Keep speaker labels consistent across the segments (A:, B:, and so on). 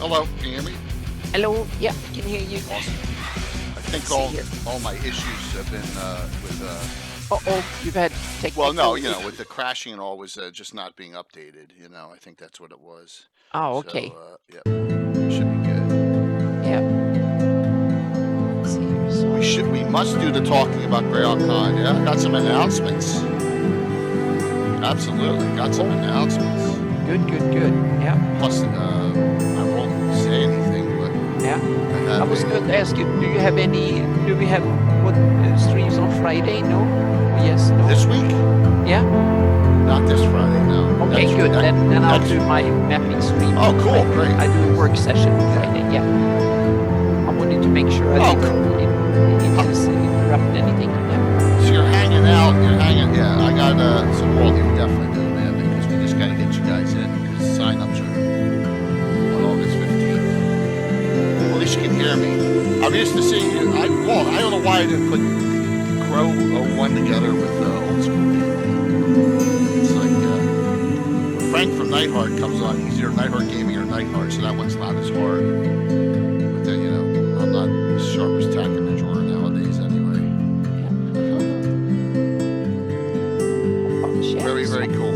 A: Hello, can you hear me?
B: Hello, yeah, I can hear you.
A: Awesome. I think all my issues have been with...
B: Uh-oh, you've had technical...
A: Well, no, you know, with the crashing and all was just not being updated, you know, I think that's what it was.
B: Oh, okay.
A: So, yeah, should be good.
B: Yeah. Let's see here, so...
A: We must do the talking about Greyhawk Con, yeah? Got some announcements. Absolutely, got some announcements.
B: Good, yeah.
A: Plus, I won't say anything, but...
B: Yeah. I was going to ask you, do we have what streams on Friday? No? Yes, no?
A: This week?
B: Yeah?
A: Not this Friday, no.
B: Okay, good. Then I'll do my mapping stream.
A: Oh, cool, great.
B: I do a work session on Friday, yeah. I wanted to make sure I didn't interrupt anything. Yeah.
A: So you're hanging out, yeah, I got, so Walt, you definitely do, man, because we just got to get you guys in, because sign-ups are on August 15th. Well, at least you can hear me. I'm used to seeing you. Walt, I don't know why I didn't put Crow 01 together with Old School. It's like, when Frank from Nightheart comes on, he's either Nightheart Gaming or Nightheart, so that one's not as hard. But then, you know, I'm not as sharp as tack in the drawer nowadays anyway. Very, very cool.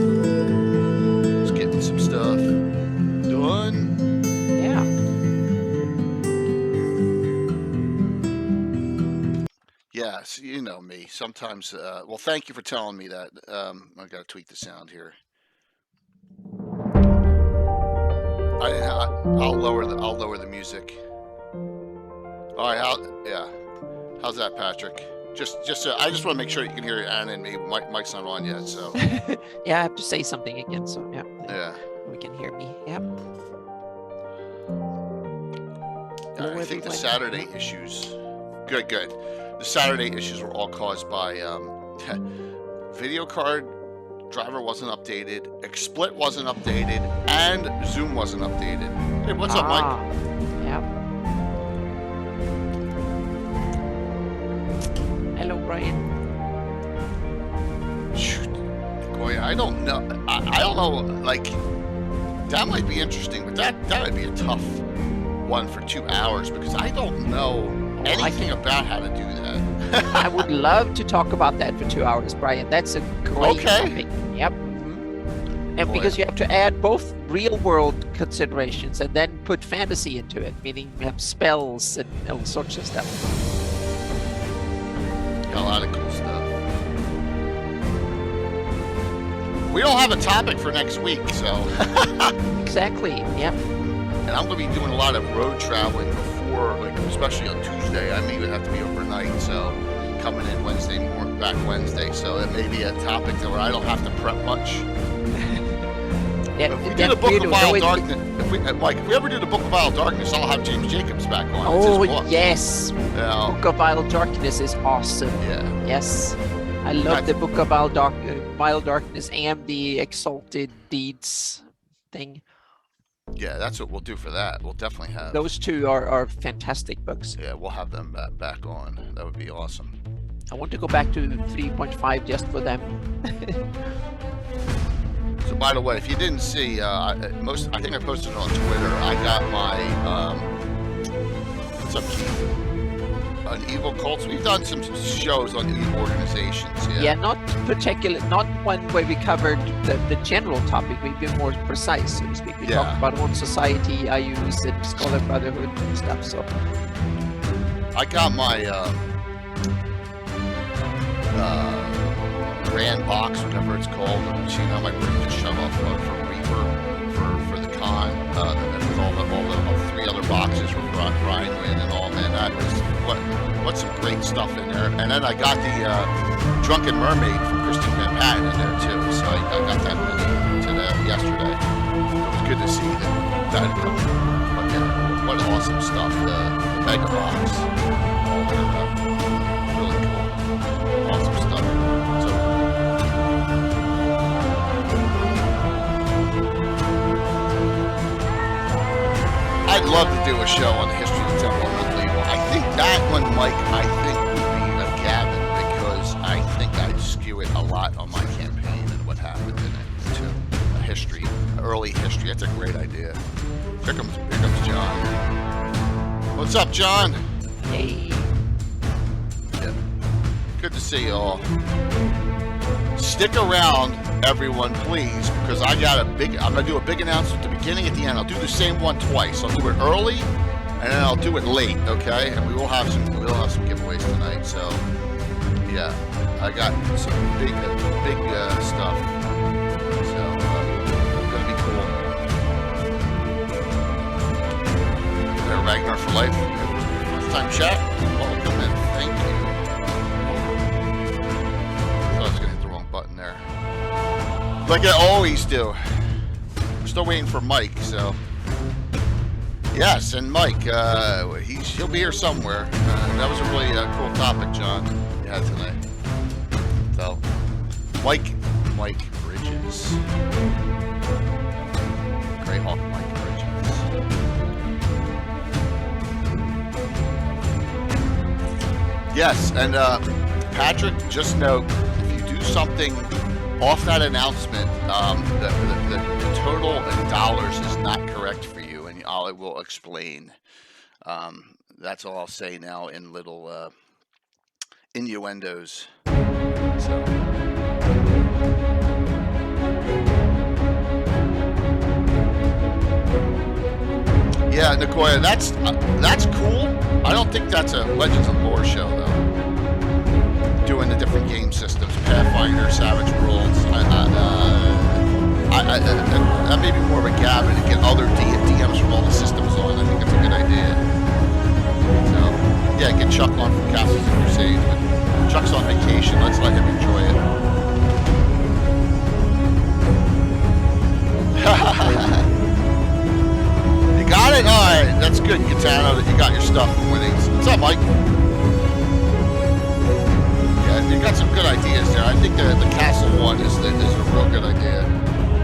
A: Just getting some stuff done.
B: Yeah.
A: Yeah, so you know me. Sometimes, well, thank you for telling me that. I got to tweak the sound here. I'll lower the music. All right, yeah. How's that, Patrick? I just want to make sure you can hear Anna and me. Mike's not on yet, so.
B: Yeah, I have to say something again, so yeah.
A: Yeah.
B: We can hear me. Yep.
A: I think the Saturday issues. Good. The Saturday issues were all caused by video card driver wasn't updated, XSplit wasn't updated, and Zoom wasn't updated. Hey, what's up, Mike?
B: Yeah. Hello, Brian.
A: Shoot, boy, I don't know. I don't know. Like, that might be interesting, but that would be a tough one for 2 hours because I don't know anything about how to do that.
B: I would love to talk about that for 2 hours, Brian. That's a great topic. Yep. Mm-hmm. And because you have to add both real-world considerations and then put fantasy into it, meaning you have spells and all sorts of stuff.
A: Got a lot of cool stuff. We don't have a topic for next week, so.
B: Exactly. Yep.
A: And I'm going to be doing a lot of road traveling before, like especially on Tuesday. I may even have to be overnight, so coming in Wednesday morning, back Wednesday. So it may be a topic where I don't have to prep much.
B: Yeah,
A: if we did a Book of Vile Darkness, if we ever do the Book of Vile Darkness, I'll have James Jacobs back on.
B: Oh yes,
A: yeah.
B: Book of Vile Darkness is awesome.
A: Yeah.
B: Yes, I love the Book of Vile Darkness and the Exalted Deeds thing.
A: Yeah, that's what we'll do for that. We'll definitely have...
B: Those two are fantastic books.
A: Yeah, we'll have them back on. That would be awesome.
B: I want to go back to 3.5 just for them.
A: So, by the way, if you didn't see, I think I posted it on Twitter. I got my... what's up, Keith? On evil cults. We've done some shows on evil organizations.
B: Yeah, not one where we covered the general topic. We've been more precise, so to speak. We talked about one society, IUs, and Scholar Brotherhood and stuff. So
A: I got my grand box, whatever it's called. So, you know, my room just shut off for Reaper for the con. With all the 3 other boxes from Brian Wynn and all, man. That was what's some great stuff in there. And then I got the Drunken Mermaid from Christine Van Patten in there too. So I got that yesterday. It was good to see that come through. But yeah, what awesome stuff. The Mega Box. All there, really cool. Awesome stuff. So I'd love to do a show on the history of the Temple of Mental Evil. I think that one, Mike, would be a Gavin because I think I'd skew it a lot on my campaign and what happened in it too. Early history. That's a great idea. Here comes John. What's up, John?
B: Hey.
A: Yeah. Good to see you all. Stick around, everyone, please, because I'm gonna do a big announcement at the beginning, at the end. I'll do the same one twice. I'll do it early, and then I'll do it late, okay? And we will have some giveaways tonight. So, yeah, I got some big stuff. So, gonna be cool. There, Ragnar for life. First time chat. Welcome and thank you. I was gonna hit the wrong button there. Like I always do. We're still waiting for Mike, so. Yes, and Mike, he'll be here somewhere. That was a really cool topic, John, you had tonight. So, Mike Bridges. Greyhawk Mike Bridges. Yes, and Patrick, just note, if you do something off that announcement, the total in dollars is not correct for you, and I will explain. That's all I'll say now in little innuendos. So. Yeah, Nicoya, that's cool. I don't think that's a Legends of Lore show though. Doing the different game systems, Pathfinder, Savage Worlds. That may be more of a gathering to get other DMs from all the systems on. I think it's a good idea. So, yeah, get Chuck on from Castles and Crusades, but Chuck's on vacation. Let's let him enjoy it. You got it? All right, that's good, Katana, that you got your stuff from winnings. What's up, Mike? You got some good ideas there. I think the castle one is a real good idea.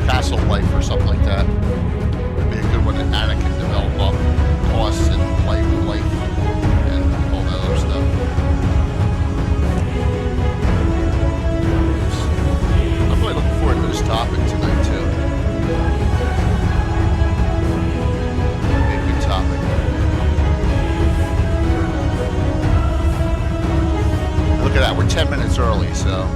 A: Castle life or something like that. Would be a good one that Anna can develop up. Costs and life and all that other stuff. I'm really looking forward to this topic tonight too. It'll be a good topic. Look at that, we're 10 minutes early, so.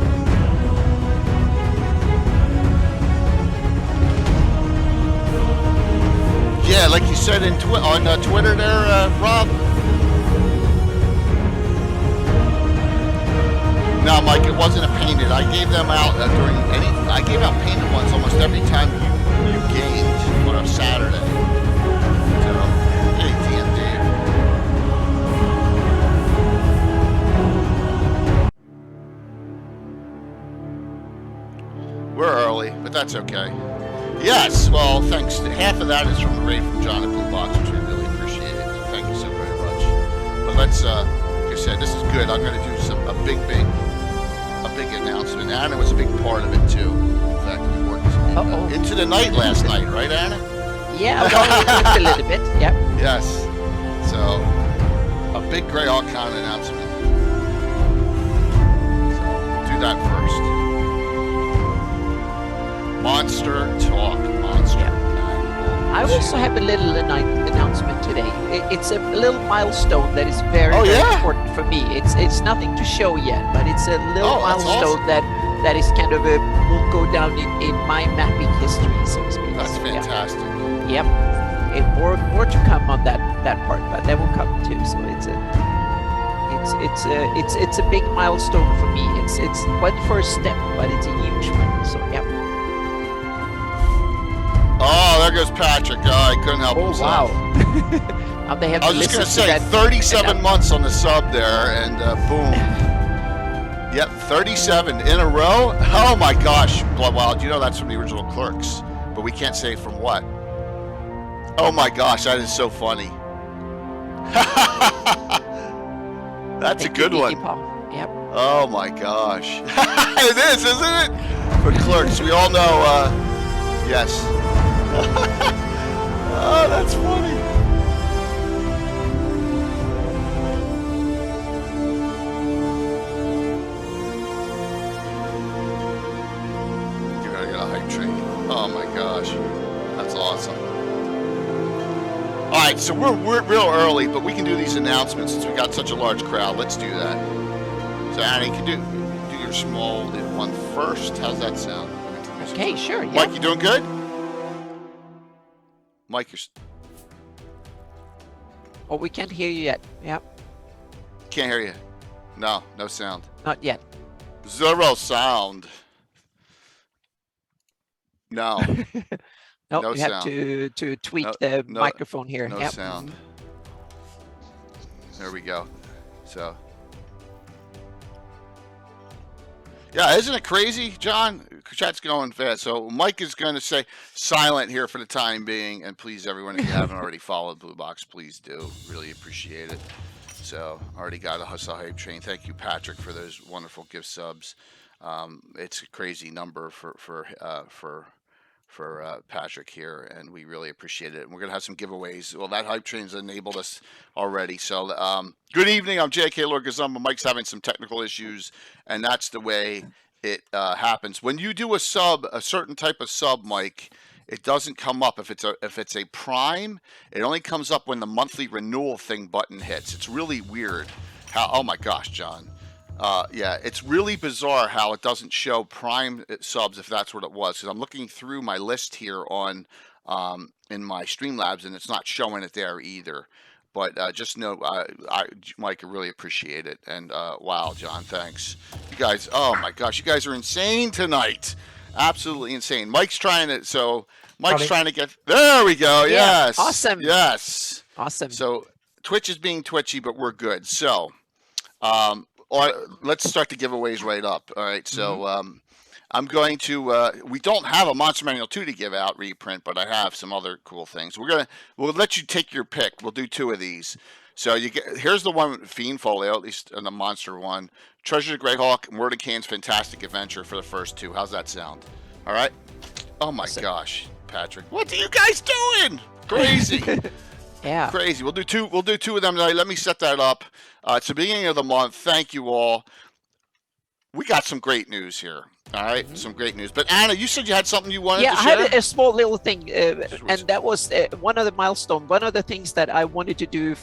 A: Yeah, like you said on Twitter there, Rob. No, Mike, it wasn't a painted. I gave them out I gave out painted ones almost every time you gamed on a Saturday. So, hey, DM Dave. We're early, but that's okay. Yes, well, thanks. Half of that is from the raid from John at Blue Box, which we really appreciate. So thank you so very much. But let's, like I said, this is good. I'm going to do a big announcement. Anna was a big part of it too. In fact, we worked into the night last night, right, Anna?
B: Yeah, well, a little bit. Yep.
A: Yes. So, a big Greyhawk Con announcement. So, do that first. Monster talk, monster.
B: Yeah. I also have a little announcement today. It's a little milestone that is very important for me. It's nothing to show yet, but it's a little milestone awesome. that is kind of will go down in my mapping history, so to speak.
A: That's fantastic.
B: Yeah. Yep. And more to come on that part, but that will come too. So it's a big milestone for me. It's one first step, but it's a huge one. So yeah.
A: Oh, there goes Patrick. Oh, he couldn't help himself.
B: Wow. They have
A: I was just going to say, 37 months on the sub there, and boom. Yep, 37 in a row. Oh my gosh, Bloodwild. You know that's from the original Clerks, but we can't say from what. Oh my gosh, that is so funny. That's a good one.
B: Yep.
A: Oh my gosh. It is, isn't it? For Clerks, we all know, yes. Oh, that's funny. You gotta get a hype train. Oh my gosh. That's awesome. right, so we're real early, but we can do these announcements since we got such a large crowd. Let's do that. So Annie, can do your small one first. How's that sound?
B: Okay, sure. Yeah.
A: Mike, you doing good? Mike, you're.
B: Oh, we can't hear you yet. Yep.
A: Can't hear you. No sound.
B: Not yet.
A: Zero sound. No.
B: Nope,
A: No
B: you have
A: sound.
B: to tweak the microphone here.
A: No
B: Yep.
A: sound. There we go. So. Yeah, isn't it crazy, John? Chat's going fast. So Mike is going to say silent here for the time being. And please, everyone, if you haven't already followed Blue Box, please do. Really appreciate it. So already got a Hustle Hype Train. Thank you, Patrick, for those wonderful gift subs. It's a crazy number for Patrick here, and we really appreciate it. And we're gonna have some giveaways. Well, that Hype Train's enabled us already. So good evening. I'm J.K. Lorgazumba. Mike's having some technical issues, and that's the way it happens. When you do a certain type of sub, Mike, it doesn't come up if it's a prime. It only comes up when the monthly renewal thing button hits. It's really weird. Oh my gosh, John. Yeah, it's really bizarre how it doesn't show prime subs if that's what it was. Because I'm looking through my list here on in my Streamlabs, and it's not showing it there either. But just know, Mike, I really appreciate it. And wow, John, thanks. You guys, oh my gosh, you guys are insane tonight. Absolutely insane. Mike's trying to get. There we go.
B: Yeah,
A: Yes.
B: awesome.
A: Yes.
B: Awesome.
A: So Twitch is being twitchy, but we're good. So. Let's start the giveaways right up. All right, so I'm going to. We don't have a Monster Manual 2 to give out reprint, but I have some other cool things. We'll let you take your pick. We'll do 2 of these. So here's the one with Fiend Folio, at least in the Monster one. Treasures of Greyhawk, Mordecai's Fantastic Adventure for the first 2. How's that sound? All right. Oh my gosh, Patrick, what are you guys doing? Crazy.
B: Yeah.
A: Crazy. We'll do 2 of them tonight. Let me set that up. It's the beginning of the month. Thank you all. We got some great news here. All right, some great news. But Anna, you said you had something you wanted to share?
B: Yeah, I had a small little thing, and that was one of the milestones. One of the things that I wanted to do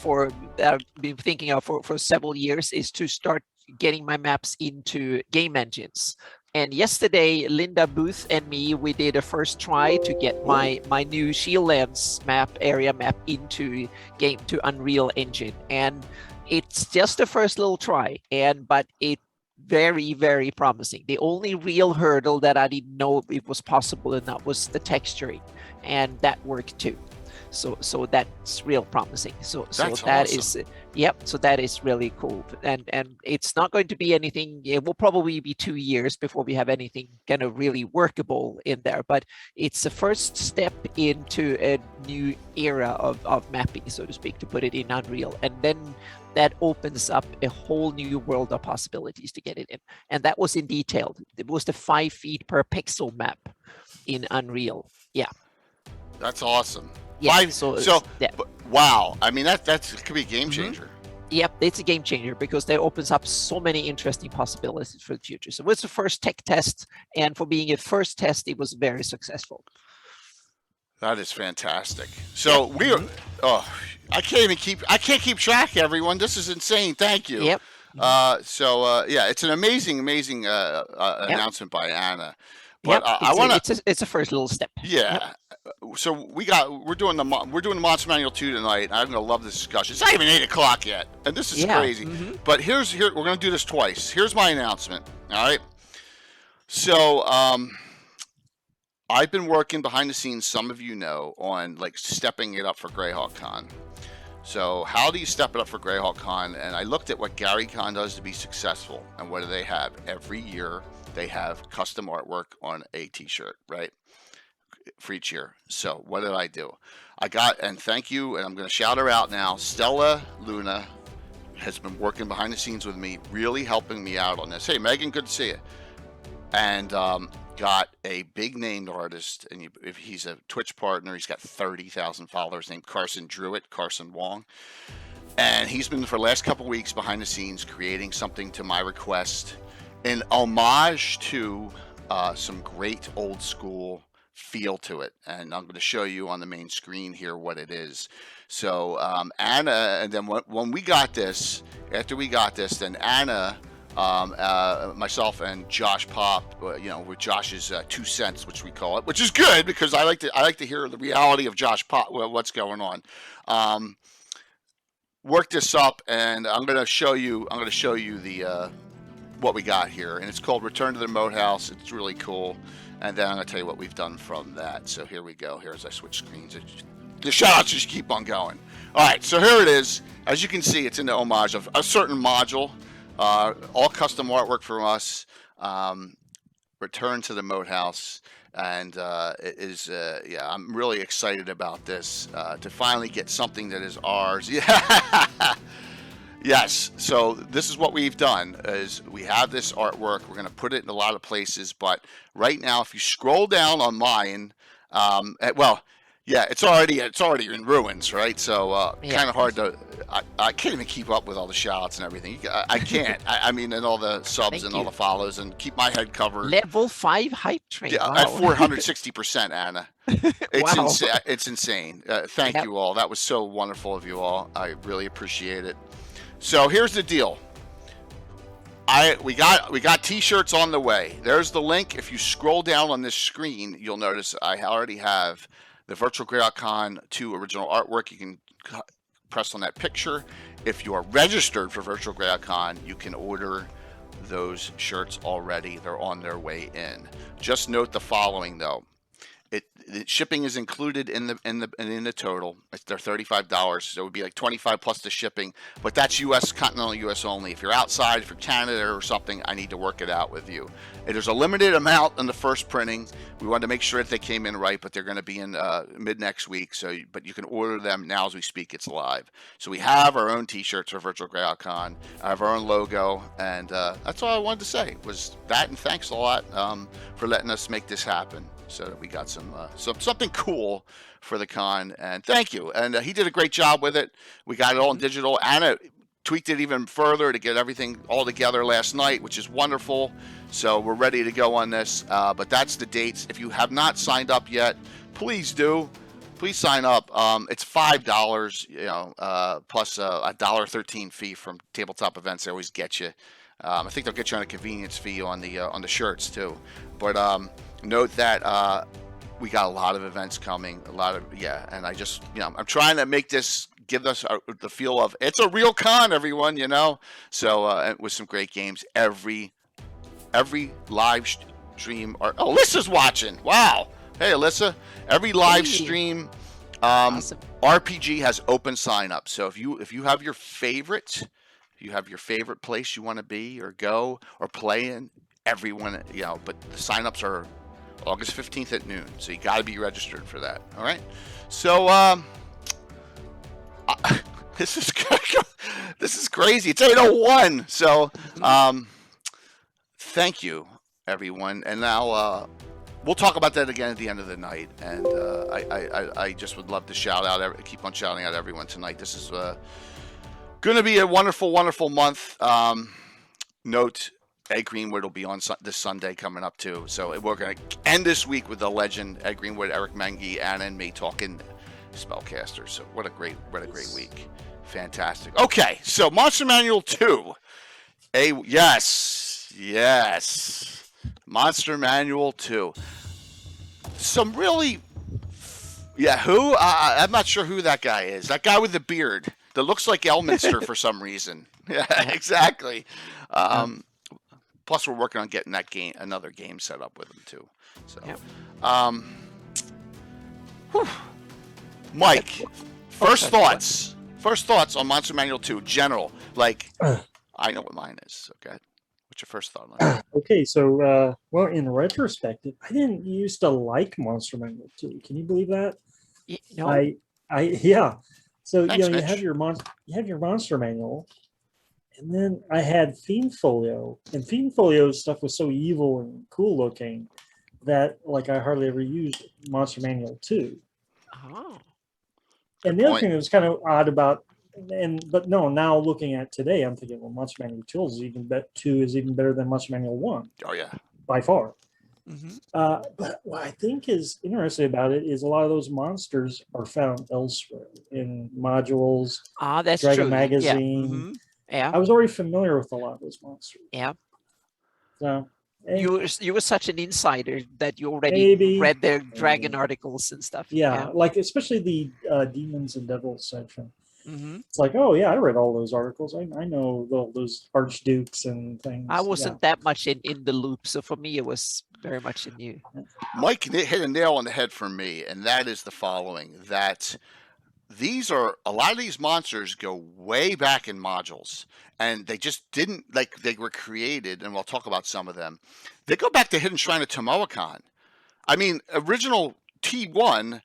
B: I've been thinking of for several years is to start getting my maps into game engines. And yesterday, Linda Booth and me, we did a first try to get my new Shieldlands area map into Unreal Engine, and it's just the first little try. But it very, very promising. The only real hurdle that I didn't know it was possible, and that was the texturing, and that worked too. So that's real promising. So that awesome. So that is really cool. And it's not going to be anything. It will probably be 2 years before we have anything kind of really workable in there. But it's the first step into a new era of mapping, so to speak, to put it in Unreal. And then that opens up a whole new world of possibilities to get it in. And that was in detail. It was the 5 feet per pixel map in Unreal. Yeah.
A: That's awesome.
B: Yeah,
A: wow. I mean, that could be a game changer.
B: Yep, it's a game changer because that opens up so many interesting possibilities for the future. So it was the first tech test, and for being a first test, it was very successful.
A: That is fantastic. So I can't keep track, everyone. This is insane. Thank you.
B: Yep.
A: It's an amazing announcement by Anna. But
B: it's a first little step.
A: Yeah. Yep. So we're doing the Monster Manual 2 tonight. I'm gonna love this discussion. It's not even 8 o'clock yet, and this is crazy. But here we're gonna do this twice. Here's my announcement. All right. So I've been working behind the scenes. Some of you know on like stepping it up for Greyhawk Con. So how do you step it up for Greyhawk Con? And I looked at what Gary Con does to be successful, and what do they have every year? They have custom artwork on a t-shirt, right? For each year. So what did I do? And thank you, and I'm going to shout her out now. Stella Luna has been working behind the scenes with me, really helping me out on this. Hey, Megan, good to see you. And got a big named artist, and if he's a Twitch partner, he's got 30,000 followers, named Carson Wong. And he's been for the last couple weeks behind the scenes creating something to my request in homage to some great old school feel to it. And I'm going to show you on the main screen here what it is. So Anna, and then when we got this, after we got this, then Anna, myself and Josh Pop, with Josh's 2 cents, which we call it, which is good because I like to hear the reality of Josh Pop, what's going on. Work this up, and I'm going to show you the what we got here, and it's called Return to the Moat House. It's really cool, and then I'm going to tell you what we've done from that. So here we go. Here as I switch screens, the shout-outs just keep on going. All right, so here it is. As you can see, it's in the homage of a certain module. All custom artwork from us. Return to the Moat House, and it is I'm really excited about this to finally get something that is ours. Yeah. Yes. So this is what we've done: is we have this artwork. We're going to put it in a lot of places, but right now, if you scroll down on mine, it's already in ruins, right? So kind of hard to. I can't even keep up with all the shout-outs and everything. I can't. I mean, and all the subs and all the follows, and keep my head covered.
B: Level 5 hype train.
A: Yeah,
B: wow.
A: At 460%, Anna. It's
B: wow.
A: insane. It's insane. Thank you all. That was so wonderful of you all. I really appreciate it. So here's the deal. We got t-shirts on the way. There's the link. If you scroll down on this screen, you'll notice I already have the Virtual Greyhawk Con 2 original artwork. You can press on that picture. If you are registered for Virtual Greyhawk Con, you can order those shirts already. They're on their way in. Just note the following though. The shipping is included in the total. They're $35, so it would be like $25 plus the shipping. But that's U.S. continental U.S. only. If you're outside, if you're Canada or something, I need to work it out with you. There's a limited amount in the first printing. We wanted to make sure that they came in right, but they're going to be in mid next week. But you can order them now as we speak. It's live. So we have our own T-shirts for Virtual Greyhawk Con. I have our own logo, and that's all I wanted to say was that. And thanks a lot for letting us make this happen, so that we got something cool for the con. And thank you. And he did a great job with it. We got it all in digital. Anna tweaked it even further to get everything all together last night, which is wonderful. So we're ready to go on this. But that's the dates. If you have not signed up yet, please do. Please sign up. It's $5, plus a $1.13 fee from Tabletop Events. They always get you. I think they'll get you on a convenience fee on the shirts too. But note that we got a lot of events coming, and I just, I'm trying to make this, give us the feel of it's a real con, everyone, so with some great games. Every live stream, Alyssa's watching. Wow. Hey, Alyssa. Every live stream awesome. RPG has open sign up. So if you have your favorite, place you want to be or go or play in, everyone, but the signups are August 15th at noon, so you got to be registered for that. All right. So this is crazy. It's 8:01. So thank you, everyone. And now we'll talk about that again at the end of the night. And I just would love to keep on shouting out everyone tonight. This is going to be a wonderful, wonderful month. Note, Ed Greenwood will be on this Sunday coming up too. So we're going to end this week with the legend Ed Greenwood, Eric Mengi, Anna, and me talking spellcasters. So what a great week. Fantastic. Okay, so Monster Manual 2. Yes. Monster Manual 2. Some really, who? I'm not sure who that guy is. That guy with the beard that looks like Elminster for some reason. Yeah, exactly. Plus, we're working on getting another game set up with him too. So, Mike, first thoughts on Monster Manual 2, general. Like, I know what mine is. Okay, what's your first thought on it?
C: Okay, so in retrospect, I didn't used to like Monster Manual 2. Can you believe that?
B: No.
C: Yeah. So
A: Thanks,
C: you have your Monster Manual. And then I had Fiend Folio, and Fiend Folio's stuff was so evil and cool looking that I hardly ever used Monster Manual 2.
B: Oh.
C: And the other thing that was kind of odd about, now looking at today, I'm thinking, well, Monster Manual 2 is even better than Monster Manual 1.
A: Oh yeah,
C: by far. But what I think is interesting about it is a lot of those monsters are found elsewhere in modules.
B: That's
C: Dragon
B: true.
C: Magazine.
B: Yeah.
C: I was already familiar with a lot of those monsters.
B: Yeah.
C: So
B: you were such an insider that you already read their dragon articles and stuff.
C: Yeah, like especially the demons and devils section.
B: Mm-hmm.
C: It's like, oh yeah, I read all those articles. I know all those archdukes and things.
B: I wasn't that much in the loop, so for me it was very much in you.
A: Mike hit a nail on the head for me, and that is the following: that these are a lot of these monsters go way back in modules, and they just didn't like they were created, and we'll talk about some of them. They go back to Hidden Shrine of Tomoakon. I mean, original T1,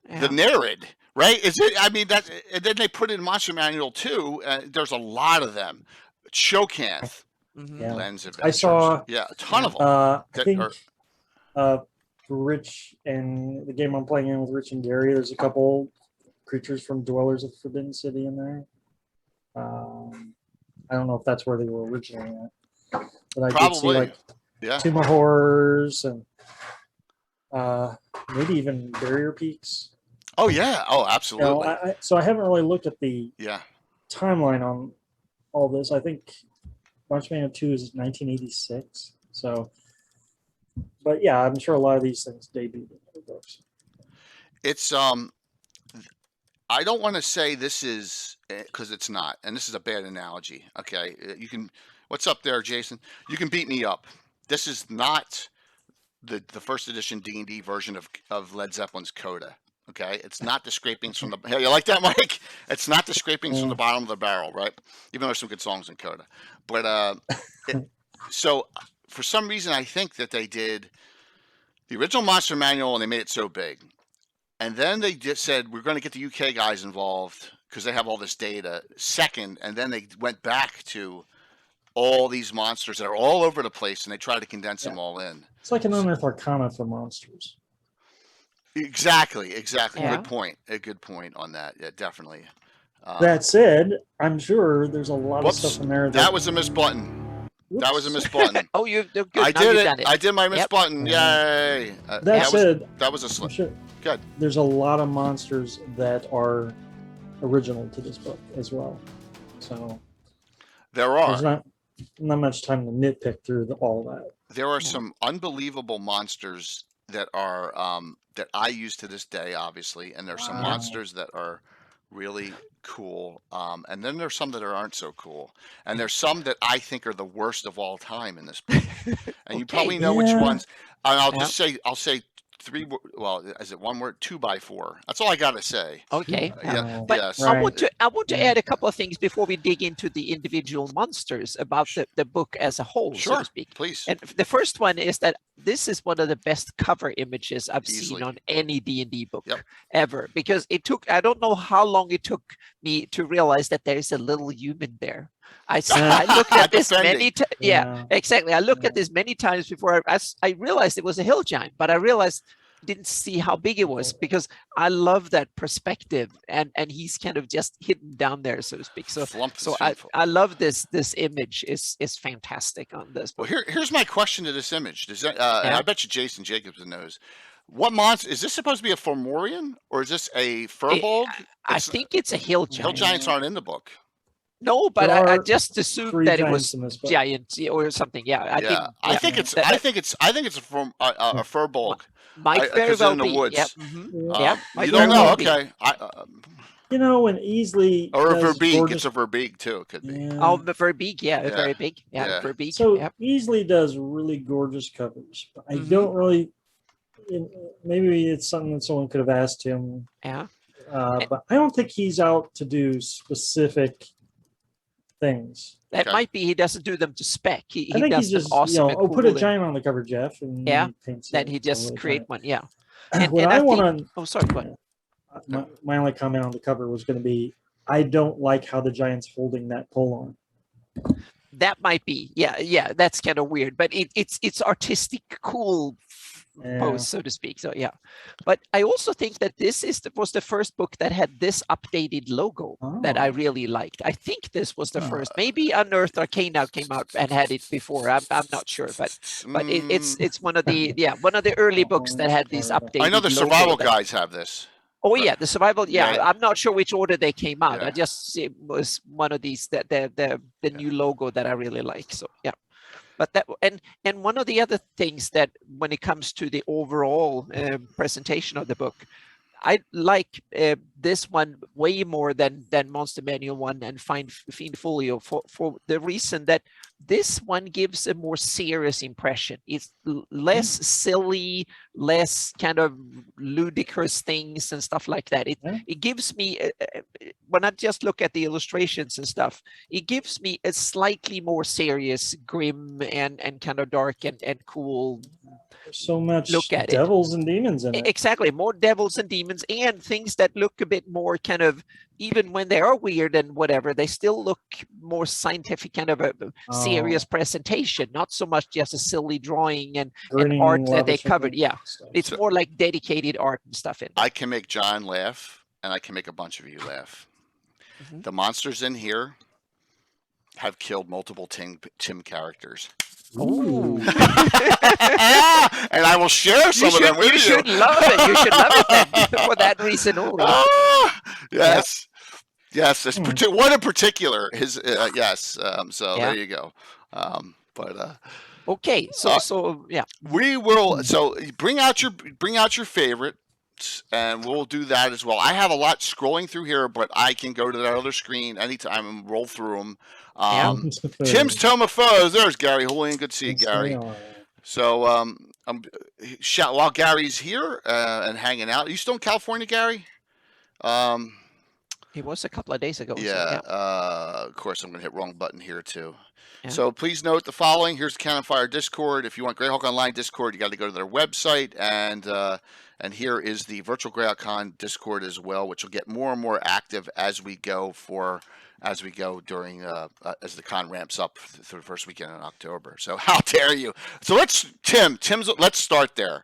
A: the Nerid. Right? Is it? I mean, that. And then they put in Monster Manual 2. There's a lot of them. Shokanth, Lens Adventures.
C: I saw.
A: Yeah, a ton of them.
C: I think Rich and the game I'm playing in with Rich and Gary. There's a couple creatures from Dwellers of the Forbidden City in there. I don't know if that's where they were originally at, but I did see like Tomb of Horrors and maybe even Barrier Peaks.
A: Oh yeah! Oh, absolutely.
C: So I haven't really looked at the timeline on all this. I think Monster Manual 2 is 1986. So, but yeah, I'm sure a lot of these things debuted in other books.
A: It's I don't want to say this is because it's not, and this is a bad analogy. Okay, you can. What's up there, Jason? You can beat me up. This is not the first edition D&D version of Led Zeppelin's Coda. Okay, it's not the scrapings from the. Hey, you like that, Mike? It's not the scrapings from the bottom of the barrel, right? Even though there's some good songs in Coda, but so for some reason I think that they did the original Monster Manual and they made it so big, and then they just said we're going to get the UK guys involved because they have all this data. Second, and then they went back to all these monsters that are all over the place, and they tried to condense them all in.
C: It's like an Unearthed Arcana for monsters.
A: Exactly. Yeah. Good point on that. Yeah, definitely.
C: That said, I'm sure there's a lot of stuff in there.
A: That was a missed button.
C: Whoops.
A: That was a missed button.
B: Oh, you're good.
A: I did it. I did my missed button. Yay.
C: That said,
A: that was a slip.
C: Sure,
A: good.
C: There's a lot of monsters that are original to this book as well. So
A: there are.
C: There's not much time to nitpick through all that.
A: There are some unbelievable monsters that are that I use to this day, obviously, and there's some monsters that are really cool, and then there's some that aren't so cool, and there's some that I think are the worst of all time in this book, and you probably know which ones. And I'll say three. Well, is it one word? 2x4. That's all I gotta say.
B: Okay.
A: But
B: yes. I want to add a couple of things before we dig into the individual monsters about the book as a whole, so to speak.
A: Please.
B: And the first one is that this is one of the best cover images I've seen on any D&D book ever, because it took, I don't know how long it took me to realize that there is a little human there. I looked at this many times. Yeah, exactly. I looked at this many times before I realized it was a hill giant, but I realized didn't see how big it was, because I love that perspective, and he's kind of just hidden down there, so to speak. So I love this image is fantastic on this book.
A: Well, here's my question to this image. Does that, and I bet you Jason Jacobson knows. What monster is this supposed to be? A Fomorian, or is this a Furbolg?
B: I think it's a hill giant.
A: Hill giants aren't in the book.
B: No, but I just assumed that it was giant or something. Yeah,
A: I think it's a Furbolg.
B: Might very well
A: in the
B: be.
A: woods.
B: Yep.
A: You don't know? Okay.
C: When Easley
A: or a Verbeeg, it's a Verbeeg too. It could be.
C: Yeah.
B: Oh, the Verbeeg, very big. Yeah, Verbeeg.
C: So Easley does really gorgeous covers, but I don't really. Maybe it's something that someone could have asked him.
B: Yeah.
C: But I don't think he's out to do specific things.
B: That might be he doesn't do them to spec. He
C: I think
B: does
C: he's just
B: awesome.
C: Put a giant on the cover, Jeff, and
B: then he just create one. Yeah.
C: What I want to.
B: Oh, sorry. Go ahead.
C: My only comment on the cover was going to be, I don't like how the giant's holding that pole on.
B: That might be, yeah. That's kind of weird, but it's artistic, cool pose, so to speak. So yeah, but I also think that this was the first book that had this updated logo that I really liked. I think this was the first. Maybe Unearthed Arcana came out and had it before. I'm not sure, but it's one of the early books that had these updated.
A: I know the survival guides have this.
B: Oh yeah, the survival. Yeah, I'm not sure which order they came out. I just it was one of these that the new logo that I really like. So yeah. But that and one of the other things that when it comes to the overall presentation of the book, I like this one way more than Monster Manual 1 and Fiend Folio for the reason that this one gives a more serious impression. It's less silly, less kind of ludicrous things and stuff like that. It gives me, when I just look at the illustrations and stuff, it gives me a slightly more serious, grim and kind of dark and cool.
C: So much
B: look at
C: devils and demons in it.
B: Exactly, more devils and demons and things that look a bit more kind of, even when they are weird and whatever, they still look more scientific, kind of a serious presentation, not so much just a silly drawing and art that they covered. Yeah, it's more like dedicated art and stuff in it.
A: I can make John laugh, and I can make a bunch of you laugh. The monsters in here have killed multiple Tim characters.
B: Ooh.
A: And I will share some of them with you.
B: You should love it. You should love it then, for that reason only.
A: Yes. Yes. One in particular is yes. So there you go.
B: Okay. So yeah.
A: We will. So bring out your favorite. And we'll do that as well. I have a lot scrolling through here, but I can go to that other screen anytime and roll through them. Tim's Tome of Foes. There's Gary Julian. Good to see you, Gary. So while Gary's here and hanging out, are you still in California, Gary?
B: He was a couple of days ago.
A: Yeah. Of course, I'm going to hit wrong button here too. Yeah. So please note the following. Here's the Cannon Fire Discord. If you want Greyhawk Online Discord, you got to go to their website, and here is the Virtual Greyhawk Con Discord as well, which will get more and more active as we go during as the con ramps up through the first weekend in October. So how dare you? So let's start there.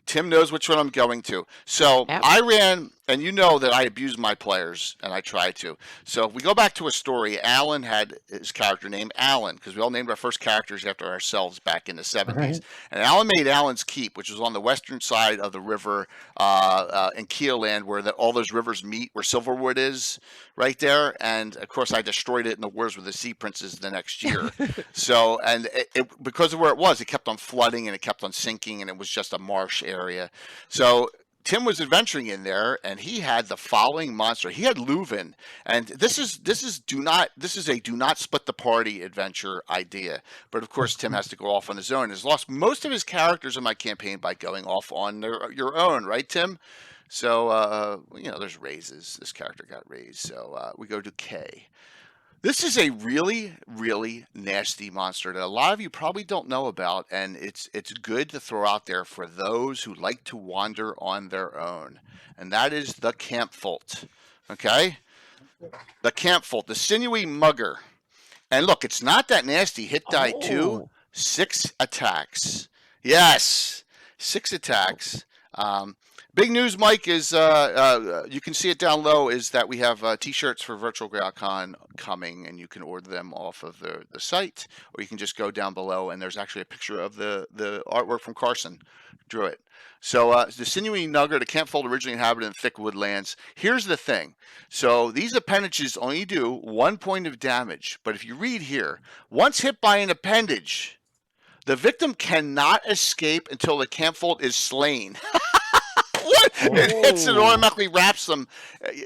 A: Tim knows which one I'm going to. So I ran, and you know that I abuse my players, and I try to. So if we go back to a story, Alan had his character named Alan, because we all named our first characters after ourselves back in the 70s. Right. And Alan made Alan's Keep, which was on the western side of the river in Keoland, where all those rivers meet, where Silverwood is, right there. And, of course, I destroyed it in the Wars with the Sea Princes the next year. So, and because of where it was, it kept on flooding, and it kept on sinking, and it was just a marsh area. So Tim was adventuring in there, and he had the following monster. He had Leuven, and this is a do not split the party adventure idea. But of course, Tim has to go off on his own. He's lost most of his characters in my campaign by going off on your own, right, Tim? So there's raises. This character got raised, so we go to K. This is a really, really nasty monster that a lot of you probably don't know about, and it's good to throw out there for those who like to wander on their own, and that is the Campfolt. Okay? The Campfolt, the sinewy mugger. And look, it's not that nasty. Hit die 2, 6 attacks. Yes, 6 attacks. Big news, Mike, is you can see it down low, is that we have T-shirts for Virtual Greyhawk Con coming, and you can order them off of the site, or you can just go down below, and there's actually a picture of the artwork from Carson. Drew it. So the sinewy nugger, the Campfold, originally inhabited in thick woodlands. Here's the thing. So these appendages only do 1 point of damage, but if you read here, once hit by an appendage, the victim cannot escape until the Campfold is slain. What? It hits and automatically wraps them.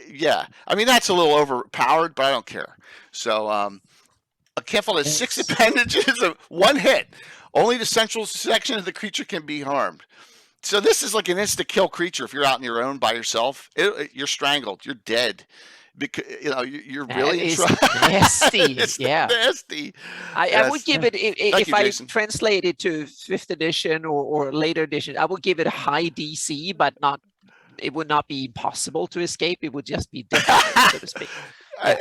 A: Yeah. I mean, that's a little overpowered, but I don't care. So a Campfold has 6 appendages of 1 hit. Only the central section of the creature can be harmed. So this is like an insta-kill creature. If you're out on your own by yourself, you're strangled. You're dead. Because you're really in trouble.
B: Nasty.
A: It's
B: yeah,
A: nasty.
B: I would give it, if I translate it to 5th edition or later edition, I would give it a high DC, but it would not be impossible to escape. It would just be difficult, so to speak.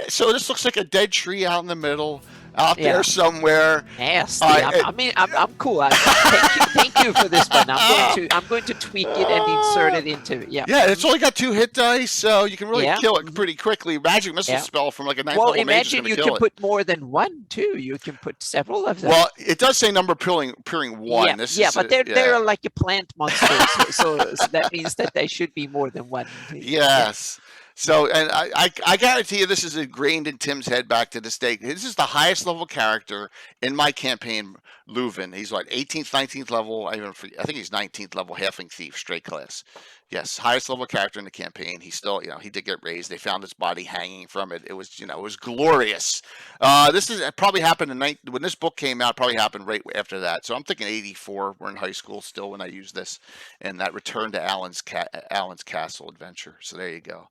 A: So this looks like a dead tree out in the middle. out there somewhere.
B: Nasty. I'm cool. Thank you for this one. I'm going to tweak it and insert it into
A: Yeah, it's only got 2 hit dice, so you can really kill it pretty quickly. Magic missile spell from like a 9th level mage is
B: imagine
A: gonna
B: you
A: kill
B: can
A: it.
B: put more than one too. You can put several of them.
A: Well, it does say number appearing 1.
B: But they're like a plant monster, so that means that there should be more than one.
A: Yes. So, and I guarantee you this is ingrained in Tim's head back to this day. This is the highest level character in my campaign, Leuven. He's like 18th, 19th level. I think he's 19th level halfling thief, straight class. Yes, highest level character in the campaign. He still, he did get raised. They found his body hanging from it. It was, it was glorious. It probably happened when this book came out. Probably happened right after that. So I'm thinking 84. We're in high school still when I used this, and that Return to Alan's Castle adventure. So there you go.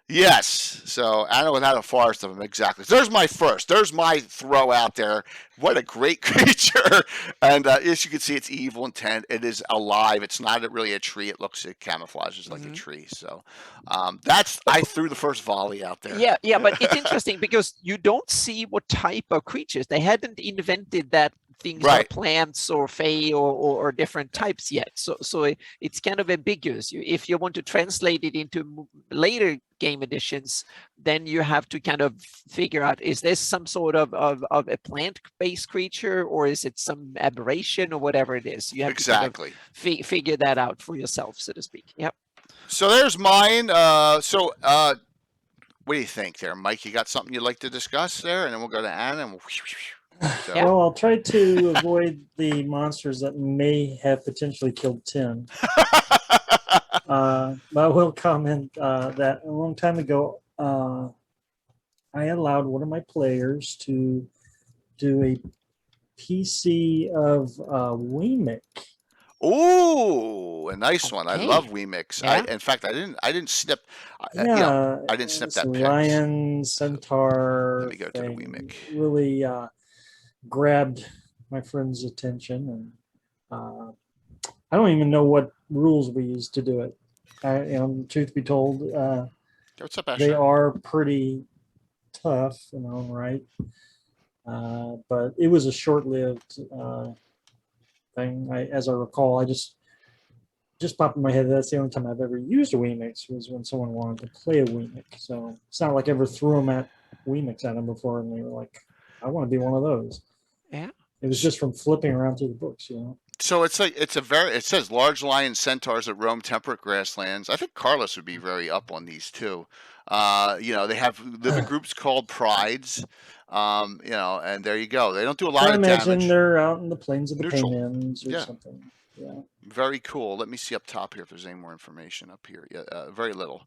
A: Yes, so I know without a forest of them, exactly. So there's my first. There's my throw out there. What a great creature. And as you can see, it's evil intent. It is alive. It's not really a tree. It camouflages like a tree. So I threw the first volley out there.
B: Yeah, but it's interesting because you don't see what type of creatures. They hadn't invented that things are plants or fae or different types yet. So it's kind of ambiguous. If you want to translate it into later game editions, then you have to kind of figure out, is this some sort of a plant-based creature, or is it some aberration or whatever it is? You have to kind of figure that out for yourself, so to speak. Yep.
A: So there's mine. What do you think there, Mike? You got something you'd like to discuss there? And then we'll go to Anna and we'll... So.
C: Well, I'll try to avoid the monsters that may have potentially killed Tim. But I will comment that a long time ago, I allowed one of my players to do a PC of Weemic.
A: Oh, a nice one! I love Weemics.
B: Yeah.
A: In fact, I didn't snip. I didn't snip that pic.
C: Lion Centaur.
A: Let me go to the Weemic.
C: Really grabbed my friend's attention, and I don't even know what rules we used to do it. Truth be told,
A: What's up,
C: they are pretty tough in their own right, but it was a short-lived thing. As I recall, I just popped in my head. That's the only time I've ever used a Weemix was when someone wanted to play a Weemic. So it's not like I ever threw Weemics at them before, and they were like, "I want to be one of those."
B: Yeah.
C: It was just from flipping around through the books,
A: So it says large lion centaurs that roam temperate grasslands. I think Carlos would be very up on these too. They have living groups called prides. And there you go. They don't do a lot of damage.
C: I imagine they're out in the plains of the Paymans or something. Yeah.
A: Very cool. Let me see up top here if there's any more information up here. Yeah, very little.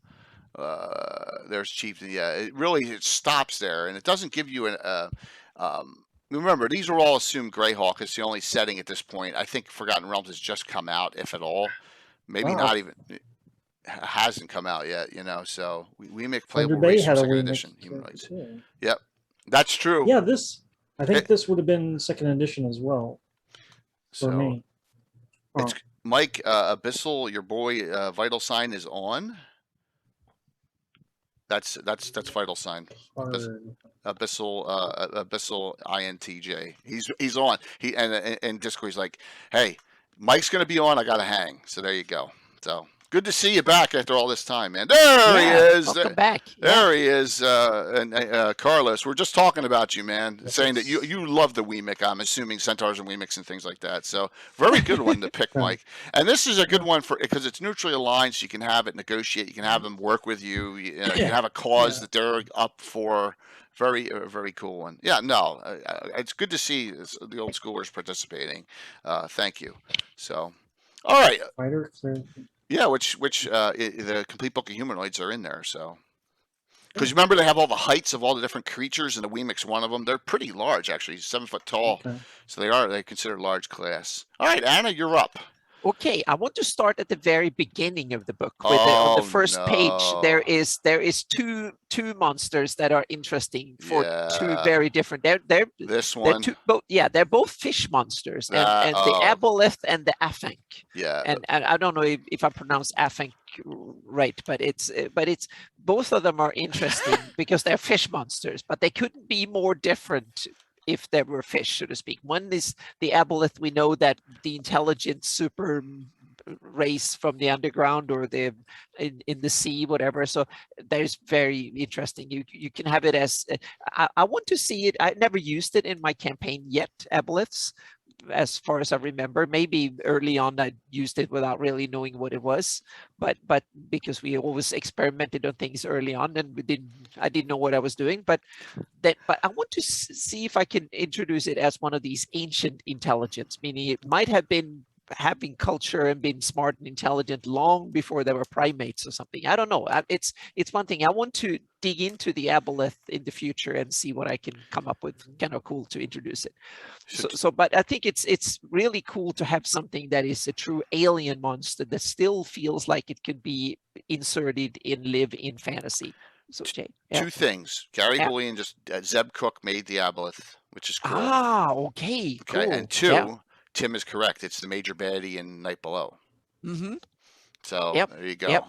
A: There's Chief. Yeah, it stops there, and it doesn't give you remember, these are all assumed Greyhawk. It's the only setting at this point. I think Forgotten Realms has just come out, if at all. Maybe not even. It hasn't come out yet, So we make playable race for second edition. Human rights. Yep, that's true.
C: Yeah, I think this would have been second edition as well for me.
A: It's Mike Abyssal. Your boy Vital Sign is on. That's Vital Sign. Abyssal INTJ. He's on. And Discord, he's like, hey, Mike's gonna be on. I gotta hang. So there you go. So good to see you back after all this time, man. There he is.
B: Welcome back.
A: There he is. And Carlos, we're just talking about you, man. Saying that you love the Weemic. I'm assuming Centaurs and Weemics and things like that. So very good one to pick, Mike. And this is a good one because it's neutrally aligned, so you can have it negotiate. You can have them work with you. You can have a cause that they're up for. Very, very cool one. Yeah, no, it's good to see the old schoolers participating. Thank you. So, all right. Yeah, which the complete book of humanoids are in there. So, because remember they have all the heights of all the different creatures, and the Weemic's one of them. They're pretty large, actually, 7 foot tall. Okay. So they're considered large class. All right, Anna, you're up.
B: Okay, I want to start at the very beginning of the book. On the first page, there is two monsters that are interesting for two very different. They're
A: this one.
B: They're both fish monsters, and the aboleth and the afank.
A: Yeah.
B: And I don't know if I pronounce afank right, but it's both of them are interesting because they're fish monsters, but they couldn't be more different if there were fish, so to speak. One is the aboleth. We know that the intelligent super race from the underground or the in the sea, whatever. So there's very interesting. You can have it as I want to see it. I never used it in my campaign yet, aboleths, as far as I remember. Maybe early on I used it without really knowing what it was, but because we always experimented on things early on, and I didn't know what I was doing. But I want to see if I can introduce it as one of these ancient intelligence, meaning it might have been having culture and been smart and intelligent long before there were primates or something. I don't know. It's one thing. I want to dig into the aboleth in the future and see what I can come up with kind of cool to introduce it. So but I think it's really cool to have something that is a true alien monster that still feels like it could be inserted live in fantasy. So Jay,
A: two things. Gary Bullion just Zeb Cook made the aboleth, which is cool.
B: Okay, cool.
A: And two, Tim is correct. It's the major baddie in Night Below.
B: Mm-hmm.
A: So there you go.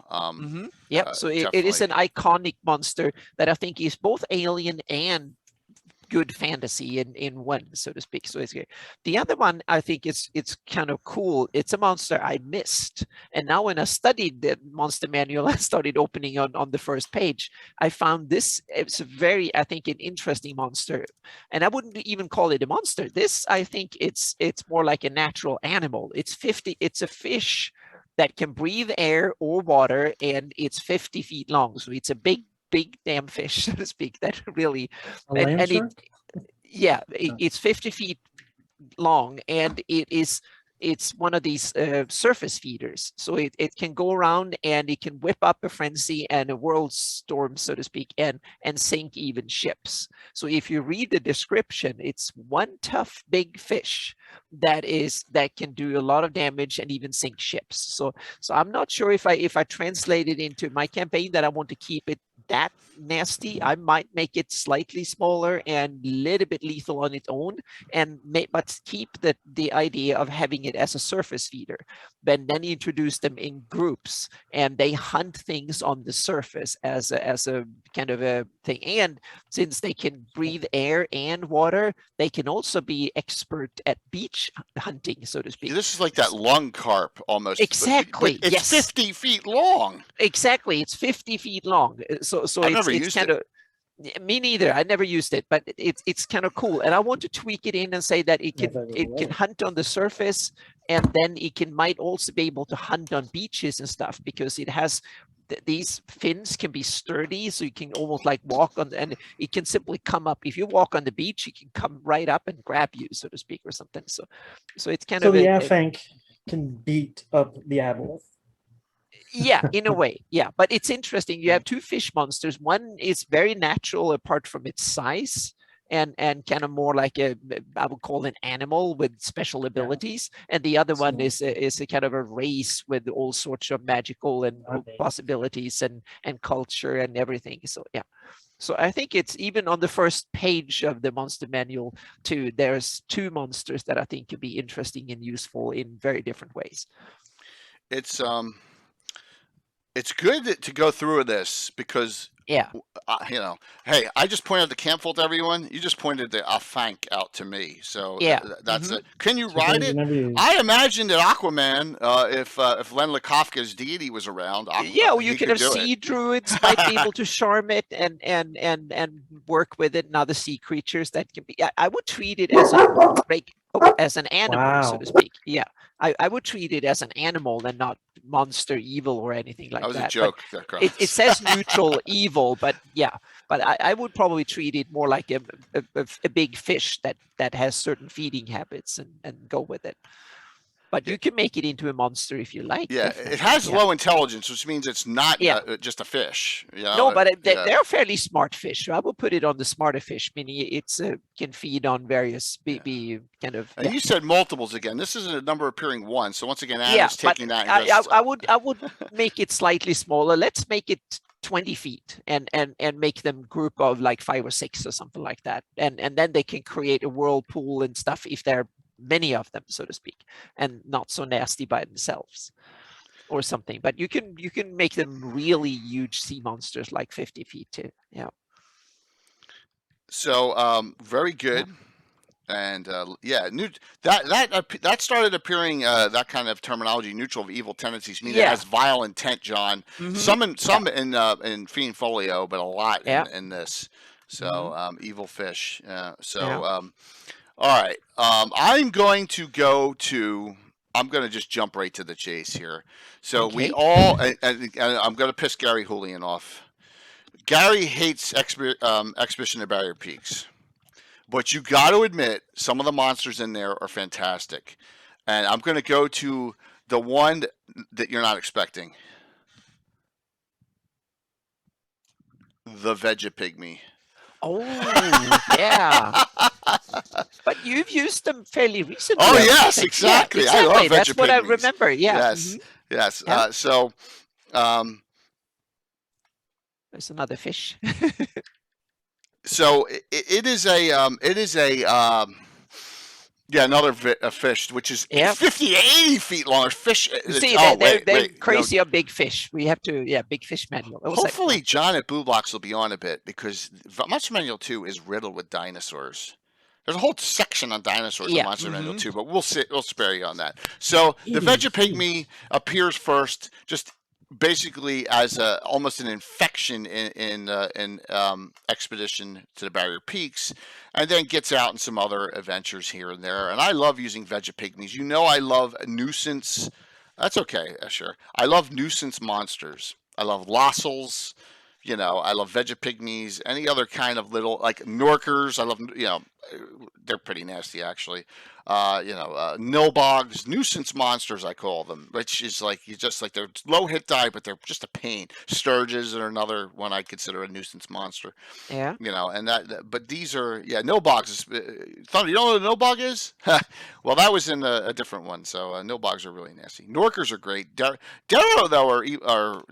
B: So it is an iconic monster that I think is both alien and good fantasy in one, so to speak. So it's good. The other one, I think it's kind of cool. It's a monster I missed, and now when I studied the monster manual, I started opening on the first page. I found this. It's a very, I think, an interesting monster, and I wouldn't even call it a monster. This, I think, it's more like a natural animal. It's a fish that can breathe air or water, and it's 50 feet long. So it's a big damn fish, so to speak, that really it's 50 feet long, and it's one of these surface feeders. So it can go around and it can whip up a frenzy and a world storm, so to speak, and sink even ships. So if you read the description, it's one tough big fish that can do a lot of damage and even sink ships. So I'm not sure if I translate it into my campaign that I want to keep it that nasty. I might make it slightly smaller and a little bit lethal on its own, but keep the idea of having it as a surface feeder. But then introduce them in groups, and they hunt things on the surface as a kind of a thing. And since they can breathe air and water, they can also be expert at beach hunting, so to speak.
A: This is like that lung carp almost.
B: Exactly.
A: But it's 50 feet long.
B: Exactly. It's 50 feet long. So it's kind of, me neither. I never used it, but it's kind of cool. And I want to tweak it in and say that it can hunt on the surface, and then it might also be able to hunt on beaches and stuff, because it has these fins can be sturdy, so you can almost like walk on, and it can simply come up. If you walk on the beach, it can come right up and grab you, so to speak, or something. So it's kind of
C: the Afank can beat up the aboleth.
B: Yeah, in a way, yeah. But it's interesting. You have two fish monsters. One is very natural apart from its size, and kind of more like I would call an animal with special abilities. And the other one is a kind of a race with all sorts of magical and possibilities and culture and everything. So yeah. So I think it's even on the first page of the monster manual too. There's two monsters that I think could be interesting and useful in very different ways.
A: It's good to go through this because, hey, I just pointed out the camp to everyone. You just pointed the Afank out to me. So that's it. Can you ride it? I imagine that Aquaman, if Len Lakofka's deity was around,
B: you can have sea druids might be able to charm it and work with it, and other sea creatures that can be. I would treat it as an animal, so to speak. Yeah. I would treat it as an animal and not monster evil or anything like that.
A: That was a joke.
B: It says neutral evil, but I would probably treat it more like a big fish that has certain feeding habits and go with it. But you can make it into a monster if you like.
A: Yeah, it has low intelligence, which means it's not just a fish.
B: No, but they're fairly smart fish. So I would put it on the smarter fish, meaning it's can feed on various be kind of.
A: And you said multiples again. This isn't a number appearing once. So once again, Anna's taking that.
B: I would make it slightly smaller. Let's make it 20 feet and make them group of like 5 or 6 or something like that. And then they can create a whirlpool and stuff if they're many of them, so to speak, and not so nasty by themselves or something. But you can make them really huge sea monsters, like 50 feet too. Yeah.
A: So very good. And yeah, that started appearing, that kind of terminology, neutral of evil tendencies, meaning it has vile intent, John. Some in Fiend Folio, but a lot in this. So evil fish. All right. I'm going to just jump right to the chase here. So we all, and I'm going to piss Gary Julian off. Gary hates Expedition to Barrier Peaks. But you got to admit, some of the monsters in there are fantastic. And I'm going to go to the one that you're not expecting. The Veggie Pygmy.
B: Oh, yeah. But you've used them fairly recently.
A: Oh, yes, exactly.
B: Yeah, exactly.
A: I love Veggie
B: That's what I
A: Pygmies.
B: remember, yeah.
A: Yes.
B: Yeah. There's another fish.
A: So it is another fish, which is 50 to 80 feet long. Fish.
B: See, they're crazy on big fish. We have to, big fish manual.
A: Hopefully, John at Blue Blocks will be on a bit, because Monster Manual 2 is riddled with dinosaurs. There's a whole section on dinosaurs in Monster Manual 2, but we'll spare you on that. So the Veggie Pygmy appears first, just basically as almost an infection in Expedition to the Barrier Peaks, and then gets out in some other adventures here and there. And I love using Veggie Pygmies. You know, I love nuisance. That's okay, sure. I love nuisance monsters. I love Lossels. You know, I love Veggie Pygmies. Any other kind of little, like Norkers. I love, they're pretty nasty, actually. Nilbogs, nuisance monsters, I call them, which is like, they're low hit die, but they're just a pain. Sturges are another one I consider a nuisance monster.
B: Yeah.
A: But these are, Nilbogs. Thunder, you know what a Nilbog is? Well, that was in a different one. So Nilbogs are really nasty. Norkers are great. Darrow, though,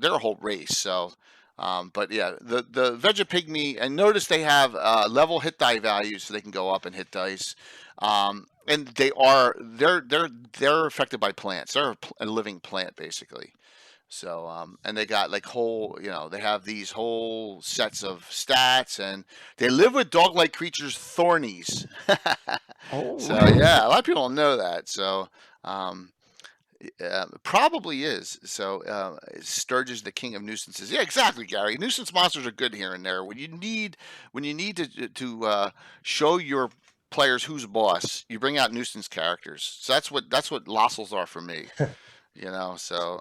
A: they're a whole race. So. But yeah, the Veggie Pygmy, and notice they have level hit die values, so they can go up and hit dice. And they're affected by plants. They're a living plant, basically. So and they got like they have these whole sets of stats, and they live with dog-like creatures, thornies. So yeah, a lot of people don't know that. So probably is. So Sturgis, the king of nuisances. Yeah, exactly, Gary. Nuisance monsters are good here and there. When you need to show your players who's boss, you bring out nuisance characters. So that's what Lossels are for me. So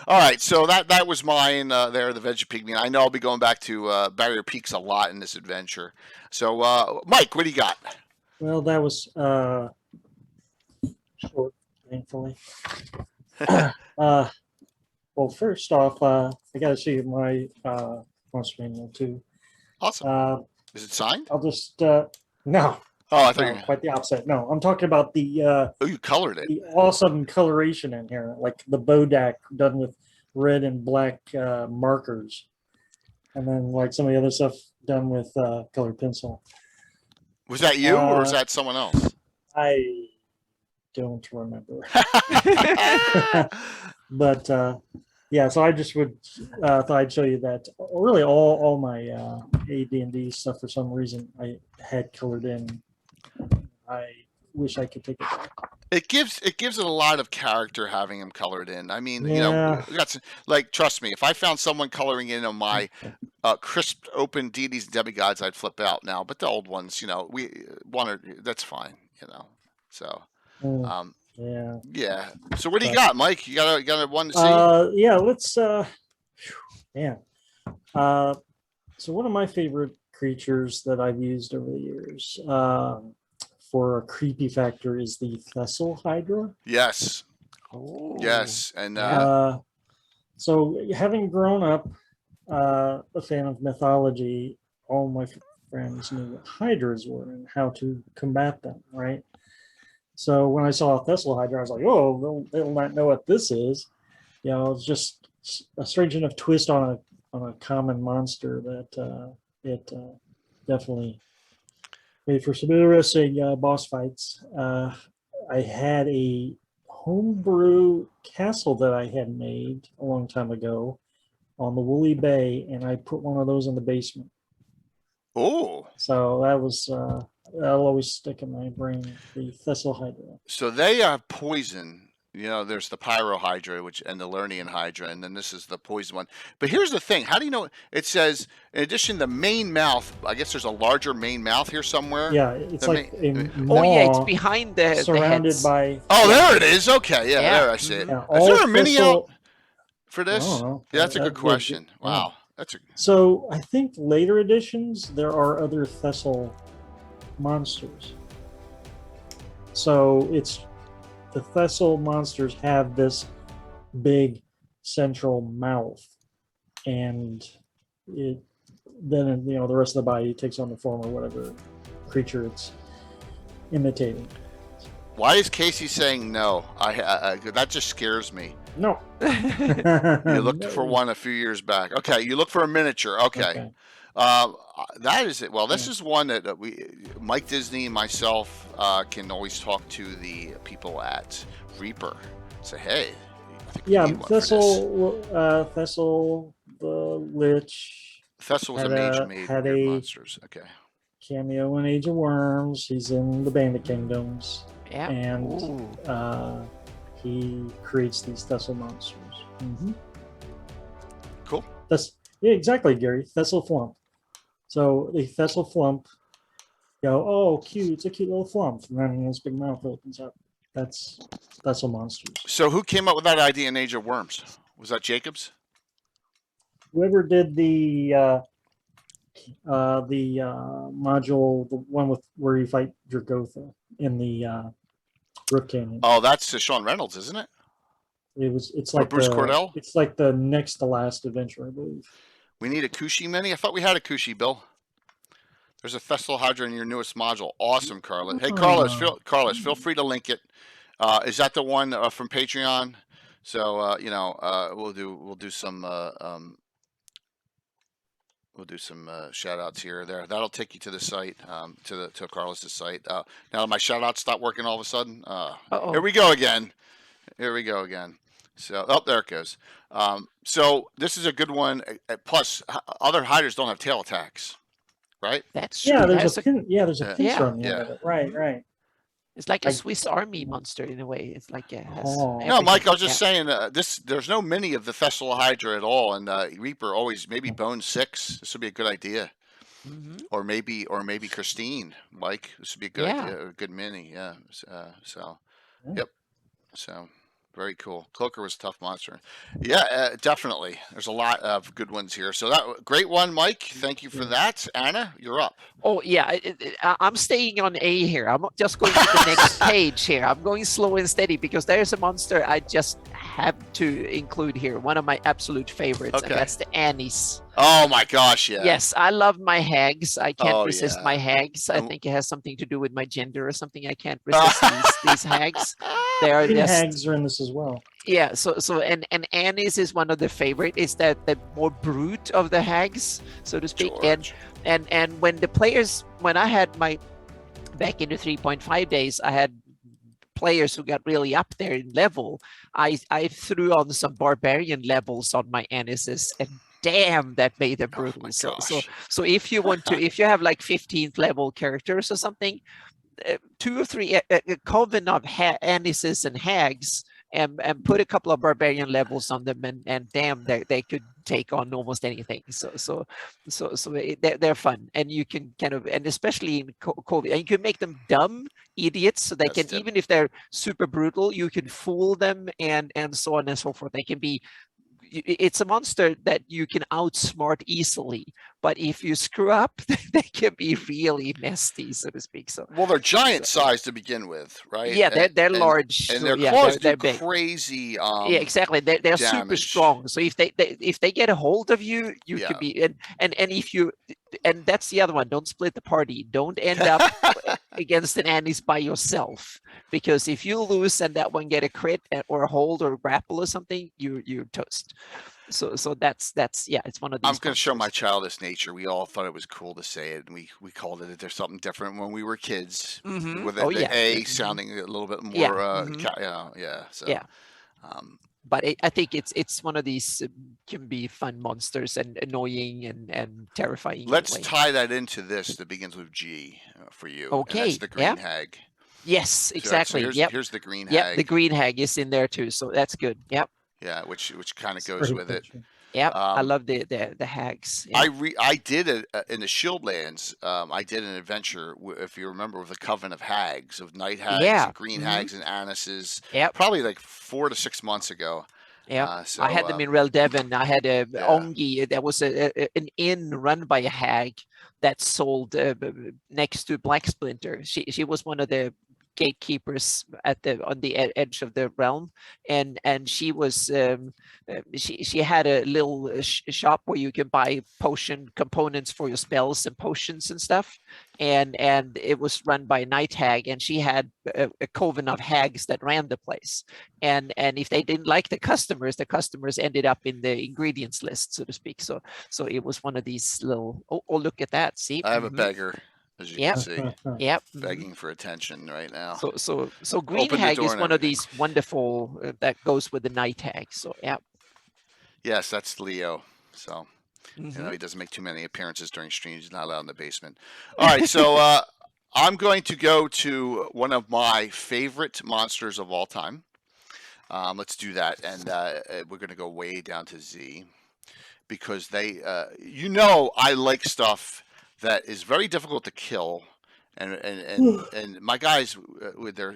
A: all right, so that was mine there, the Veggie Pygmy. I know I'll be going back to Barrier Peaks a lot in this adventure. So Mike, what do you got?
C: Well, that was short, thankfully. Well, first off, I got to show you my Monster Manual too.
A: Awesome. Is it signed?
C: I'll just no.
A: Oh, I thought you were
C: quite the opposite. No, I'm talking about the
A: you colored it.
C: The awesome coloration in here, like the Bodak done with red and black markers, and then like some of the other stuff done with colored pencil.
A: Was that you or was that someone else?
C: I don't remember. But yeah, so I just thought I'd show you that. Really, all my AD&D stuff for some reason I had colored in. I wish I could take it back.
A: It gives it a lot of character having them colored in. I mean,
C: Yeah.
A: Trust me, if I found someone coloring in on my crisp open deities and demigods, I'd flip out now. But the old ones, that's fine, So, yeah. So what do you got, Mike? You got one to see?
C: Yeah, let's. Man. So one of my favorite creatures that I've used over the years for a creepy factor is the Vessel Hydra.
A: Yes. Oh. Yes, and
C: so having grown up a fan of mythology, all my friends knew what hydras were and how to combat them, right? So when I saw a Vessel Hydra, I was like, "Oh, they'll not know what this is." It's just a strange enough twist on a common monster that it definitely made for some interesting boss fights. I had a homebrew castle that I had made a long time ago on the Woolly Bay, and I put one of those in the basement.
A: Oh.
C: So that was that'll always stick in my brain. The Vessel Hydra.
A: So they have poison. You know, there's the Pyro Hydra, and the Lernian Hydra, and then this is the poison one. But here's the thing: how do you know? It says, in addition to the main mouth, I guess there's a larger main mouth here somewhere.
C: Yeah, it's
A: The
C: like a
B: Oh yeah, it's
C: maw
B: behind the
C: surrounded
B: heads.
C: by.
A: Oh, there it is. Okay, yeah,
B: Yeah.
A: there I see it.
C: Yeah,
A: Is
C: all
A: there a mini
C: Vessel-
A: out for this?
C: I don't know.
A: Yeah, that's a good
C: That-
A: question.
C: yeah.
A: Wow, that's a.
C: So I think later editions there are other Vessel monsters. So it's the Vessel monsters have this big central mouth, and it then the rest of the body takes on the form of whatever creature it's imitating.
A: Why is Casey saying no? That just scares me.
C: No.
A: You looked for one a few years back. Okay, you look for a miniature. Okay. That is it. Well, this is one that Mike Disney and myself can always talk to the people at Reaper. Say, hey, I think we need one for this.
C: Vessel the Lich
A: Vessel was a mage
C: had
A: made
C: a
A: monsters. Okay.
C: cameo in Age of Worms. He's in the Bandit Kingdoms.
B: Yeah.
C: And he creates these Vessel monsters. Mm-hmm.
A: Cool.
C: Yeah, exactly, Gary. Vessel Flump. So the Vessel Flump, oh, cute. It's a cute little flump. And then this big mouth opens up. That's Vessel monsters.
A: So who came up with that idea in Age of Worms? Was that Jacobs?
C: Whoever did the module, the one where you fight Dragotha in the Rip Canyon.
A: Oh, that's Sean Reynolds, isn't it?
C: It's like
A: Bruce Cordell?
C: It's like the next to last adventure, I believe.
A: We need a Kushi mini? I thought we had a Kushi, Bill. There's a Vessel Hydra in your newest module. Awesome, Carlos. Hey, Carlos, feel free to link it. Is that the one from Patreon? So we'll do some shout outs here or there. That'll take you to the site, to Carlos's site. Now my shout outs stop working all of a sudden. Here we go again. So, there it goes. So this is a good one. Plus, other hiders don't have tail attacks, right?
B: That's true.
C: Yeah, there's a pincer
B: yeah.
C: on the end of it. Right.
B: It's like a Swiss Army monster in a way. It's like
A: No, Mike, I was just saying there's no mini of the Vessel Hydra at all, and Reaper always maybe Bone 6. This would be a good idea.
B: Mm-hmm.
A: Or maybe Christine, Mike. This would be a good idea, a good mini. Yeah. Yep. So very cool. Cloaker was a tough monster. Yeah, definitely. There's a lot of good ones here. So great one, Mike. Thank you for that. Anna, you're up.
B: Oh yeah, I'm staying on A here. I'm just going to the next page here. I'm going slow and steady because there's a monster I just have to include here. One of my absolute favorites, and that's the Annies.
A: Oh my gosh, yeah.
B: Yes, I love my hags. I can't resist my hags. I think it has something to do with my gender or something. I can't resist these hags. They are just
C: hags are in this as well.
B: Yeah, so and Annies is one of the favorite. It's the more brute of the hags, so to speak.
A: George.
B: And when I had my back into 3.5 days, I had players who got really up there in level. I threw on some barbarian levels on my Annies, and damn, that made them brutal. So if you want to, if you have like 15th level characters or something, 2 or 3 a coven of Annies and hags, and put a couple of barbarian levels on them, and damn, they could take on almost anything. So they're fun, and you can kind of, and especially in COVID, and you can make them dumb idiots, so they can, even if they're super brutal, you can fool them, and so on and so forth. They can be. It's a monster that you can outsmart easily, but if you screw up, they can be really nasty, so to speak. So,
A: well, they're giant size to begin with, right?
B: Yeah, they're large,
A: and their claws
B: they're
A: do
B: big.
A: Crazy.
B: Yeah, exactly. They're super strong. So if they get a hold of you, you could be and if you, and that's the other one. Don't split the party. Don't end up against an Annies by yourself, because if you lose and that one get a crit or a hold or a grapple or something, you're toast. So that's it's one of these.
A: I'm going to show my childish nature. We all thought it was cool to say it, and we called it there's something different when we were kids, with the A sounding a little bit more. So
B: but I think it's one of these can be fun monsters and annoying and terrifying.
A: Let's
B: in a way.
A: tie that into this that begins with G for you, and
B: Okay.
A: that's the green hag.
B: Yes, exactly.
A: So here's the green
B: Yep,
A: hag.
B: the green hag is in there too, so that's good. Yep.
A: Yeah, which kind of goes with it.
B: Yep, I love the hags.
A: Yep. I did it in the Shieldlands. I did an adventure, if you remember, with a coven of hags, of night hags and green hags and anises.
B: Yep.
A: Probably like 4 to 6 months ago.
B: Yeah, I had them in Rel Devon. I had a Ongi. That was an inn run by a hag that sold next to Black Splinter. She was one of the gatekeepers on the edge of the realm, and she was she had a little shop where you can buy potion components for your spells and potions and stuff, and it was run by a night hag, and she had a coven of hags that ran the place, and if they didn't like the customers ended up in the ingredients list, so to speak. So it was one of these little look at that. See,
A: I have a beggar, as you can see.
B: Yep.
A: Begging for attention right now.
B: So green hag is one of these wonderful that goes with the night hag. So yeah.
A: Yes, that's Leo. So you know, he doesn't make too many appearances during streams. He's not allowed in the basement. All right, so I'm going to go to one of my favorite monsters of all time. Let's do that, and we're going to go way down to Z, because they, you know, I like stuff that is very difficult to kill, and my guys with their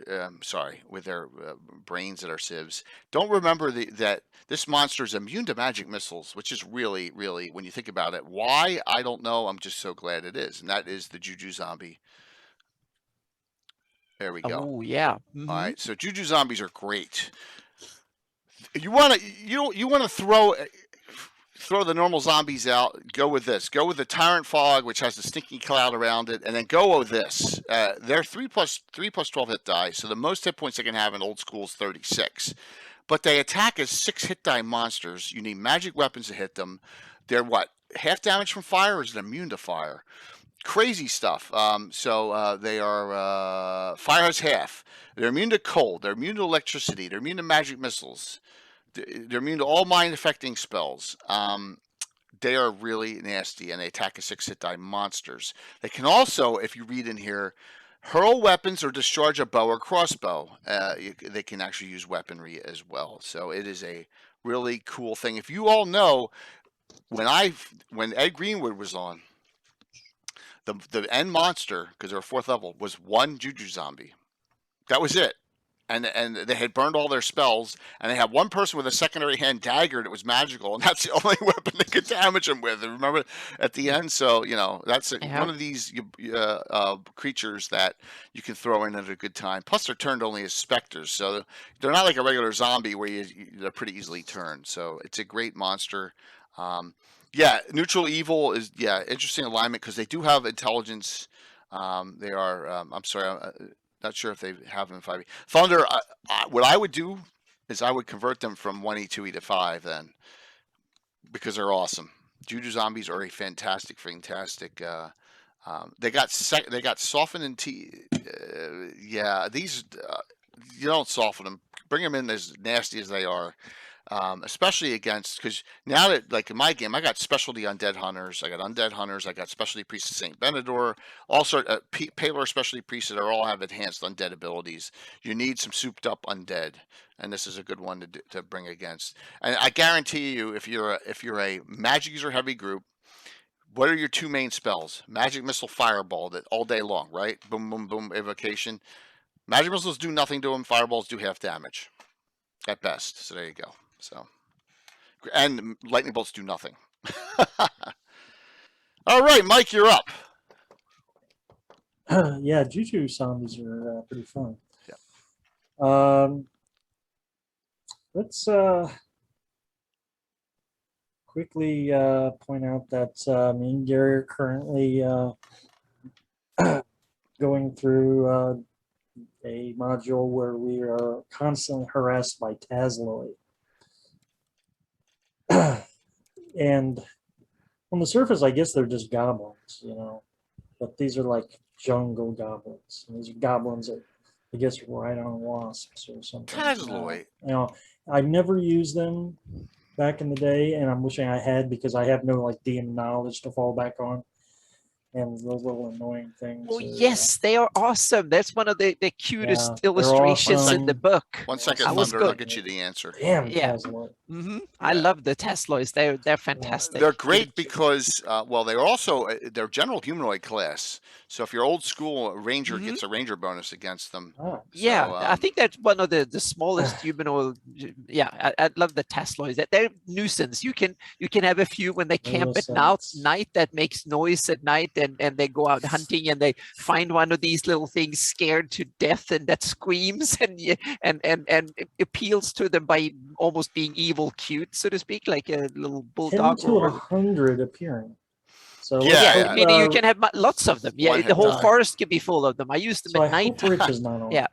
A: brains that are sieves don't remember that this monster is immune to magic missiles, which is really, really, when you think about it, why, I don't know. I'm just so glad it is, and that is the Juju zombie. There we go.
B: Oh yeah.
A: All right, so Juju zombies are great. You want to throw the normal zombies out, go with this. Go with the Tyrant Fog, which has the stinky cloud around it, and then go with this. They're 3+12 hit die, so the most hit points they can have in old school is 36. But they attack as 6 hit die monsters. You need magic weapons to hit them. They're what? Half damage from fire, or is it immune to fire? Crazy stuff. So they are fire has half. They're immune to cold. They're immune to electricity. They're immune to magic missiles. They're immune to all mind-affecting spells. They are really nasty, and they attack as 6 hit die monsters. They can also, if you read in here, hurl weapons or discharge a bow or crossbow. They can actually use weaponry as well. So it is a really cool thing. If you all know, when Ed Greenwood was on, the end monster, because they're 4th level, was 1 Juju zombie. That was it. And they had burned all their spells, and they had one person with a secondary hand dagger that was magical, and that's the only weapon they could damage him with. Remember at the end? So, you know, that's one of these creatures that you can throw in at a good time. Plus, they're turned only as specters, so they're not like a regular zombie where they're pretty easily turned. So it's a great monster. Yeah, neutral evil is, interesting alignment, because they do have intelligence. They are, I'm sorry, not sure if they have them in 5e. Thunder, what I would do is I would convert them from 1e, 2e to 5 then, because they're awesome. Juju zombies are a fantastic. They got softened and these you don't soften them. Bring them in as nasty as they are. Especially against, because now that, like in my game, I got specialty undead hunters, I got specialty priests of Saint Benedor, all sort of Palor specialty priests that all have enhanced undead abilities. You need some souped up undead, and this is a good one to bring against. And I guarantee you, if you're a magic user heavy group, what are your 2 main spells? Magic missile, fireball, that all day long, right? Boom, boom, boom, evocation. Magic missiles do nothing to them. Fireballs do half damage at best. So there you go. So, and lightning bolts do nothing. All right, Mike, you're up.
C: Yeah, Juju zombies are pretty fun.
A: Yeah.
C: Let's quickly point out that me and Gary are currently going through a module where we are constantly harassed by Tazloid. And on the surface, I guess they're just goblins, you know, but these are like jungle goblins. And these are goblins that I guess right on wasps or something.
A: Tasloid.
C: I've never used them back in the day, and I'm wishing I had because I have no like DM knowledge to fall back on. And those little annoying things.
B: Oh, yes, they are awesome. That's one of the cutest illustrations
C: awesome.
B: in the book.
A: 1 second,
B: I was
A: Thunder. I'll
B: good.
A: get you the answer.
C: Damn,
B: Yeah. I love the Tesloids. They're fantastic.
A: They're great because, well, they're also they're general humanoid class. So if you're old school, a ranger gets a ranger bonus against them.
C: Oh.
B: Yeah,
A: So,
B: I think that's one of the smallest humanoid. Yeah, I love the Tesloids. They're nuisance. You can have a few when they camp at night that makes noise at night, and they go out hunting and they find one of these little things scared to death and that screams and it appeals to them by almost being evil cute, so to speak, like a little bulldog.
C: 10 to 100 appearing. So
B: meaning you can have lots of them. Yeah, the whole forest could be full of them. I used them at night. Yeah,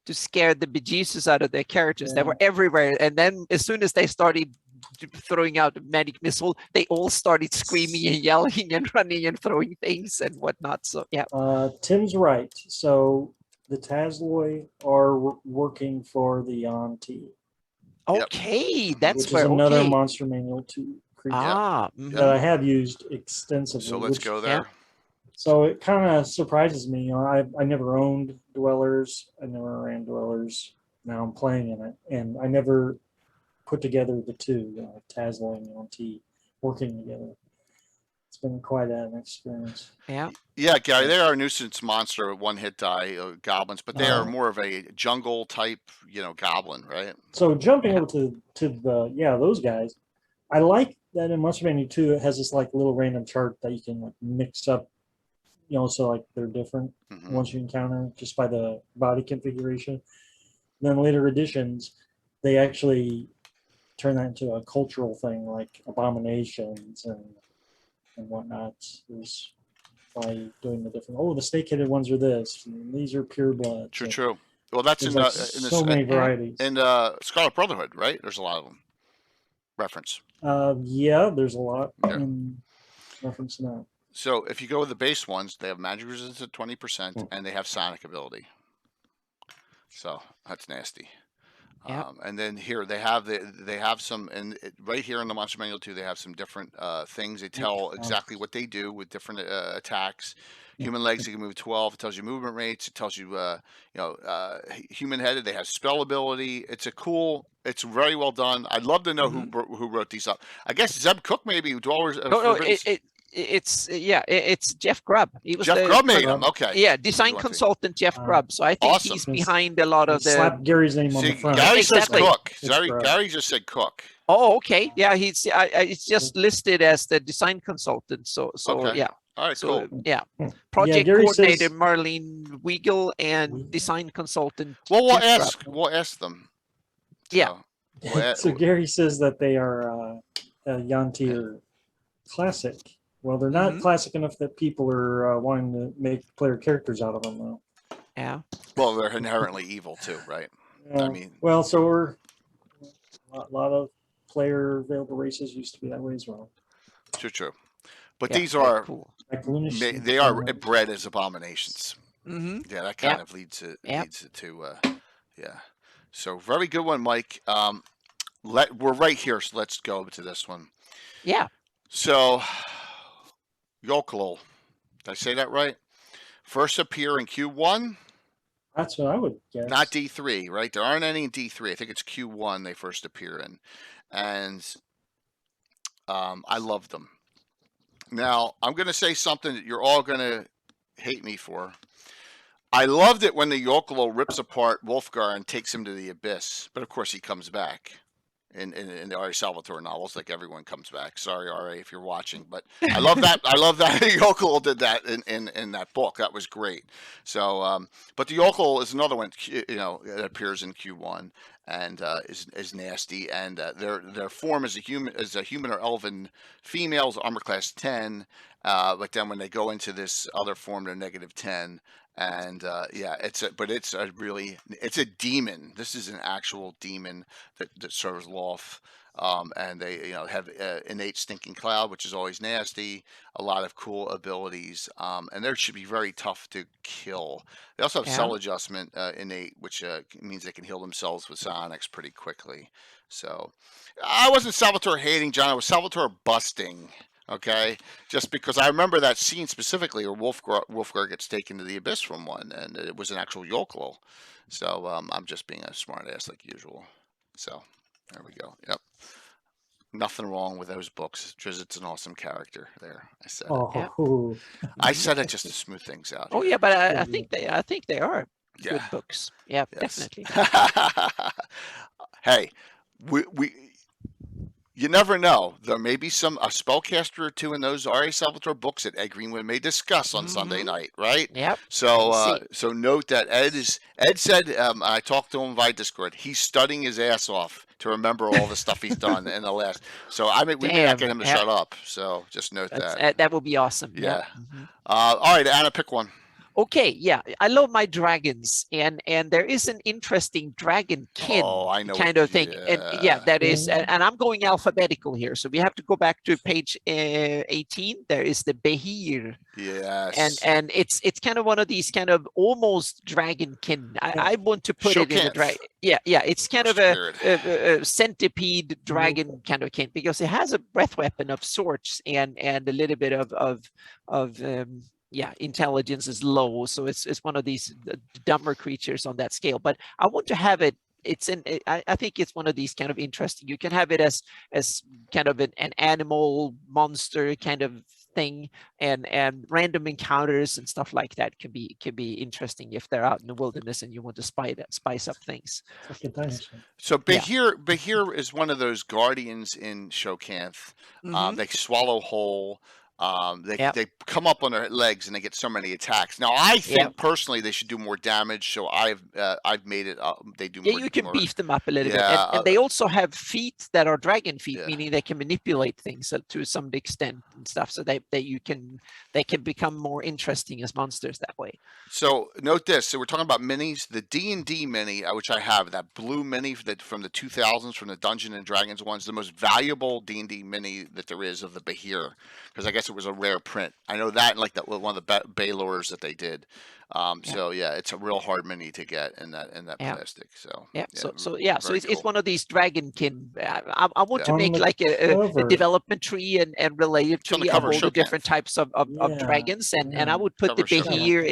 B: to scare the bejesus out of their characters. They were everywhere, and then as soon as they started throwing out a magic missile, they all started screaming and yelling and running and throwing things and whatnot. So yeah.
C: Tim's right. So the Tasloi are working for the Yanti.
B: Okay, that's
C: which is another Monster Manual 2 creature that I have used extensively.
A: So let's go there.
C: So it kind of surprises me. I never owned Dwellers. I never ran Dwellers. Now I'm playing in it, and I never put together the two, Tasloi and Yanti, working together. It's been quite an experience.
A: Yeah, Gary, they are a nuisance monster, one-hit die goblins, but they are more of a jungle type, goblin, right?
C: So jumping over to the those guys, I like that in Monster Manual 2 it has this like little random chart that you can like mix up, so like they're different once you encounter just by the body configuration. Then later editions, they actually turn that into a cultural thing like abominations and whatnot. Is by doing the different. The snake-headed ones are this. And these are pure blood.
A: True. Well, that's in
C: so many varieties.
A: In Scarlet Brotherhood, right? There's a lot of them. Reference.
C: There's a lot in reference to that.
A: So if you go with the base ones, they have magic resistance at 20%, and they have sonic ability. So that's nasty. And then here they have some, and right here in the Monster Manual 2, they have some different things. They tell exactly what they do with different attacks. Human legs, they can move 12. It tells you movement rates. It tells you, human headed. They have spell ability. It's very well done. I'd love to know who wrote these up. I guess Zeb Cook maybe.
B: It's Jeff Grubb. He was
A: Jeff Grubb made him. Okay.
B: Yeah, design consultant Jeff Grubb. So I think he's behind a lot of the.
C: Slap Gary's name on the front.
A: Gary says Cook. Gary just said Cook.
B: Oh, okay. Yeah, it's just listed as the design consultant. So yeah.
A: All right, cool.
B: Yeah. Project coordinator Marlene Weigel and design consultant.
A: Well, we'll ask them.
C: So Gary says that they are Yanti or classic. Well, they're not classic enough that people are wanting to make player characters out of them, though.
B: Yeah.
A: Well, they're inherently evil too, right? I mean.
C: Well, so we're a lot of player available races used to be that way as well.
A: True. But these are
B: cool.
A: They are bred as abominations. Yeah, that kind of leads it to So very good one, Mike. We're right here, so let's go to this one.
B: Yeah.
A: So Yoklol, did I say that right? First appear in Q1.
C: That's what I would guess.
A: Not D3, right? There aren't any in D3. I think it's Q1 they first appear in, and I love them. Now, I'm going to say something that you're all going to hate me for. I loved it when the Yoklol rips apart Wolfgar and takes him to the abyss. But, of course, he comes back in the R.A. Salvatore novels, like everyone comes back. Sorry, R.A., if you're watching. But I love that. I love that Yoklol did that in that book. That was great. So, but the Yoklol is another one, that appears in Q1 and is nasty. And their form is a human or elven females, armor class 10. But then when they go into this other form, they're -10. And yeah, it's a demon. This is an actual demon that serves Loth. And they have innate stinking cloud, which is always nasty. A lot of cool abilities, and they should be very tough to kill. They also have cell adjustment innate, which means they can heal themselves with psionics pretty quickly. So I wasn't Salvatore hating, John. I was Salvatore busting. Okay, just because I remember that scene specifically where Wolfgar gets taken to the abyss from one, and it was an actual yokel. So I'm just being a smart ass like usual. So there we go. Yep. Nothing wrong with those books. Drizzt an awesome character. There, I said it. I said it just to smooth things out.
B: Oh
A: here.
B: yeah, but I think they are good books. Yeah,
A: yes.
B: definitely.
A: Hey, we you never know. There may be a spellcaster or two in those R.A. Salvatore books that Ed Greenwood may discuss on Sunday night, right?
B: Yep.
A: So so note that Ed said, I talked to him via Discord, he's studying his ass off to remember all the stuff he's done in the last. So we may not get him to shut up. So just note that.
B: That would be awesome.
A: Yeah. All right, Anna, pick one.
B: Okay, yeah, I love my dragons, and there is an interesting dragonkin kind of thing, and that is, and I'm going alphabetical here, so we have to go back to page 18. There is the Bahir, and it's kind of one of these kind of almost dragonkin. I want to put it in the dragon. Yeah, it's kind of a centipede dragon kind of kin, because it has a breath weapon of sorts, and a little bit of intelligence is low, so it's one of these dumber creatures on that scale. But I want to have it. I think it's one of these kind of interesting. You can have it as kind of an animal monster kind of thing, and random encounters and stuff like that can be interesting if they're out in the wilderness and you want to spice up things.
A: So Bahir is one of those guardians in Shokanth. They swallow whole. They come up on their legs and they get so many attacks. Now I think personally they should do more damage, so I've made it. They do.
B: Yeah, you can beef them up a little bit, and they also have feet that are dragon feet, meaning they can manipulate things to some extent and stuff. So they can become more interesting as monsters that way.
A: So note this. So we're talking about minis. The D&D mini, which I have, that blue mini from the 2000s, from the Dungeons and Dragons ones, the most valuable D&D mini that there is of the Bahir, because I guess it was a rare print. I know that, and like that one of the Baylors that they did. So it's a real hard mini to get in that plastic. So
B: it's one of these dragonkin. I want to make like a development tree and related tree of all the different types of dragons, and I would put the Bahir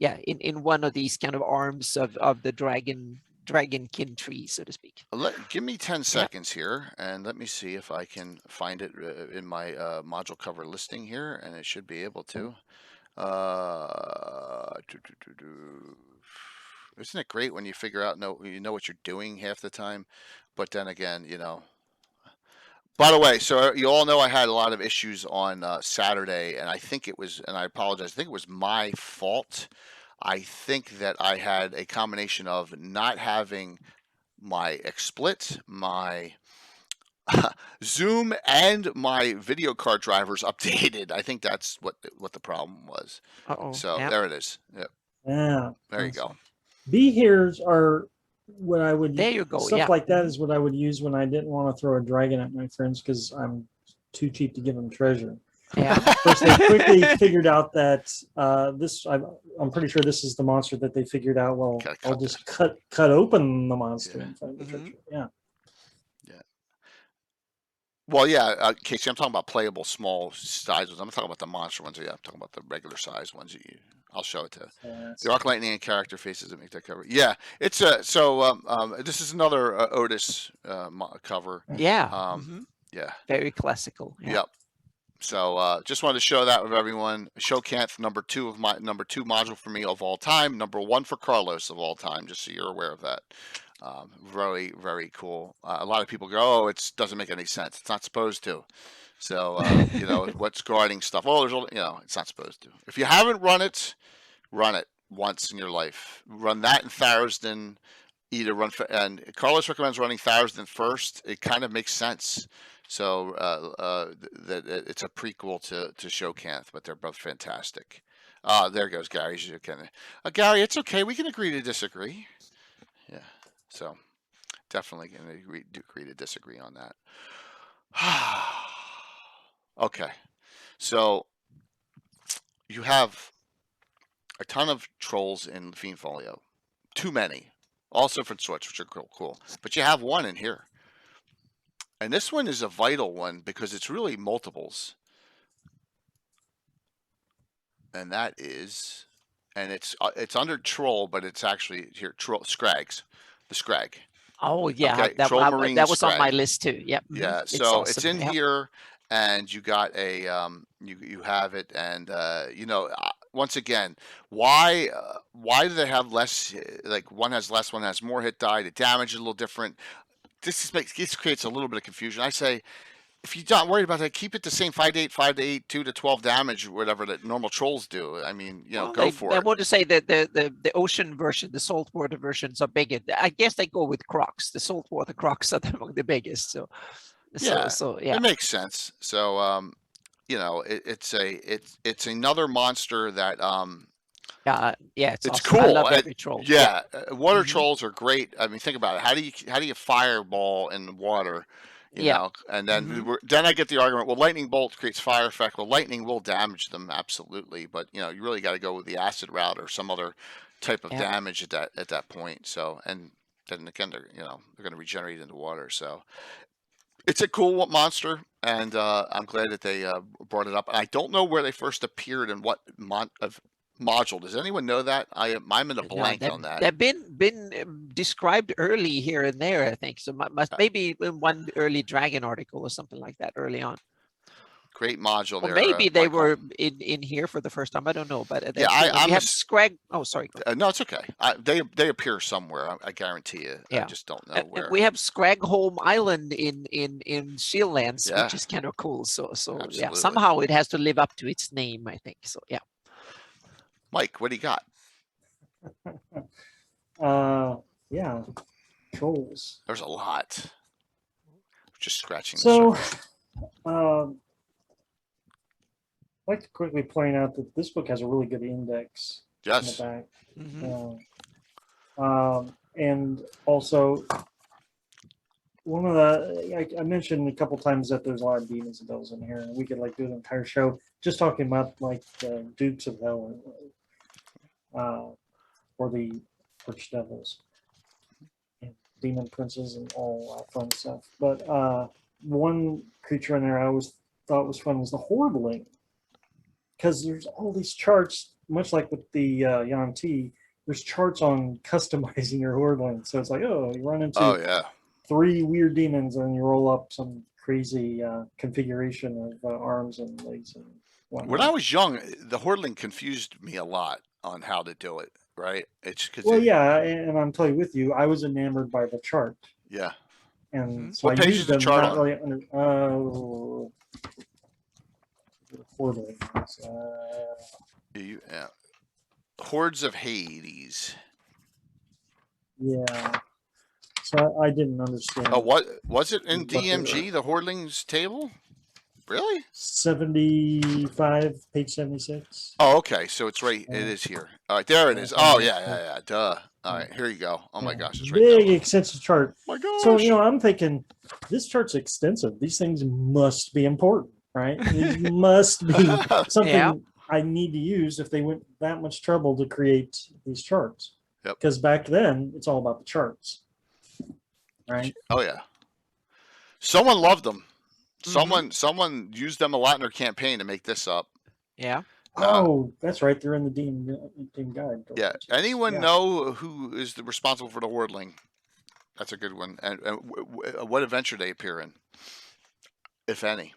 B: in one of these kind of arms of the dragonkin tree, so to speak.
A: Give me 10 seconds here, and let me see if I can find it in my module cover listing here, and it should be able to. Isn't it great when you figure out you know what you're doing half the time, but then again, By the way, so you all know I had a lot of issues on Saturday, and I think it was, and I apologize, I think it was my fault. I think that I had a combination of not having my XSplit, my Zoom, and my video card drivers updated. I think that's what the problem was. So there it is. Yep.
C: Yeah.
A: There you go.
C: Bahirs are what I would.
B: There you go.
C: Stuff like that is what I would use when I didn't want to throw a dragon at my friends because I'm too cheap to give them treasure.
B: Yeah.
C: First, they quickly figured out that I'm pretty sure this is the monster that they figured out. Well, I'll just cut open the monster and find the treasure. Yeah.
A: Well, Casey, I'm talking about playable small size ones. I'm not talking about the monster ones. Yeah, I'm talking about the regular size ones. I'll show it to the Arc Lightning and character faces that make that cover. Yeah, it's this is another Otis cover.
B: Yeah.
A: Yeah.
B: Very classical. Yeah.
A: Yep. So just wanted to show that with everyone. Shokanth, number two module for me of all time. Number 1 for Carlos of all time. Just so you're aware of that. Very, very cool. A lot of people go, "Oh, it doesn't make any sense. It's not supposed to." So what's guarding stuff? Oh, it's not supposed to. If you haven't run it once in your life. Run that in Tharizdun. And Carlos recommends running Tharizdun first. It kind of makes sense. So that it's a prequel to Shokanth, but they're both fantastic. There goes Gary. Gary, it's okay. We can agree to disagree. Yeah. So definitely going to agree to disagree on that. Okay. So you have a ton of trolls in Fiend Folio. Too many. All different sorts, which are cool. But you have one in here. And this one is a vital one because it's really multiples. And that is, and it's under troll, but it's actually here Scrags, the Scrag.
B: Oh yeah,
A: okay.
B: that was
A: Scrag.
B: on my list too. Yep.
A: Yeah,
B: It's
A: so
B: awesome.
A: it's in here, and you got a you have it, and once again, why do they have less? Like one has less, one has more hit die. The damage is a little different. This creates a little bit of confusion. I say, if you're not worried about that, keep it the same 5 to 8, 5 to 8, 2 to 12 damage, whatever that normal trolls do. I mean, go for it.
B: I want to say that the ocean version, the saltwater versions are bigger. I guess they go with crocs. The saltwater crocs are among the biggest. So yeah,
A: it makes sense. So it's another monster that it's cool.
B: Awesome. I love every troll.
A: Water trolls are great. I mean, think about it. How do you fireball in the water? You know, and then then I get the argument. Well, lightning bolt creates fire effect. Well, lightning will damage them absolutely, but you really got to go with the acid route or some other type of damage at that point. So, and then again, they're going to regenerate into water. So, it's a cool monster, and I'm glad that they brought it up. And I don't know where they first appeared and what module. Does anyone know that? I'm in a blank on that.
B: They've been described early here and there, I think. So maybe in one early Dragon article or something like that early on.
A: Great module there.
B: Maybe they were in here for the first time. I don't know, but
A: I
B: have Scrag. Oh, sorry.
A: No, it's okay. They appear somewhere. I guarantee you. I just don't know where.
B: We have Scragholm Island in Shieldlands, which is kind of cool. So yeah, somehow it has to live up to its name, I think. So yeah.
A: Mike, what do you got?
C: Yeah, trolls.
A: There's a lot. Just scratching the
C: surface. I'd like to quickly point out that this book has a really good index in the back. And also, one of the I mentioned a couple times that there's a lot of demons and devils in here, and we could do an entire show just talking about the Dukes of Hell or the Archdevils and demon princes and all that fun stuff. But one creature in there I always thought was fun was the Hordling, because there's all these charts, much like with the Yuan-Ti. There's charts on customizing your Hordling, so it's like, you run into 3 weird demons and you roll up some crazy configuration of arms and legs and whatnot.
A: When I was young, the Hordling confused me a lot on how to do it, right? It's
C: and I'm totally with you. I was enamored by the chart.
A: Yeah.
C: And so
A: what page is the chart on?
C: Really Hordling.
A: Hordes of Hades.
C: Yeah. So I didn't understand.
A: Oh, what was it in DMG? The Hordlings table? Really?
C: 75, page 76.
A: Oh, okay. So it's right. It is here. All right, there it is. Oh, yeah. Duh. All right, here you go. Oh my gosh, it's right there.
C: Big, extensive chart.
A: Oh my gosh.
C: So I'm thinking this chart's extensive. These things must be important, right? These must be something I need to use if they went that much trouble to create these charts.
A: Yep.
C: Because back then it's all about the charts, right?
A: Oh yeah. Someone loved them. Someone used them a lot in their campaign to make this up.
B: Yeah.
C: That's right. They're in the team guide.
A: Yeah. Anyone know who is responsible for the Hordling? That's a good one. And what adventure they appear in, if any?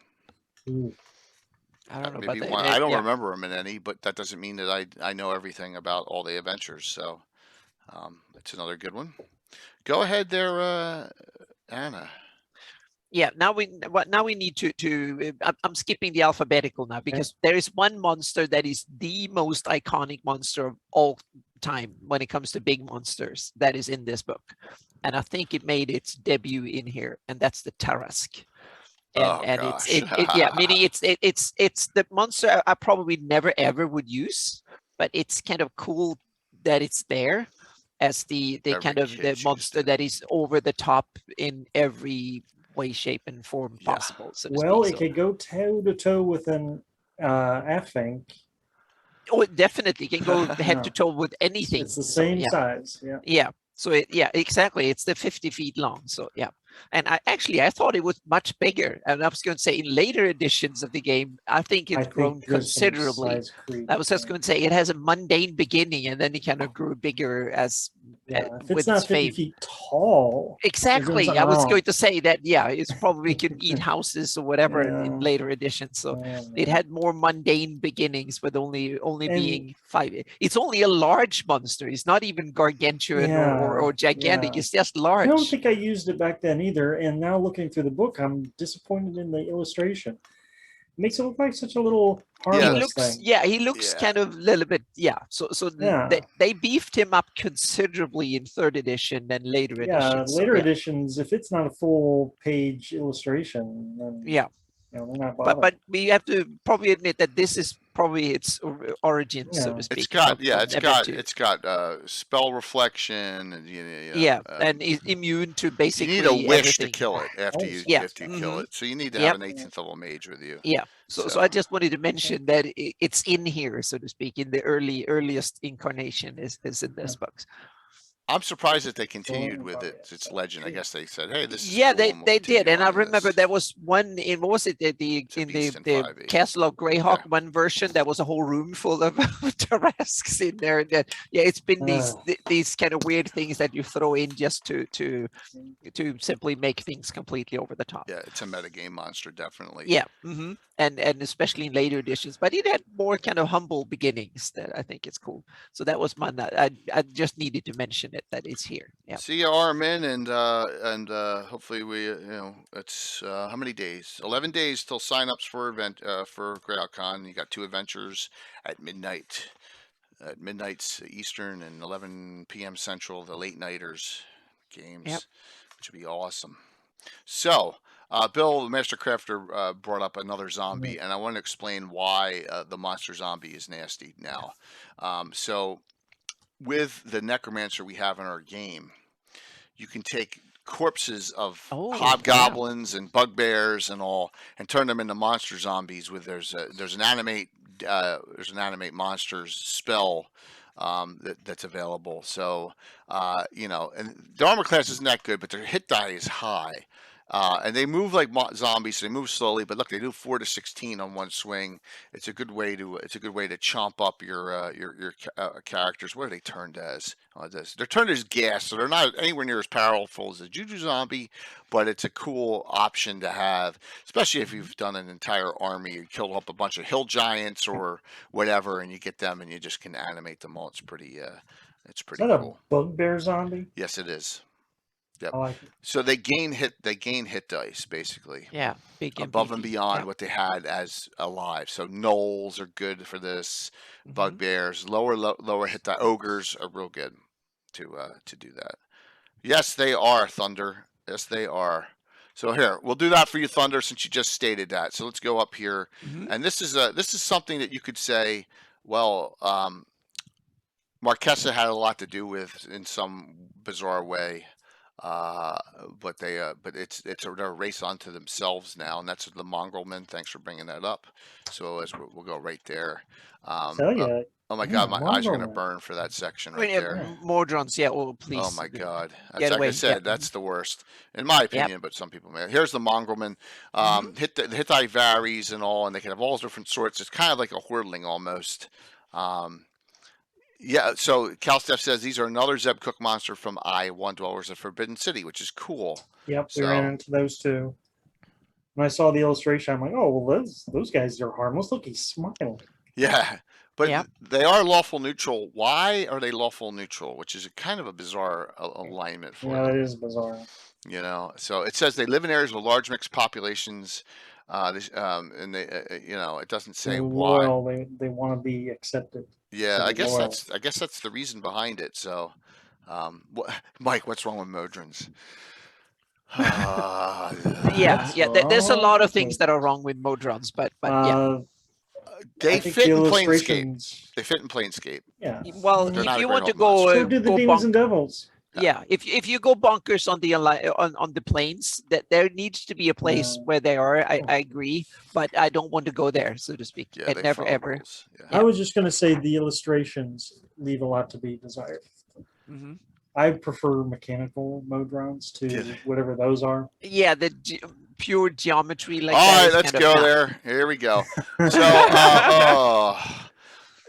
C: Ooh.
B: I don't know.
A: Maybe one. I don't remember them in any, but that doesn't mean that I know everything about all the adventures. So that's another good one. Go ahead there, Anna.
B: Yeah, now we need to I'm skipping the alphabetical now because there is one monster that is the most iconic monster of all time when it comes to big monsters that is in this book. And I think it made its debut in here, and that's the Tarasque. And meaning it's the monster I probably never ever would use, but it's kind of cool that it's there as the
A: Every
B: kind of
A: kid
B: the
A: used
B: monster
A: it.
B: that is over the top in every way, shape, and form
A: Yeah.
B: possible. So to
C: Well,
B: speak.
C: it could go toe to toe with an Afink.
B: Oh, it definitely can go head
C: Yeah.
B: to toe with anything.
C: It's the
B: So,
C: same
B: yeah.
C: size. Yeah.
B: Yeah. So yeah, exactly. It's the 50 feet long. So yeah. And I thought it was much bigger. And I was going to say in later editions of the game, I think it's grown
C: there's some
B: considerably.
C: size creep,
B: I was just going to say it has a mundane beginning and then it kind of grew bigger as
C: yeah, if
B: with
C: it's not
B: its
C: 50
B: fame.
C: feet tall.
B: Exactly. I was going to say that, yeah, it's probably can eat houses or whatever in
C: Yeah.
B: later editions. So it had more mundane beginnings, but only being 5. It's only a large monster. It's not even gargantuan or gigantic.
C: Yeah.
B: It's just large.
C: I don't think I used it back then either. And now looking through the book, I'm disappointed in the illustration. It makes it look like such a little harmless thing.
B: He looks kind of a little bit, So they beefed him up considerably in 3rd edition and later editions.
C: Later editions, if it's not a full page illustration, then they're not bothered.
B: But we have to probably admit that this is probably its origin, so to speak.
A: It's got spell reflection, and
B: and is immune to basically.
A: You need a wish
B: everything.
A: to kill it after you kill it, so you need to have an 18th level mage with you.
B: Yeah. So I just wanted to mention that it's in here, so to speak, in the earliest incarnation is in this book.
A: I'm surprised that they continued with its legend. I guess they said, "Hey, this is
B: cool,
A: they
B: did." And I remember there was one in what was it in the Castle of Greyhawk one version that was a whole room full of Tarasques in there. That it's been these kind of weird things that you throw in just to simply make things completely over the top.
A: Yeah, it's a metagame monster, definitely.
B: Yeah. And especially in later editions, but it had more kind of humble beginnings that I think is cool. So that was one that I just needed to mention it that it's here. Yeah.
A: See you, Armin, and hopefully we it's how many days? 11 days till signups for Greyhawk Con. You got 2 adventures at midnight. At midnight Eastern and 11 p.m. Central, the late nighters games, which would be awesome. So. Bill, the Master Crafter, brought up another zombie, and I want to explain why the monster zombie is nasty now. So, with the Necromancer we have in our game, you can take corpses of hobgoblins and bugbears and all, and turn them into monster zombies. There's an animate monsters spell that's available. So, and the armor class isn't that good, but their hit die is high. And they move like zombies. So they move slowly, but look, they do 4 to 16 on one swing. It's a good way to chomp up your characters. What are they turned as? They're turned as gas, so they're not anywhere near as powerful as a Juju zombie, but it's a cool option to have, especially if you've done an entire army. You killed up a bunch of hill giants or whatever, and you get them, and you just can animate them all. It's pretty cool.
C: Is that a bugbear zombie?
A: Yes, it is. Yep.
C: Like
A: so they gain hit dice basically.
B: Yeah,
A: above and beyond what they had as alive. So gnolls are good for this. Bugbears, lower hit die. Ogres are real good to do that. Yes, they are, Thunder. Yes, they are. So here, we'll do that for you, Thunder, since you just stated that. So let's go up here, and this is something that you could say, well, Marquesa had a lot to do with in some bizarre way. But they're a race onto themselves now, and that's the Mongol Man. Thanks for bringing that up. So we'll go right there. Oh my God, my eyes are gonna burn for that section right there.
B: Mordrons, please.
A: Oh my God, that's, like I said, that's the worst in my opinion. But some people may. Here's the Mongol Man. The hit die varies and all, and they can have all different sorts. It's kind of like a hordling almost. Yeah, so Calstef says these are another Zeb Cook monster from I-1 Dwellers of Forbidden City, which is cool.
C: Yep, we ran into those too. When I saw the illustration, I'm like, oh, well, those guys are harmless. Look, he's smiling.
A: Yeah, but they are lawful neutral. Why are they lawful neutral? Which is kind of a bizarre alignment for them.
C: Yeah, it is bizarre.
A: So it says they live in areas with large mixed populations. And they, it doesn't say why.
C: They want to be accepted.
A: Yeah, I guess that's the reason behind it. So, Mike, what's wrong with Modrons?
B: There's a lot of things that are wrong with Modrons, but
A: They
C: think
A: fit
C: the
A: in Planescape.
C: illustrations.
A: They fit in Planescape.
C: Yeah.
B: Well,
A: They're
B: if
A: not a
B: you want to
A: Greyhawk
B: go,
A: monster.
C: So do the
B: go
C: demons
B: bonk,
C: and devils.
B: yeah, if you go bonkers on the on the planes, that there needs to be a place where they are. I agree, but I don't want to go there, so to speak.
A: Yeah,
B: And
A: they
B: never
A: follow
B: ever.
A: rules. Yeah.
C: I was just going to say the illustrations leave a lot to be desired.
B: Mhm.
C: I prefer mechanical Modrons to
A: Yeah.
C: whatever those are.
B: Yeah, the pure geometry like
A: All
B: that.
A: right,
B: is
A: let's
B: kind of
A: go
B: not-
A: there. Here we go. So,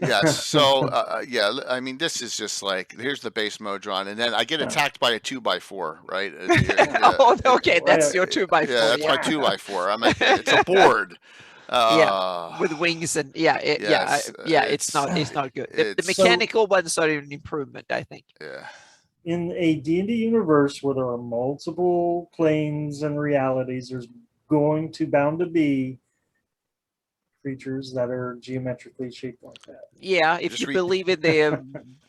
A: yes. So, yeah. I mean, this is just like here's the base Modron, and then I get attacked by a 2x4, right?
B: Oh, okay, that's your 2x4.
A: Yeah, that's my 2x4. I'm like, it's a board.
B: Yeah, with wings and
A: yes,
B: it's not good. The
A: it's-
B: mechanical ones are an improvement, I think.
A: Yeah.
C: In a D&D universe where there are multiple planes and realities, there's going to bound to be creatures that are geometrically shaped like that.
B: Yeah, if
A: Just
B: you
A: read-
B: believe in the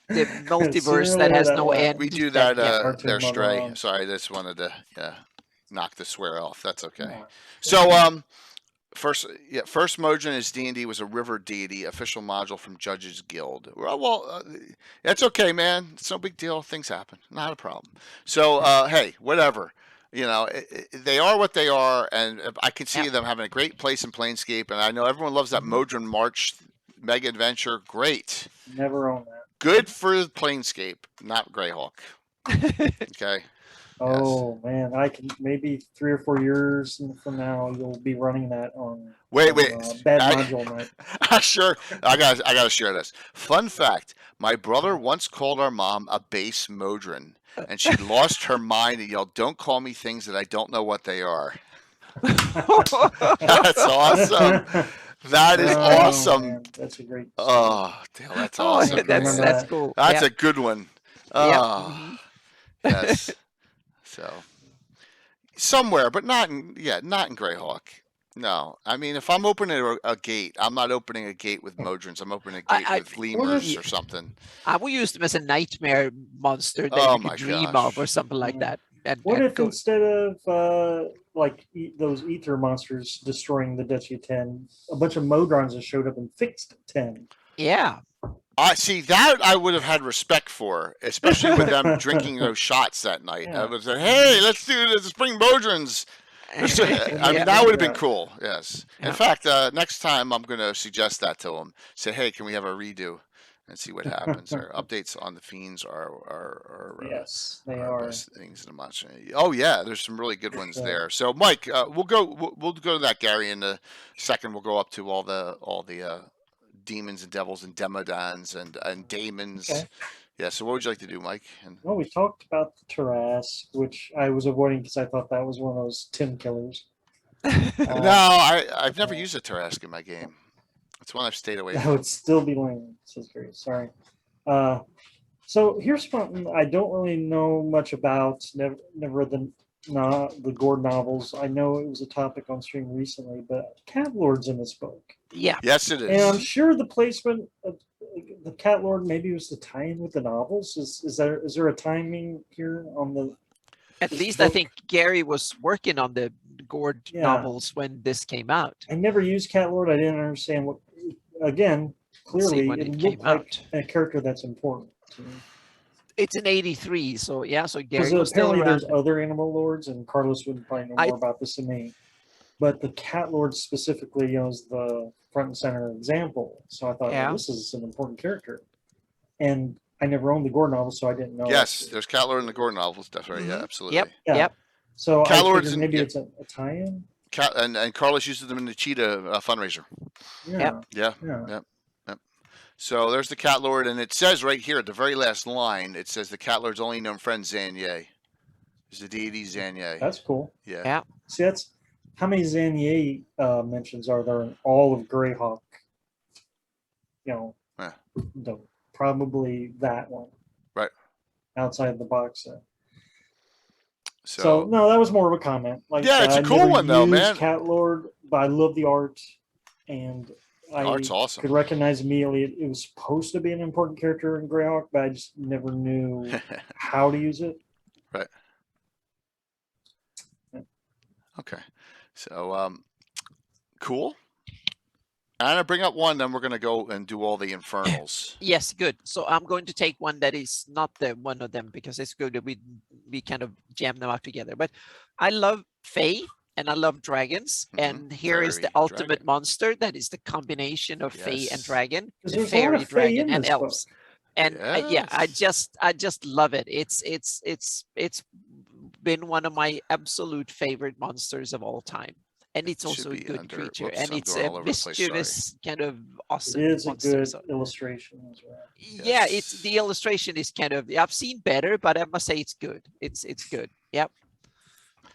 B: multiverse
C: Sooner
B: that
C: or
B: has
C: later
B: no
C: that
B: end.
A: We do
B: then,
A: that.
B: yeah.
C: Cartoon
A: They're stray.
C: Modron.
A: Sorry, I just wanted to knock the swear off. That's okay.
C: Yeah.
A: So first Modron is D&D was a river deity, official module from Judges Guild. Well, that's okay, man. It's no big deal. Things happen. Not a problem. So hey, whatever. You know, they are what they are, and I can see them having a great place in Planescape. And I know everyone loves that Modron March Mega Adventure. Great.
C: Never own that.
A: Good for Planescape, not Greyhawk. Okay.
C: Oh man, I can maybe 3 or 4 years from now you'll be running that on.
A: Wait.
C: Bad module night.
A: Sure. I gotta share this. Fun fact: my brother once called our mom a base Modron, and she lost her mind and yelled, "Don't call me things that I don't know what they are." That's awesome. That is awesome.
C: Man, that's a great.
A: Oh, Dale, that's awesome.
B: That's cool.
A: That's
B: yeah.
A: a good one.
B: Yeah.
A: Yes. So somewhere, but not in Greyhawk. No, I mean if I'm opening a gate, I'm not opening a gate with Modrons. I'm opening a gate with lemurs or something.
B: I will use them as a nightmare monster that you could dream of or something like that. And,
C: What
B: and
C: if instead of like those ether monsters destroying the Duchy of 10, a bunch of Modrons have showed up and fixed 10?
B: Yeah.
A: I see that I would have had respect for, especially with them drinking those shots that night.
C: Yeah.
A: I would say, "Hey, let's do this. Let's bring Modrons." I mean, that would have been cool. Yes. In fact, next time I'm going to suggest that to them. Say, "Hey, can we have a redo and see what happens?" Our updates on the fiends are
C: Yes, they
A: our
C: are.
A: best things in the monster. Oh yeah, there's some really good ones there. So Mike, we'll go to that, Gary, in a second. We'll go up to all the demons and devils and demodons and daemons.
C: Okay.
A: Yeah. So what would you like to do, Mike?
C: Well, we talked about the Tarasque, which I was avoiding because I thought that was one of those Tim killers.
A: No, I've never used a Tarasque in my game. It's one I've stayed away
C: That
A: from.
C: would still be lame. Says Gary. Sorry. So here's something I don't really know much about. Never read the Gord novels. I know it was a topic on stream recently, but Cat Lord's in this book.
B: Yeah.
A: Yes, it is.
C: And I'm sure the placement of the Cat Lord maybe was the tie-in with the novels. Is there a timing here on the?
B: At least I think Gary was working on the Gord novels when this came out.
C: I never used Cat Lord. I didn't understand what. Again, clearly it looked like a character that's important to me.
B: It's an 83, so yeah. So Gary
C: Because
B: was still
C: apparently
B: around.
C: there's other animal lords, and Carlos would probably know more about this than me. But the Cat Lord specifically, is the front and center example. So I thought, well, this is an important character. And I never owned the Gore novels, so I didn't know.
A: Yes, there's Cat Lord in the Gore novels. Definitely, yeah, absolutely.
B: Yep.
C: So
A: Cat
C: I
A: Lord's
C: figured maybe it's a tie-in.
A: And Carlos uses them in the Cheetah fundraiser.
C: Yeah.
A: Yep. So there's the Cat Lord, and it says right here at the very last line, it says the Cat Lord's only known friend Zanye. Is the deity Zanye.
C: That's cool.
A: Yeah.
C: See, that's how many Zanye mentions are there in all of Greyhawk? Probably that one.
A: Right.
C: Outside the box set.
A: So
C: no, that was more of a comment.
A: It's a cool one though, man.
C: Cat Lord, but I love the art, and
A: art's awesome.
C: Could recognize immediately it was supposed to be an important character in Greyhawk, but I just never knew how to use it.
A: Right. Okay. So cool. Anna, bring up one, then we're going to go and do all the Infernals.
B: Yes, good. So I'm going to take one that is not the one of them because it's good that we kind of jam them up together. But I love Fae and I love dragons. And here is the
A: Fairy
B: ultimate
A: dragon.
B: monster that is the combination of Fae and
A: Yes.
B: dragon,
C: 'Cause
B: the
C: there's a lot
B: fairy
C: of Fae
B: dragon
C: in
B: and
C: this
B: elves.
C: book.
B: And yeah, I
A: Yes.
B: just love it. It's been one of my absolute favorite monsters of all time. And it's
A: It should
B: also a
A: be
B: good
A: under-
B: creature,
A: whoops,
B: and
A: I'm
B: it's
A: going
B: a
A: all over the place, sorry.
B: mischievous kind of awesome
C: It is a
B: monster.
C: good
B: So
C: illustration as well.
B: yeah, it's
A: Yes.
B: the illustration is kind of, I've seen better, but I must say it's good. It's good. Yep.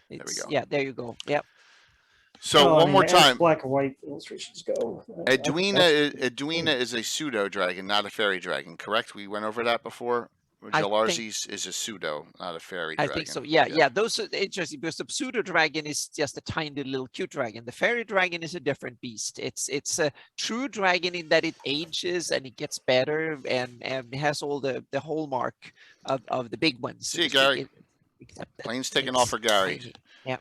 A: we
B: It's,
A: go.
B: yeah, there you go. Yep.
A: So
C: I
A: one
C: mean,
A: more
C: as
A: time.
C: black and white illustrations go. I think that's-
A: Edwina is a pseudo dragon, not a fairy dragon, correct? We went over that before.
B: I think-
A: Jalarzi's is a pseudo, not a fairy
B: I
A: dragon.
B: think so. Yeah. Those are interesting because the pseudo dragon is just a tiny little cute dragon. The fairy dragon is a different beast. It's a true dragon in that it ages and it gets better and it has all the hallmark of the big ones.
A: See you, Gary.
B: Except that
A: Plane's taking off for Gary.
B: tiny. Yeah.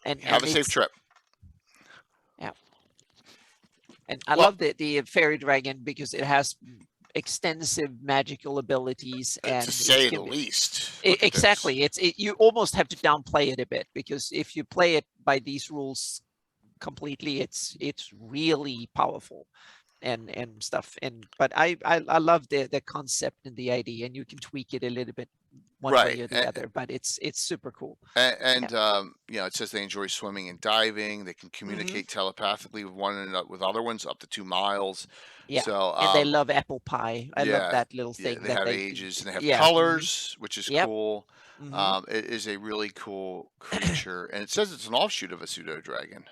B: And
A: Have a safe
B: it's-
A: trip.
B: And I
A: Well-
B: love the fairy dragon because it has extensive magical abilities and
A: To
B: it
A: say
B: can
A: the
B: be-
A: least. Look at this.
B: exactly. You almost have to downplay it a bit because if you play it by these rules completely, it's really powerful and stuff. But I love the concept and the idea, and you can tweak it a little bit one way
A: Right,
B: or the other. But it's super cool.
A: And it says they enjoy swimming and diving. They can communicate telepathically with one another, with other ones up to 2 miles.
B: Yeah,
A: So
B: and they love apple pie. I love that little
A: yeah,
B: thing.
A: they
B: that
A: have ages and they have
B: yeah,
A: colors, which is
B: Yep.
A: cool.
B: mhm.
A: It is a really cool creature, and it says it's an offshoot of a pseudo dragon.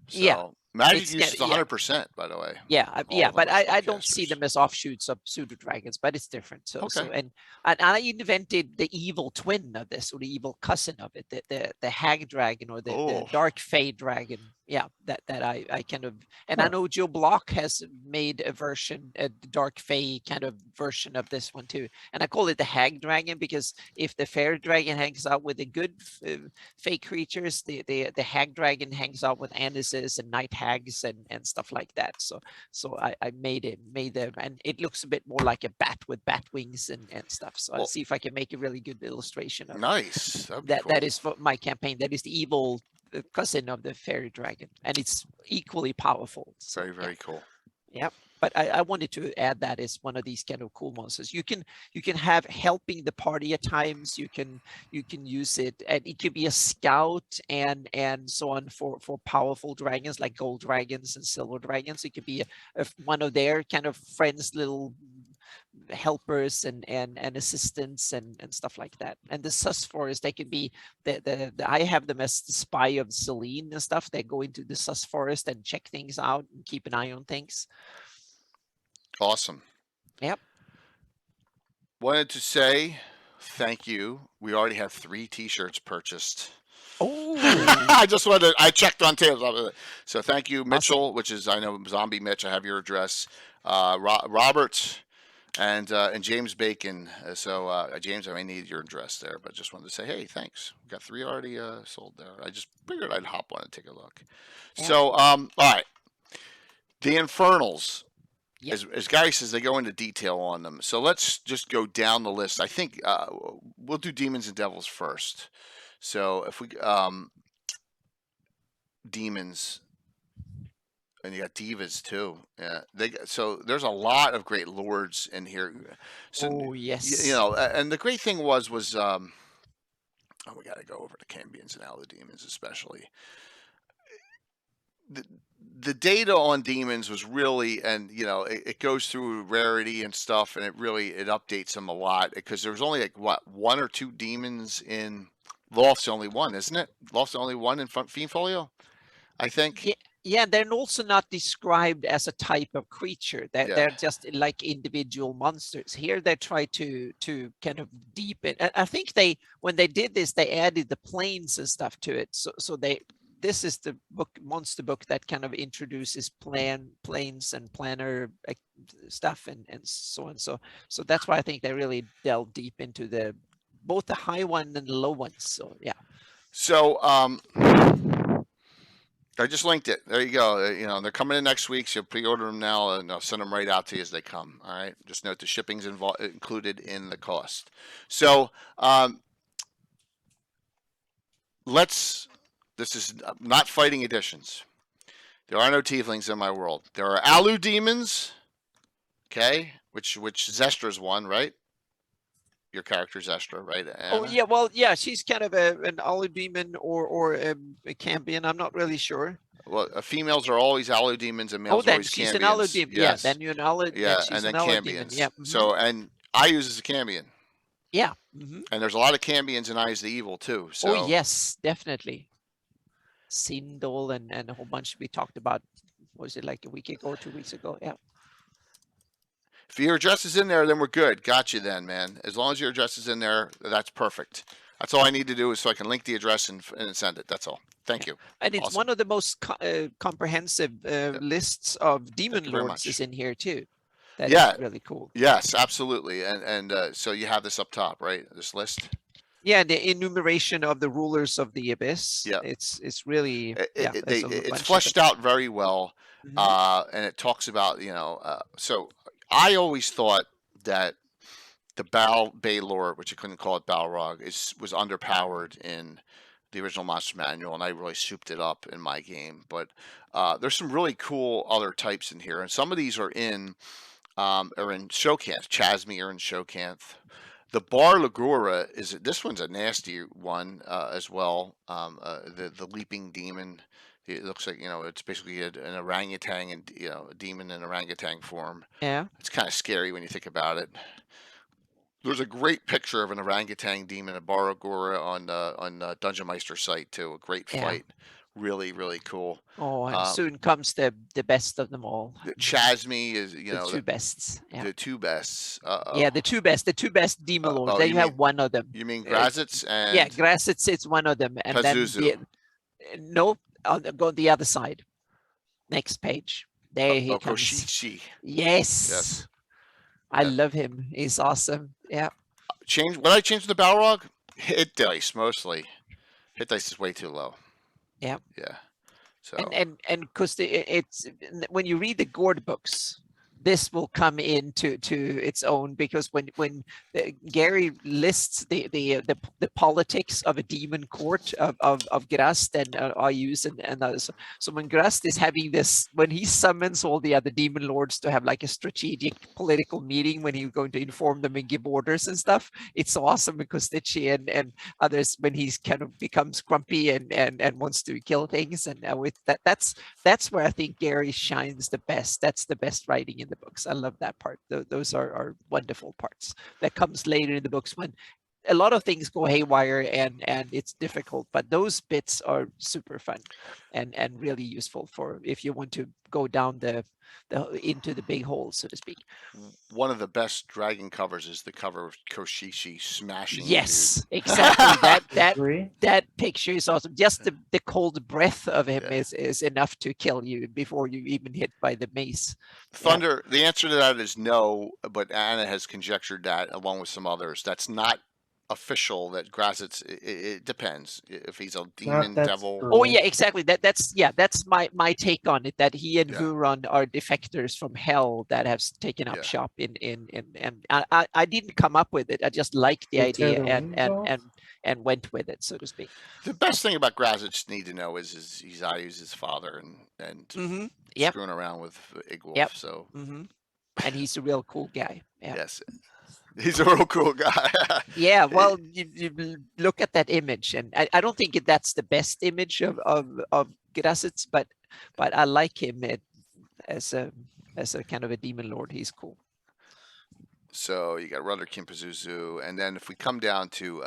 A: So
B: Yeah,
A: magic
B: it's
A: use
B: got-
A: is 100%, by the way.
B: Yeah,
A: all
B: yeah,
A: of
B: but
A: them are
B: I don't see
A: spellcasters.
B: them as offshoots of pseudo dragons, but it's different. So
A: Okay.
B: and I invented the evil twin of this, or the evil cousin of it, the Hag Dragon or the
A: Oh.
B: Dark Fey Dragon. Yeah, that I kind of, and I
C: Huh.
B: know Joe Block has made a version, a Dark Fey kind of version of this one too, and I call it the Hag Dragon because if the Fair Dragon hangs out with the good Fey creatures, the Hag Dragon hangs out with anises and night hags and stuff like that. So I made them, and it looks a bit more like a bat with bat wings and stuff. So I'll
A: Well-
B: see if I can make a really good illustration of
A: Nice. That'd be
B: that.
A: cool.
B: That is for my campaign. That is the evil cousin of the fairy dragon, and it's equally powerful. So,
A: very,
B: yeah.
A: very cool.
B: But I wanted to add that as one of these kind of cool monsters. You can have helping the party at times. You can use it, and it could be a scout and so on for powerful dragons like gold dragons and silver dragons. It could be one of their kind of friends, little helpers and assistants and stuff like that. And the sus forest, they could be the I have them as the spy of Celine and stuff. They go into the sus forest and check things out and keep an eye on things.
A: Awesome.
B: Yep.
A: Wanted to say thank you. We already have 3 T-shirts purchased.
B: Oh,
A: I checked on tables. So thank you, Mitchell, which is, I know, Zombie Mitch. I have your address. Robert and James Bacon. So James, I may need your address there, but just wanted to say, hey, thanks. We got 3 already sold there. I just figured I'd hop on and take a look.
B: Yeah.
A: So, all right. The Infernals.
B: Yeah.
A: As Gary says, they go into detail on them. So let's just go down the list. I think we'll do Demons and Devils first. So if we Demons, and you got Divas too. Yeah, so there's a lot of great lords in here. So,
B: oh yes.
A: you know, and the great thing was we got to go over the Cambions and now the Demons especially. The data on demons was really, and you know, it goes through rarity and stuff, and it updates them a lot because there was only like 1 or 2 demons in Loft's. Only one, isn't it? Loft's the only one in Fiend Folio, I think.
B: Yeah, they're also not described as a type of creature. They're just like individual monsters. Here they try to kind of deepen. I think when they did this, they added the planes and stuff to it. So this is the monster book that kind of introduces planes and planar stuff and so on. So that's why I think they really delve deep into both the high one and the low ones. So yeah.
A: So I just linked it. There you go. You know, they're coming in next week, so pre-order them now, and I'll send them right out to you as they come. All right. Just note the shipping's included in the cost. So this is not fighting editions. There are no tieflings in my world. There are Alu demons, okay, which Zestra's one, right? Your character Zestra, right? Anna?
B: Oh yeah, well yeah, she's kind of an Alu demon or a Cambion. I'm not really sure.
A: Well, females are always Alu demons and males
B: Oh,
A: are
B: then
A: always
B: she's
A: Cambions.
B: an Alu demon.
A: Yes.
B: Yeah, then you're an Alu.
A: Yeah,
B: she's
A: and then
B: an Alu
A: Cambions.
B: demon. Yeah.
A: So, and I use as a Cambion.
B: Yeah.
A: And there's a lot of Cambions in Eyes of the Evil too. So.
B: Oh yes, definitely. Sindel and a whole bunch we talked about. Was it like a week ago or 2 weeks ago? Yeah.
A: If your address is in there, then we're good. Got you then, man. As long as your address is in there, that's perfect. That's all I need to do is so I can link the address and send it. That's all. Thank you.
B: And it's
A: Awesome.
B: one of the most comprehensive lists of demon lords is in here too. That is really cool.
A: Yes, absolutely. And so you have this up top, right? This list.
B: Yeah, the enumeration of the rulers of the abyss.
A: Yeah,
B: it's really
A: it's fleshed out very well, and it talks about so I always thought that the Bay Lord, which you couldn't call it Balrog, was underpowered in the original Monster Manual, and I really souped it up in my game. But there's some really cool other types in here, and some of these are in Shokanth. Chasmi are in Shokanth. The Bar Lagura this one's a nasty one as well. The leaping demon. It looks like it's basically an orangutan and a demon in orangutan form.
B: Yeah.
A: It's kind of scary when you think about it. There's a great picture of an orangutan demon at Bar Lagura on Dungeon Meister site too. A great fight. Really, really cool.
B: Oh, and soon comes the best of them all.
A: Chasmi is
B: the two bests. Yeah.
A: The two bests.
B: Yeah, the two best demon lords. Then you have one of them.
A: You mean Grazitz and
B: Grazitz is one of them, and
A: Pazuzu.
B: then no, I'll go the other side. Next page. There he comes.
A: Koshichi.
B: Yes. I love him. He's awesome. Yeah.
A: What I changed to the Balrog? Hit dice mostly. Hit dice is way too low.
B: Yeah.
A: Yeah. So
B: and because it's when you read the Gord books, this will come into its own, because when Gary lists the politics of a demon court of Grast and Ayus and others. So when Grast is having this, when he summons all the other demon lords to have like a strategic political meeting when he's going to inform them and give orders and stuff, it's so awesome because Stitchy and others, when he's kind of becomes grumpy and wants to kill things, and with that's where I think Gary shines the best. That's the best writing in the books. I love that part. Those are wonderful parts that comes later in the books when a lot of things go haywire and it's difficult, but those bits are super fun and really useful for if you want to go down the into the big hole, so to speak.
A: One of the best dragon covers is the cover of Koshishi smashing.
B: Yes, exactly. that picture is awesome. Just the cold breath of him is enough to kill you before you even hit by the mace.
A: Thunder. The answer to that is no, but Anna has conjectured that along with some others. That's not official. That Grazitz, it depends if he's a demon devil.
B: Oh yeah, exactly. That's my take on it. That he and Vuron are defectors from hell that have taken up shop and I didn't come up with it. I just liked the idea and went with it, so to speak.
A: The best thing about Grazitz need to know is he's Ayu's father and screwing around with Igwolf. So
B: and he's a real cool guy.
A: Yes. He's a real cool guy.
B: Yeah, well, you look at that image, and I don't think that's the best image of Grazitz, but I like him as a kind of a demon lord. He's cool.
A: So you got Runderkin Pazuzu, and then if we come down to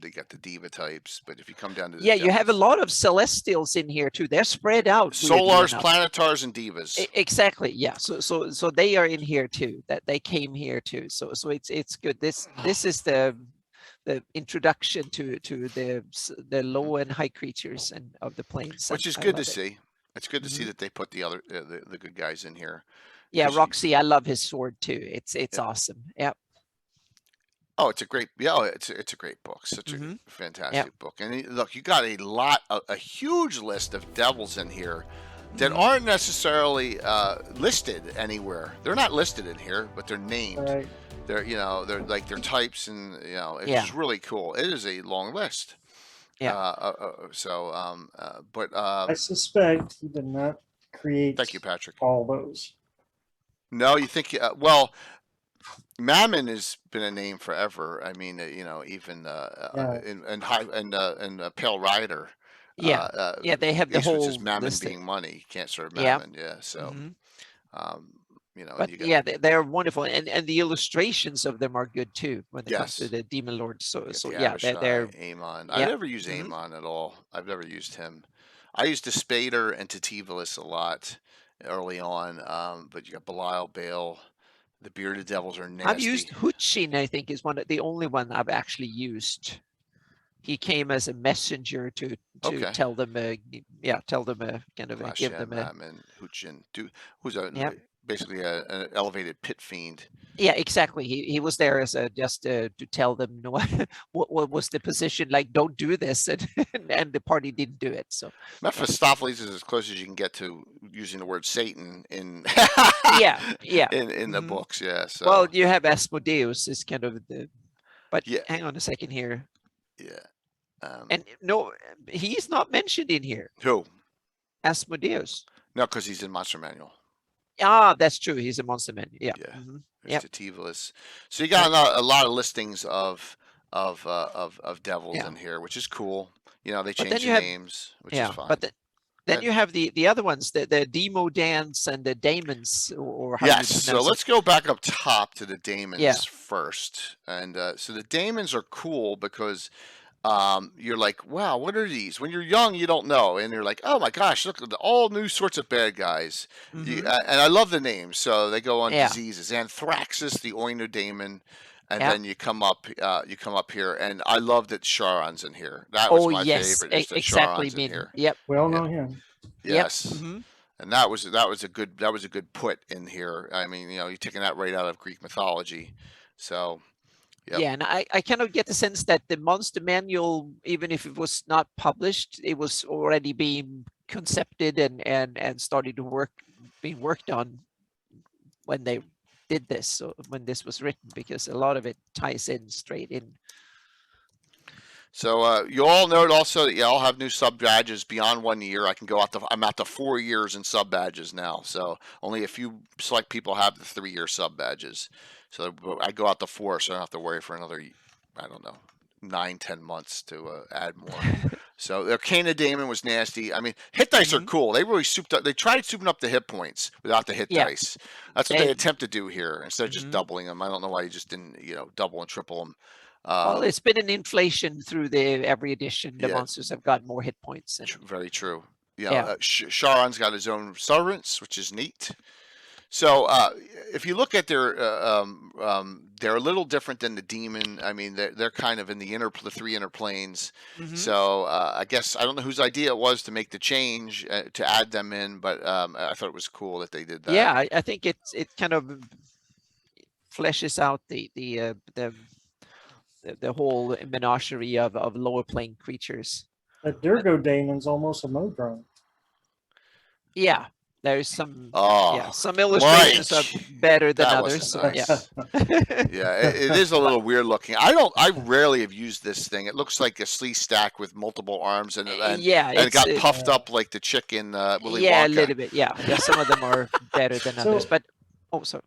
A: they got the diva types, but if you come down to
B: you have a lot of celestials in here too. They're spread out.
A: Solars, Planetars, and divas.
B: Exactly. Yeah. So they are in here too. That they came here too. So it's good. This is the introduction to the low and high creatures and of the plains,
A: which is good to see. It's good to see that they put the other the good guys in here.
B: Yeah, Roxy, I love his sword too. It's awesome. Yep.
A: Oh, it's a great, yeah, it's a great book. Such a
B: Yep.
A: fantastic book. And look, you got a huge list of devils in here that
B: Mhm.
A: aren't necessarily listed anywhere. They're not listed in here, but they're named.
C: Right.
A: They're, they're like their types, and it's
B: Yeah.
A: just really cool. It is a long list.
B: Yeah.
A: But
C: I suspect he did not create
A: thank you, Patrick.
C: all those.
A: No, you think? Well, Mammon has been a name forever. I mean, even
C: Yeah.
A: in Pale Rider.
B: Yeah. Yeah. They have the
A: Ace, which
B: whole
A: is Mammon
B: list.
A: being money. You can't serve
B: Yeah.
A: Mammon. Yeah. So,
B: Mhm.
A: and
B: But
A: you got
B: yeah, they're wonderful, and the illustrations of them are good too when it comes to
A: yes.
B: the demon lords. So
A: You got
B: so
A: the
B: yeah, they're
A: Abishai, Amon. I
B: yeah.
A: never use
B: Mhm.
A: Amon at all. I've never used him. I used the Spectator and Tativalis a lot early on. But you got Belial, Bale. The bearded devils are
B: I've used
A: nasty.
B: Huchin, I think, is the only one I've actually used. He came as a messenger to
A: Okay.
B: tell them, tell them kind of give
A: Klashan,
B: them a
A: Mammon, Huchin, who's
B: yeah.
A: basically an elevated pit fiend.
B: Yeah, exactly. He was there as just to tell them what was the position, like don't do this, and the party didn't do it. So
A: Mephistopheles is as close as you can get to using the word Satan in
B: yeah,
A: in the books. Yeah. So
B: well, you have Asmodeus is kind of but
A: yeah,
B: hang on a second here,
A: yeah.
B: and no, he's not mentioned in here.
A: Who?
B: Asmodeus.
A: No, because he's in Monster Manual.
B: Ah, that's true. He's a monster man. Yeah.
A: Yeah.
B: Yep.
A: There's Tativalis. So you got a lot of listings of devils in here, which is cool. They
B: But then
A: change
B: you
A: the
B: have
A: names, which is fine.
B: Then you have the other ones, the Demo Dance and the Daemons, or how
A: Yes,
B: you
A: so
B: pronounce it.
A: let's go back up top to the Daemons
B: Yeah.
A: first. And so the Daemons are cool because you're like, wow, what are these? When you're young, you don't know. And you're like, oh my gosh, look at all new sorts of bad guys. And I love the names. So they go on diseases. Anthraxis, the Oino Daemon. And then you come up here, and I love that Charon's in here. That was my favorite. Is that
B: exactly.
A: Charon's in here?
B: Yep.
C: We all know him.
A: Yes.
B: Yep.
A: And that was a good put in here. I mean, you're taking that right out of Greek mythology. So, yep.
B: Yeah, and I kind of get the sense that the monster manual, even if it was not published, it was already being concepted and started to being worked on when they did this. So when this was written, because a lot of it ties in straight in.
A: So you all note also that you all have new sub badges beyond 1 year. I'm out to 4 years in sub badges now. So only a few select people have the 3-year sub badges. So I go out to 4, so I don't have to worry for another, I don't know, 9-10 months to add more. So the Arcana Daemon was nasty. I mean, hit dice are cool. They really they tried souping up the hit points without the hit dice. That's what they attempt to do here instead of just doubling them. I don't know why you just didn't, double and triple them.
B: Well, it's been an inflation through every edition. The monsters have got more hit points.
A: Very true. Charon's got his own servants, which is neat. So if you look at they're a little different than the demon. I mean, they're kind of in the 3 inner planes. So I guess I don't know whose idea it was to make the change to add them in, but I thought it was cool that they did that.
B: Yeah, I think it kind of fleshes out the whole menagerie of lower plane creatures.
C: The Durgo Daemon's almost a Modron.
B: Yeah, there's some illustrations are better than others.
A: Nice. It is a little weird looking. I rarely have used this thing. It looks like a slee stack with multiple arms, and it got puffed up like the chick in Willy Wonka.
B: A little bit. Yeah, some of them are better than others, but sorry.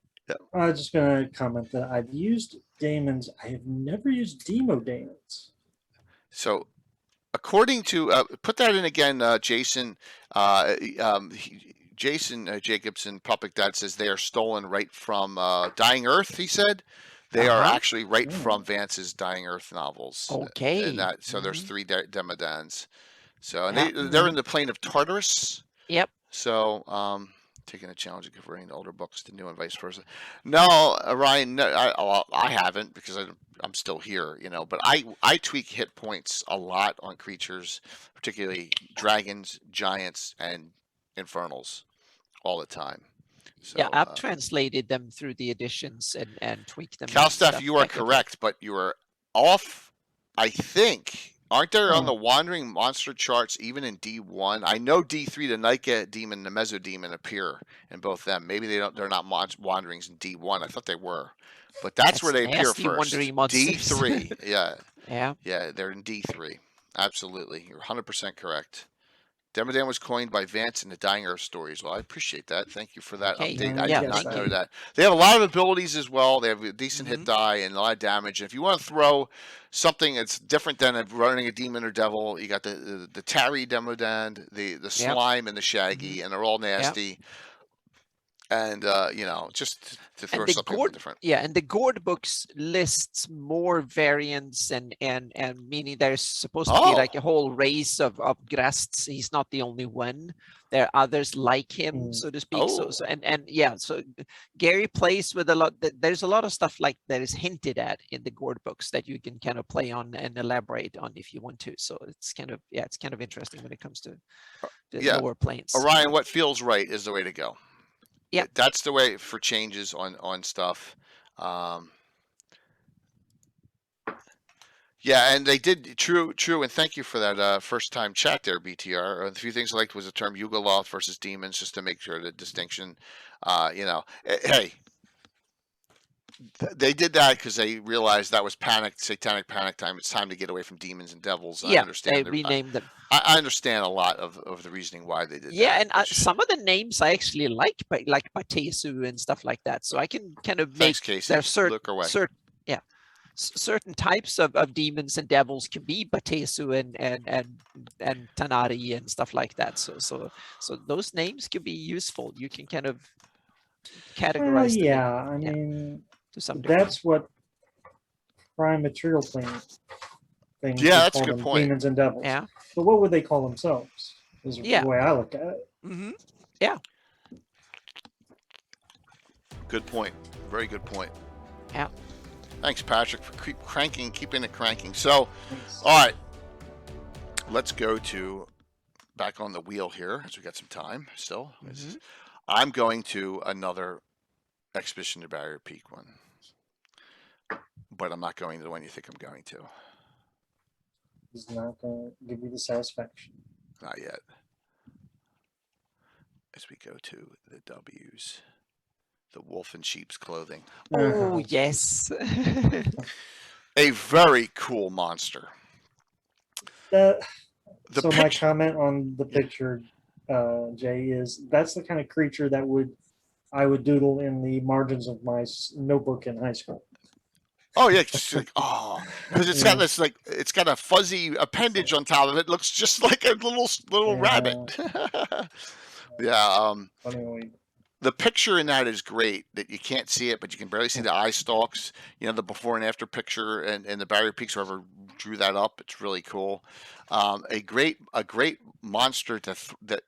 C: I'm just going to comment that I've used Daemons. I have never used Demo Daemons.
A: So, according to put that in again, Jason. Jason Jacobson, Puppet Dad says they are stolen right from Dying Earth. He said they are actually right from Vance's Dying Earth novels.
B: Okay.
A: And so there's 3 Demodans. So and they're in the plane of Tartarus.
B: Yep.
A: So taking a challenge of converting older books to new and vice versa. No, Ryan, no, I haven't because I'm still here, But I tweak hit points a lot on creatures, particularly dragons, giants, and infernals, all the time. So,
B: yeah, I've translated them through the editions and tweaked them.
A: Calstaff, you are correct, but you are off. I think. Aren't there on the Wandering Monster charts even in D1? I know D3, the Nika Demon, the Meso Demon appear in both them. Maybe they're not Wanderings in D1. I thought they were, but that's where they appear first. D3, yeah, yeah, they're in D3. Absolutely, you're 100% correct. Demodan was coined by Vance in the Dying Earth stories. Well, I appreciate that. Thank you for that update. I did not know that. They have a lot of abilities as well. They have a decent hit die and a lot of damage. And if you want to throw something that's different than running a demon or devil, you got the Tarry Demodan, the Slime, and the Shaggy, and they're all nasty. And you know, just to throw something different.
B: Yeah, and the Gord books lists more variants and meaning there's supposed to be like a whole race of Grasts. He's not the only one. There are others like him, so to speak. So Gary plays with a lot. There's a lot of stuff like that is hinted at in the Gord books that you can kind of play on and elaborate on if you want to. So it's kind of it's kind of interesting when it comes to the lower planes.
A: Orion, what feels right is the way to go.
B: Yeah,
A: that's the way for changes on stuff. Yeah, and they did true, and thank you for that first time chat there, BTR. A few things I liked was the term Yugoloth versus demons, just to make sure the distinction. You know, hey, they did that because they realized that was satanic panic time. It's time to get away from demons and devils.
B: Yeah,
A: I understand.
B: They renamed them.
A: I understand a lot of the reasoning why they did that.
B: Yeah, and some of the names I actually like Batesu and stuff like that. So I can kind of make their certain types of demons and devils can be Batesu and Tanari and stuff like that. So those names can be useful. You can kind of categorize them.
C: Yeah, I mean, to some degree. That's what prime material things.
A: Yeah, that's a good point.
C: Demons and devils.
B: Yeah.
C: But what would they call themselves? Is the way I look at it.
B: Mm-hmm. Yeah.
A: Good point. Very good point.
B: Yeah.
A: Thanks, Patrick, for keeping it cranking. So, all right, let's go to back on the wheel here as we got some time still. I'm going to another Expedition to Barrier Peak one, but I'm not going to the one you think I'm going to.
C: It's not going to give you the satisfaction.
A: Not yet. As we go to the W's. The wolf in sheep's clothing.
B: Oh, yes.
A: A very cool monster.
C: My comment on the picture, Jay, is that's the kind of creature that I would doodle in the margins of my notebook in high school.
A: Oh yeah, just like because it's got this it's got a fuzzy appendage on top of it. Looks just like a little rabbit. The picture in that is great. That you can't see it, but you can barely see the eye stalks. You know, the before and after picture and the Barrier Peaks. Whoever drew that up, it's really cool. A great monster that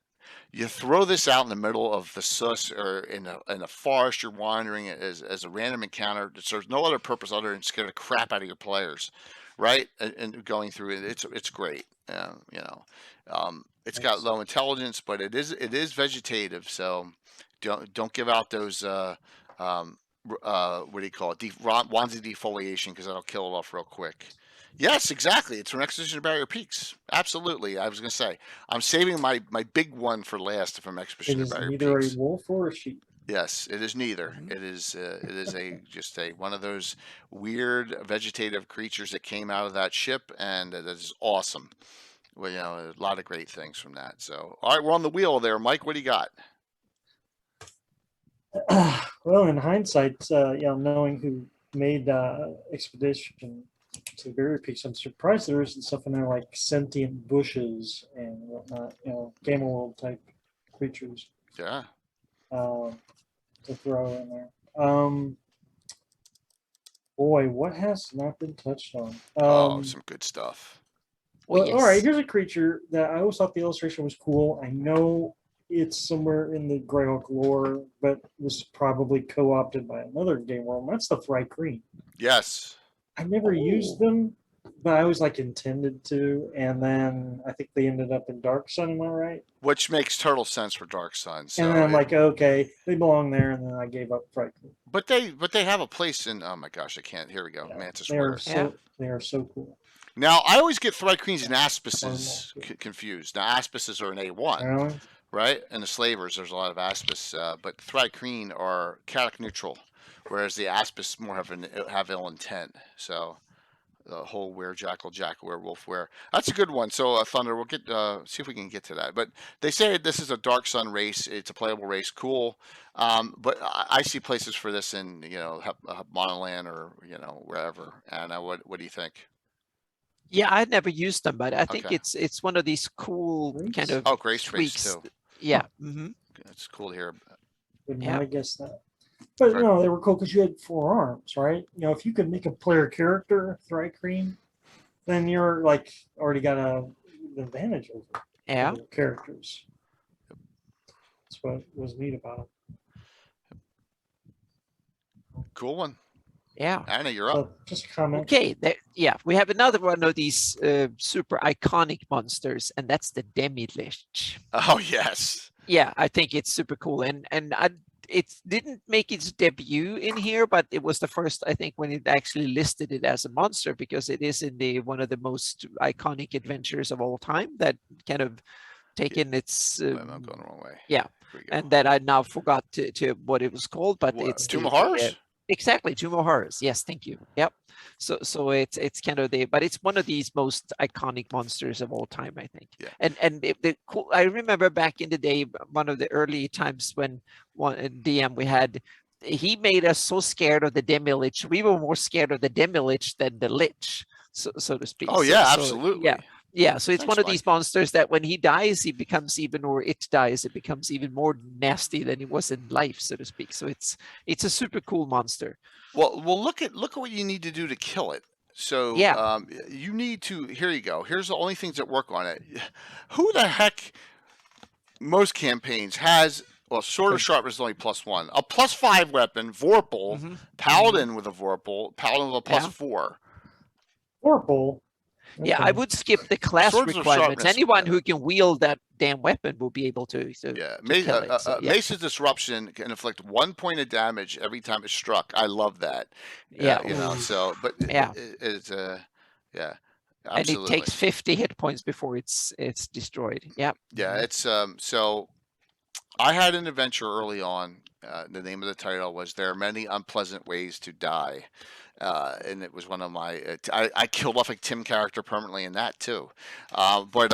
A: you throw this out in the middle of the sus or in a forest you're wandering as a random encounter that serves no other purpose other than scare the crap out of your players, right? And going through it, it's great. It's got low intelligence, but it is vegetative, so don't give out those what do you call it, Wanzi defoliation, because that'll kill it off real quick. Yes, exactly. It's from Expedition to Barrier Peaks. Absolutely. I was going to say, I'm saving my big one for last from Expedition to Barrier Peaks.
C: It is neither a wolf or a sheep.
A: Yes, it is neither. It is just one of those weird vegetative creatures that came out of that ship, and that is awesome. Well, a lot of great things from that. So, all right, we're on the wheel there, Mike. What do you got?
C: Well, in hindsight, knowing who made Expedition to Barrier Peaks, I'm surprised there isn't stuff in there like sentient bushes and whatnot, Game World type creatures.
A: Yeah.
C: To throw in there. Boy, what has not been touched on?
A: Some good stuff.
C: Well, yes. All right, here's a creature that I always thought the illustration was cool. I know it's somewhere in the Greyhawk lore, but was probably co-opted by another game world. That's the Fry Green.
A: Yes.
C: I never used them, but I was like intended to, and then I think they ended up in Dark Sun. Am I right?
A: Which makes total sense for Dark Sun. So
C: And then I'm like, okay, they belong there, and then I gave up Fright Queen.
A: but they have a place in. Oh my gosh, I can't. Here we go.
C: Yeah,
A: Mantis
C: they are
A: Ware.
C: so they are so cool.
A: Now I always get Thread Queens and
C: Yeah.
A: Aspices confused. Now Aspices are an A1.
C: Really?
A: Right? And the Slavers, there's a lot of Aspis, but Thri-kreen are chaotic neutral, whereas the Aspis more have ill intent. So the whole Jackal, Werewolf, that's a good one. So Thunder, we'll get see if we can get to that. But they say this is a Dark Sun race. It's a playable race, cool. But I see places for this in Monoland or wherever. And what do you think?
B: Yeah, I'd never used them, but I think it's one of these cool kind of
A: Grace
B: tweaks.
A: too.
B: Yeah.
A: It's cool to hear.
C: Wouldn't have guessed that. But they were cool because you had 4 arms, right? If you could make a player character Thri-kreen, then you're like already got an advantage over characters. That's what was neat about it.
A: Cool one.
B: Yeah.
A: Anna, you're up.
C: Just a comment.
B: Okay. We have another one of these super iconic monsters, and that's the Demi-Lich.
A: Oh yes.
B: Yeah, I think it's super cool, and it didn't make its debut in here, but it was the first, I think, when it actually listed it as a monster, because it is in one of the most iconic adventures of all time that kind of taken its.
A: I'm going the wrong way.
B: Yeah, and that I now forgot to what it was called, but it's
A: Tomb of Horrors.
B: Exactly, Tomb of Horrors. Yes, thank you. Yep. So it's kind of but it's one of these most iconic monsters of all time, I think.
A: Yeah.
B: And I remember back in the day, one of the early times when one DM we had, he made us so scared of the Demi-Lich. We were more scared of the Demi-Lich than the Lich, so to speak.
A: Oh yeah, absolutely.
B: Yeah. Yeah, so it's one of these monsters that when he dies, it becomes even more nasty than it was in life, so to speak. So it's a super cool monster.
A: Well, look at what you need to do to kill it. So you need to. Here you go. Here's the only things that work on it. Who the heck? Most campaigns has Sword of Sharpness is only +1, a +5 weapon, Vorpal, Paladin with a Vorpal, Paladin with a +4.
C: Vorpal.
B: Yeah, I would skip the class requirements. Anyone who can wield that damn weapon will be able to.
A: Mace's Disruption can inflict 1 point of damage every time it's struck. I love that.
B: Yeah.
A: It's yeah. Absolutely.
B: And it takes 50 hit points before it's destroyed. Yeah.
A: Yeah, it's so I had an adventure early on. The name of the title was "There Are Many Unpleasant Ways to Die." And it was one of my. I killed off a Tim character permanently in that too, but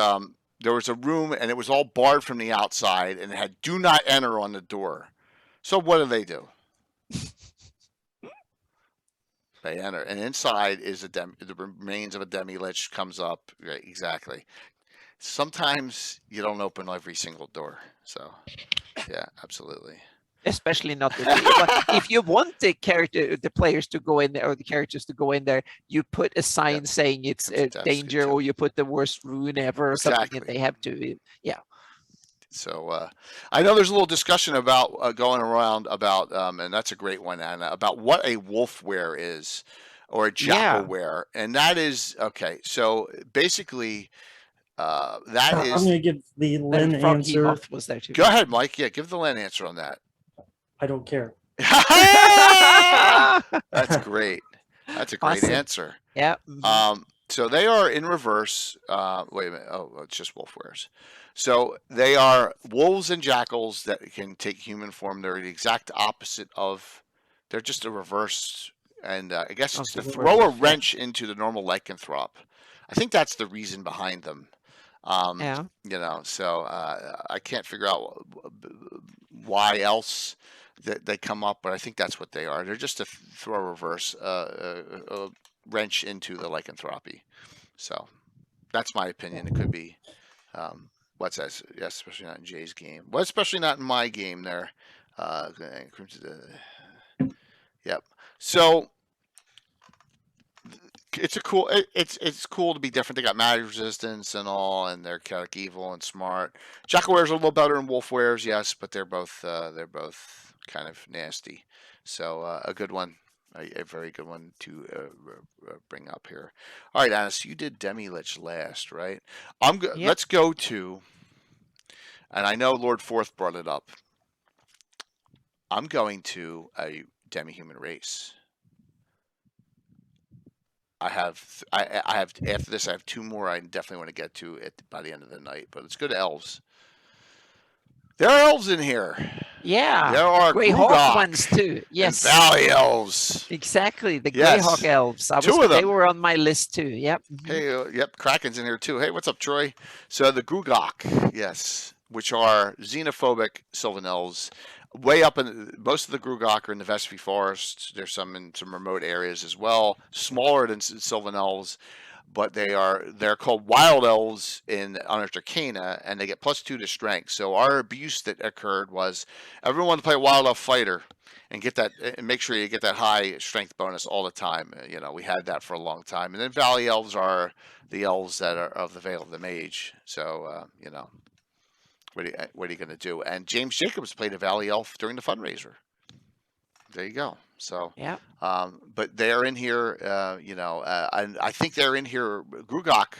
A: there was a room and it was all barred from the outside and it had "Do not enter" on the door. So what do? They enter, and inside is the remains of a Demi-Lich comes up. Right, exactly. Sometimes you don't open every single door. So, yeah, absolutely.
B: Especially not if you want the players to go in there, or the characters to go in there, you put a sign saying it's a danger, or you put the worst rune ever, or something, and they have to. Yeah.
A: So I know there's a little discussion about going around about, and that's a great one, Anna, about what a wolf wear is, or a jackal wear, and that is okay. So basically, that is.
C: I'm going to give the Len answer.
B: Was there too.
A: Go ahead, Mike. Yeah, give the Len answer on that.
C: I don't care.
A: That's great. That's a great answer.
B: Yeah.
A: So they are in reverse. Wait a minute. Oh, it's just wolf wares. So they are wolves and jackals that can take human form. They're the exact opposite of. They're just a reverse, and I guess it's to throw a wrench into the normal lycanthrope. I think that's the reason behind them. So I can't figure out why else they come up, but I think that's what they are. They're just to throw a reverse a wrench into the lycanthropy. So that's my opinion. It could be what's that? Yeah, especially not in Jay's game. Well, especially not in my game there. Yep. So it's cool to be different. They got magic resistance and all, and they're chaotic evil and smart. Jackal wears are a little better than wolf wears, yes, but they're both kind of nasty. So a good one. a very good one to bring up here. All right, Anis, you did Demi-Lich last, right?
B: Yep.
A: Let's go to, and I know Lord Forth brought it up. I'm going to a demi-human race. I have after this I have 2 more I definitely want to get to by the end of the night. But let's go to elves. There are elves in here.
B: Yeah.
A: There are
B: Greyhawk
A: Gugok
B: ones too. Yes.
A: and Valley elves.
B: Exactly. The
A: Yes.
B: Greyhawk elves.
A: 2 of them.
B: They were on my list too. Yep.
A: Hey, yep, Kraken's in here too. Hey, what's up, Troy? So the Gugok, yes, which are xenophobic Sylvan elves. Way up in most of the Gugok are in the Vespy Forest. There's some in some remote areas as well. Smaller than Sylvan elves, but they're called wild elves in Unearthed Arcana, and they get +2 to strength. So our abuse that occurred was everyone wanted to play a wild elf fighter and get that, and make sure you get that high strength bonus all the time. You know, we had that for a long time. And then Valley elves are the elves that are of the Veil of the Mage. So you know, what are you going to do? And James Jacobs played a Valley elf during the fundraiser. There you go. So
B: yeah.
A: But they're in here. You know, and I think they're in here. Gugok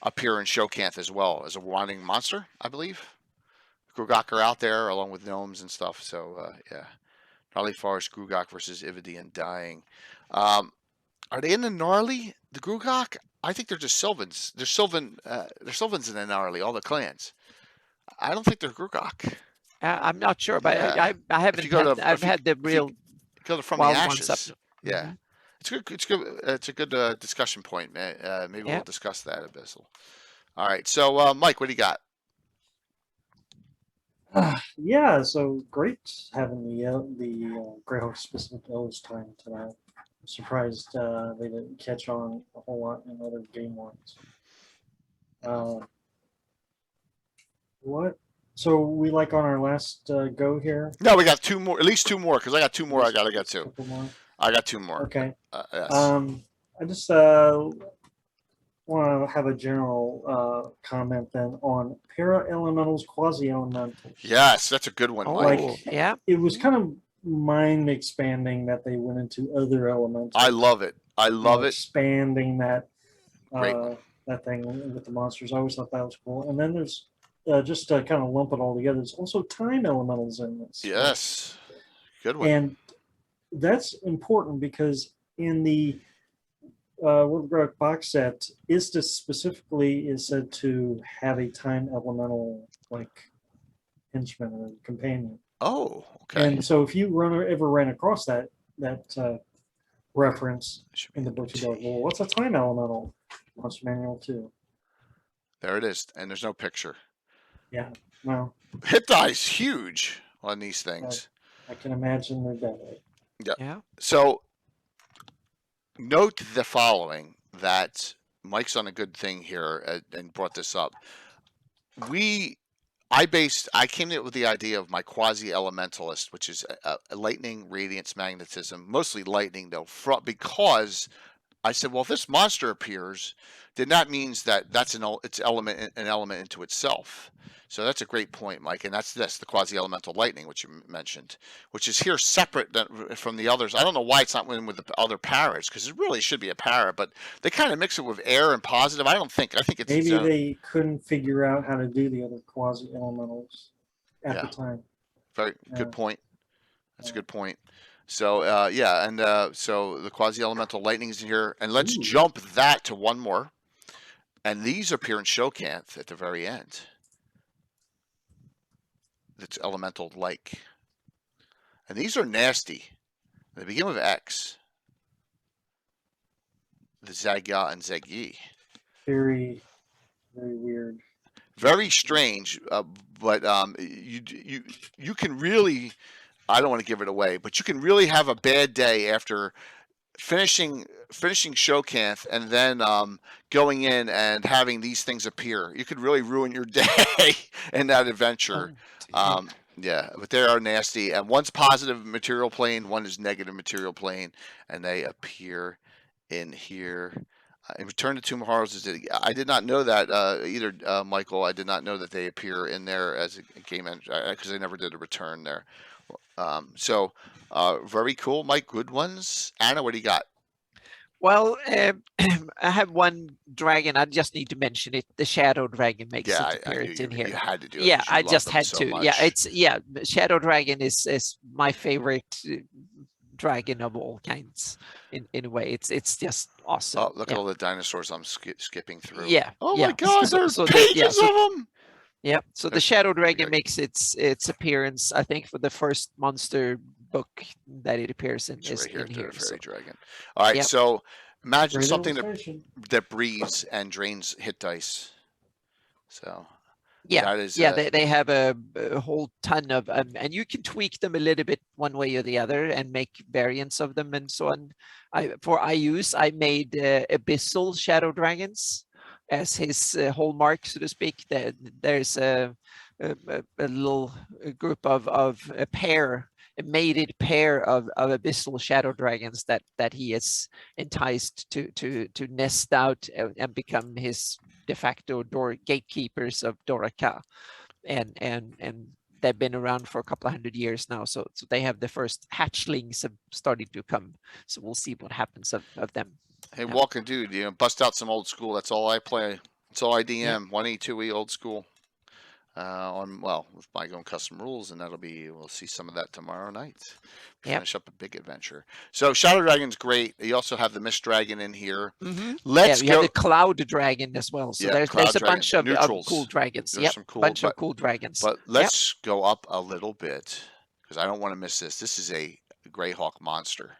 A: appear in Shokanth as well as a wandering monster, I believe. Gugok are out there along with gnomes and stuff. So yeah. Gnarly Forest, Gugok versus Ivedian Dying. Are they in the Gnarly, the Gugok? I think they're just Sylvans. They're Sylvans in the Gnarly, all the clans. I don't think they're Gugok.
B: I'm not sure, but
A: Yeah.
B: I haven't. I've had the real
A: go from
B: wild
A: the
B: ones
A: ashes.
B: up.
A: Yeah, it's good. It's good. It's a good discussion point. Maybe we'll discuss that at Vessel. All right. So, Mike, what do you got?
C: Yeah, so great having the Greyhawk specific Elves time tonight. I'm surprised they didn't catch on a whole lot in other game ones. What? So we like on our last go here?
A: No, we got 2 more, at least 2 more, because I got 2 more I got to get to.
C: Couple more.
A: I got 2 more.
C: Okay.
A: Yes.
C: I just want to have a general comment then on para-elementals, quasi-elementals.
A: Yes, that's a good one,
B: Oh,
A: Mike.
C: Like,
B: yeah.
C: It was kind of mind expanding that they went into other elementals.
A: I love it. I love it.
C: Expanding that
A: Great one.
C: that thing with the monsters. I always thought that was cool. And then there's just to kind of lump it all together. There's also time elementals in this.
A: Yes, good one.
C: And that's important because in the World of Greyhawk box set, Istis specifically is said to have a time elemental like henchman or companion.
A: Oh, okay.
C: And so if you ever ran across that reference in the book, you'd be like, well, what's a time elemental? Monster Manual 2.
A: There it is, and there's no picture.
C: Yeah, no.
A: Hit die's huge on these things.
C: I can imagine they're deadly.
B: Yeah.
A: So note the following, that Mike's on a good thing here and brought this up. I came up with the idea of my quasi-elementalist, which is a lightning, radiance, magnetism, mostly lightning though, because I said, well, if this monster appears, then that means that that's an element into itself. So that's a great point, Mike. And that's the quasi-elemental lightning, which you mentioned, which is here separate from the others. I don't know why it's not with the other paras, because it really should be a para, but they kind of mix it with air and positive. I think it's
C: maybe they couldn't figure out how to do the other quasi-elementals at the time.
A: Very good point. That's a good point. So yeah, and so the quasi-elemental lightning is in here, and let's jump that to one more. And these appear in Shokanth at the very end. That's elemental like, and these are nasty. They begin with X. The Zagya and Zagyi.
C: Very, very weird.
A: Very strange, but you can really, I don't want to give it away, but you can really have a bad day after finishing Shokanth and then going in and having these things appear. You could really ruin your day in that adventure. Yeah, but they are nasty, and one's positive material plane, one is negative material plane, and they appear in here. In Return to Tomb of Horrors, I did not know that either, Michael. I did not know that they appear in there as a game engine, because they never did a return there. So very cool, Mike. Good ones. Anna, what do you got?
B: Well, I have one dragon. I just need to mention it. The Shadow Dragon makes its appearance in here.
A: You had to do it.
B: Yeah,
A: 'cause you
B: I
A: love
B: just
A: them
B: had
A: so
B: to.
A: much.
B: Yeah, Shadow Dragon is my favorite dragon of all kinds. In a way, it's just awesome.
A: Oh, look at all the dinosaurs I'm skipping through.
B: Yeah.
A: Oh
B: yeah.
A: my God, there's pages of them.
B: Yeah. So the Shadow Dragon makes its appearance, I think, for the first monster book that it appears in.
A: It's
B: is
A: right here,
B: in here.
A: Fairy Dragon. All right,
B: Yep.
A: so imagine
C: Great
A: something
C: illustration.
A: that breathes and drains hit dice. So
B: Yeah,
A: that is
B: they have a whole ton of, and you can tweak them a little bit one way or the other and make variants of them and so on. I made abyssal shadow dragons as his hallmark, so to speak. There's a little group of a mated pair of abyssal shadow dragons that he is enticed to nest out and become his de facto gatekeepers of Doraka, and they've been around for a couple of 100 years now. So they have the first hatchlings have started to come. So we'll see what happens of them.
A: Hey, Walking Dude, bust out some old school. That's all I play. That's all I DM.
B: Yeah.
A: 1E, 2E, old school. With my own custom rules, and we'll see some of that tomorrow night. Finish up a big adventure. So Shadow Dragon's great. You also have the Mist Dragon in here.
B: Mm-hmm.
A: Let's
B: go.
A: You
B: have the Cloud Dragon as well. So there's a bunch of cool dragons.
A: There's some cool,
B: bunch of cool dragons.
A: But let's go up a little bit because I don't want to miss this. This is a Greyhawk monster.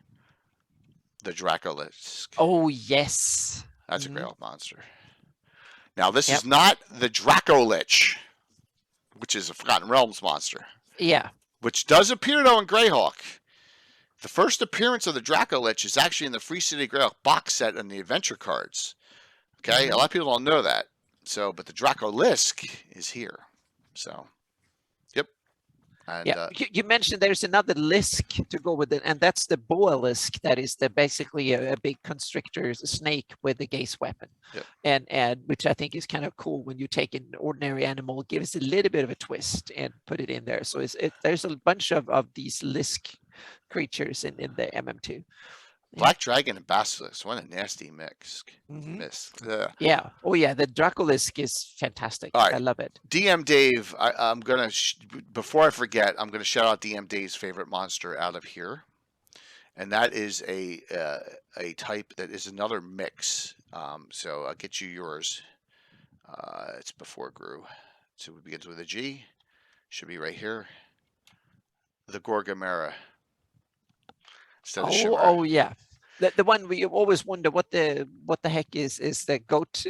A: The Dracolis.
B: Oh yes.
A: That's a Greyhawk monster. Now this is not the Dracolich, which is a Forgotten Realms monster.
B: Yeah.
A: Which does appear, though, in Greyhawk. The first appearance of the Dracolich is actually in the Free City Greyhawk box set and the adventure cards. Okay? A lot of people don't know that. So, but the Dracolisk is here. So, yep. And,
B: you mentioned there's another lisk to go with it, and that's the boa lisk. That is basically a big constrictor snake with a gaze weapon, and which I think is kind of cool when you take an ordinary animal, give it a little bit of a twist and put it in there. So there's a bunch of these lisk creatures in the MM2.
A: Black Dragon and Basilisk. What a nasty mix.
B: Yeah. Oh, yeah. The Dracolisk is fantastic.
A: Right.
B: I love it.
A: DM Dave, I'm going to, before I forget, I'm going to shout out DM Dave's favorite monster out of here. And that is a type that is another mix. So I'll get you yours. It's before Gru. So it begins with a G. Should be right here. The Gorgamera.
B: Oh yeah, the one we always wonder what the heck is the goat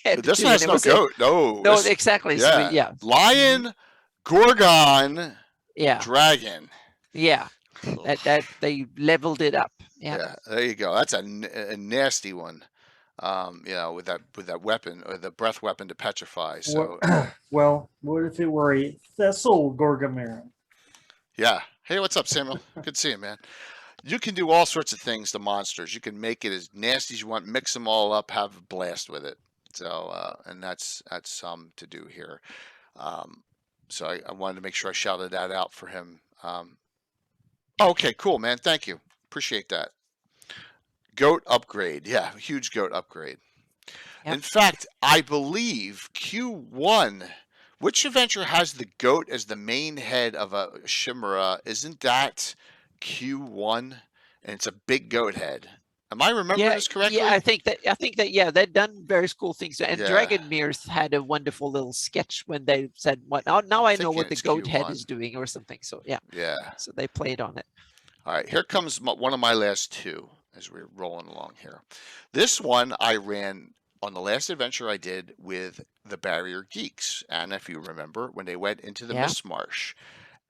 B: head.
A: This one has no goat. No,
B: exactly.
A: Yeah.
B: So
A: Lion, Gorgon, dragon.
B: Yeah, that they leveled it up.
A: Yeah, there you go. That's a nasty one. With that weapon or the breath weapon to petrify. So
C: well, what if it were a Vessel Gorgamera?
A: Yeah. Hey, what's up, Samuel? Good to see you, man. You can do all sorts of things to monsters. You can make it as nasty as you want, mix them all up, have a blast with it. So, and that's some to do here. So I wanted to make sure I shouted that out for him. Okay, cool, man. Thank you. Appreciate that. Goat upgrade. Yeah, huge goat upgrade. Yep. In fact, I believe Q1, which adventure has the goat as the main head of a Chimera? Isn't that Q1? And it's a big goat head. Am I remembering this correctly?
B: Yeah, I think that they've done very cool things. And Dragonmirth had a wonderful little sketch when they said, "What now? I know what the goat head is doing," or something. So yeah. So they played on it. All
A: right, here comes one of my last two as we're rolling along here. This one I ran on the last adventure I did with the Barrier Geeks, and if you remember, when they went into the Mist Marsh.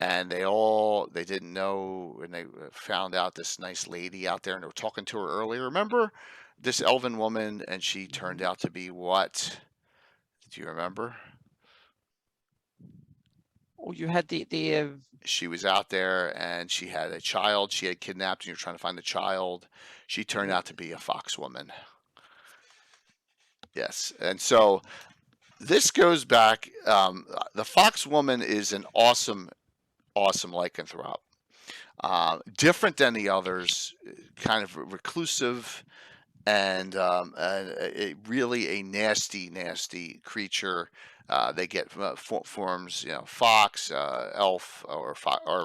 A: And they didn't know, and they found out this nice lady out there, and they were talking to her earlier. Remember this elven woman, and she turned out to be what? Do you remember?
B: Oh, you had the.
A: She was out there, and she had a child. She had kidnapped, and you're trying to find the child. She turned out to be a fox woman. Yes, and so this goes back. The fox woman is an awesome lycanthrope. Different than the others, kind of reclusive, and really a nasty, nasty creature. They get forms, fox, elf, or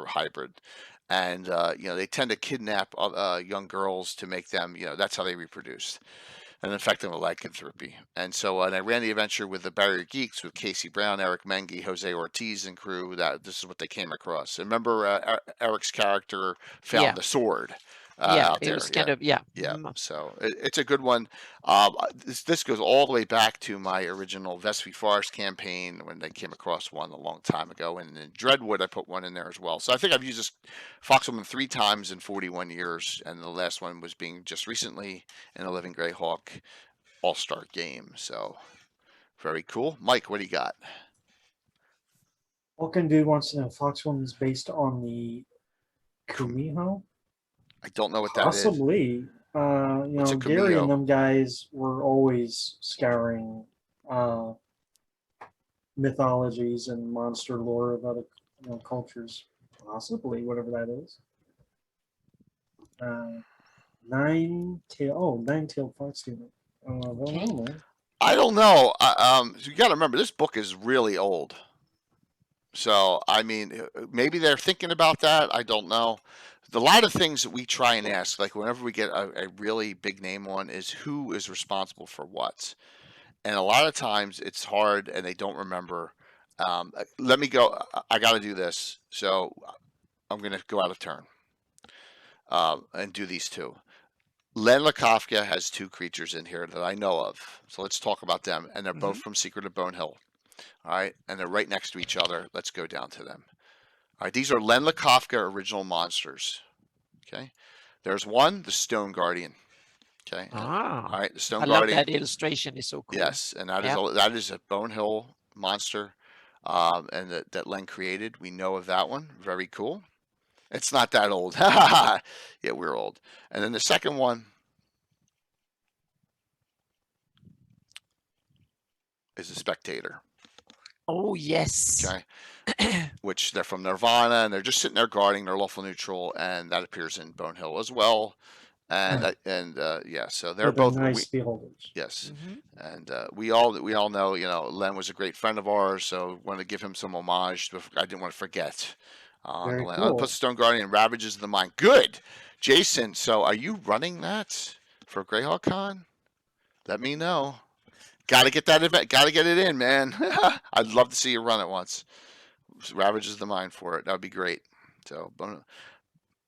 A: hybrid, and they tend to kidnap young girls to make them, that's how they reproduce, and infect them with lycanthropy. And so, and I ran the adventure with the Barrier Geeks with Casey Brown, Eric Mengi, Jose Ortiz, and crew. This is what they came across. And remember, Eric's character found the sword. Out
B: it
A: there.
B: was kind of, yeah.
A: So it's a good one. This goes all the way back to my original Vespi Forest campaign when they came across one a long time ago. And in Dreadwood, I put one in there as well. So I think I've used this Foxwoman 3 times in 41 years. And the last one was being just recently in a Living Greyhawk All-Star game. So very cool. Mike, what do you got?
C: Vulcan Dude wants to know, Foxwoman is based on the Kumiho?
A: I don't know what that is.
C: Possibly. Gary and them guys were always scouring mythologies and monster lore of other cultures. Possibly, whatever that is. Nine-tailed fox demon.
A: I don't know. You got to remember, this book is really old. So, I mean, maybe they're thinking about that. I don't know. A lot of things that we try and ask, like whenever we get a really big name one, is who is responsible for what. And a lot of times it's hard and they don't remember. Let me go. I got to do this. So I'm going to go out of turn and do these two. Len Lakofka has 2 creatures in here that I know of. So let's talk about them. And they're both from Secret of Bone Hill. All right. And they're right next to each other. Let's go down to them. All right. These are Len Lakofka original monsters. Okay. There's one, the Stone Guardian. Okay. All right. The Stone Guardian.
B: I love that illustration. It's so cool.
A: Yes. And that is a Bone Hill monster. And that Len created. We know of that one. Very cool. It's not that old. Yeah, we're old. And then the second one is a Spectator.
B: Oh, yes.
A: Okay. Which they're from Nirvana, and they're just sitting there guarding. They're lawful neutral, and that appears in Bone Hill as well. And so they're both
C: nice beholders.
A: Yes, and we all know, Len was a great friend of ours, so wanted to give him some homage. I didn't want to forget.
C: Very
A: Len.
C: cool.
A: Plus, Stone Guardian Ravages of the Mind. Good, Jason. So, are you running that for Greyhawk Con? Let me know. Got to get that event. Got to get it in, man. I'd love to see you run it once. Ravages of the Mind for it. That would be great. So,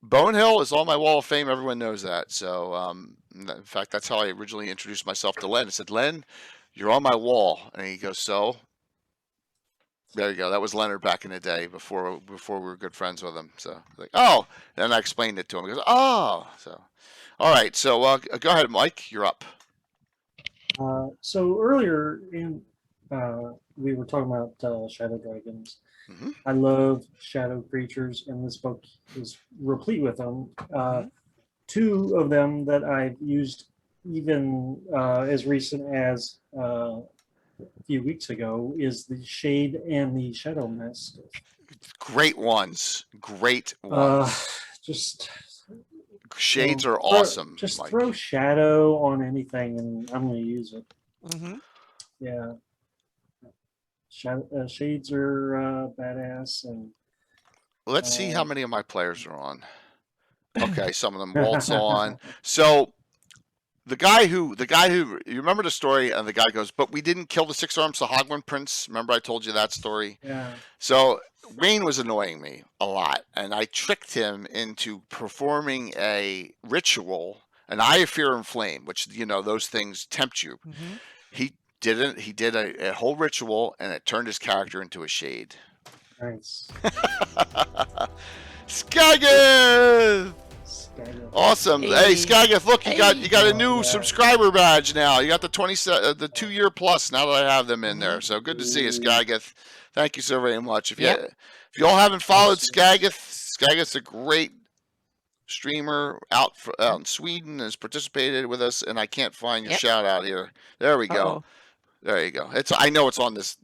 A: Bone Hill is on my wall of fame. Everyone knows that. So, in fact, that's how I originally introduced myself to Len. I said, Len, you're on my wall. And he goes, so? There you go. That was Leonard back in the day before we were good friends with him. So, like, oh. And I explained it to him. He goes, oh. So, all right. So, go ahead, Mike. You're up.
C: So earlier we were talking about shadow dragons. I love shadow creatures, and this book is replete with them. 2 of them that I've used even as recent as a few weeks ago is the Shade and the Shadow Mist.
A: Great ones.
C: Just
A: Shades are awesome.
C: Just
A: Mike.
C: throw shadow on anything, and I'm going to use it. Yeah. Shades are badass, and
A: let's see how many of my players are on. Okay, some of them waltz on. So the guy who you remember the story, and the guy goes, but we didn't kill the 6-armed Sahagwan prince. Remember I told you that story? Yeah. So Wayne was annoying me a lot, and I tricked him into performing a ritual, an Eye of Fear and Flame, which those things tempt you. He didn't. He did a whole ritual, and it turned his character into a shade.
C: Nice.
A: Skagith! Awesome. Hey, Skagith, look, you got a new subscriber badge now. You got the 2-year plus now that I have them in there. So good to see you, Skagith. Thank you so very much. If you all haven't followed Skagith's a great streamer out in Sweden, has participated with us, and I can't find your shout out here. There we go. There you go. I know it's on this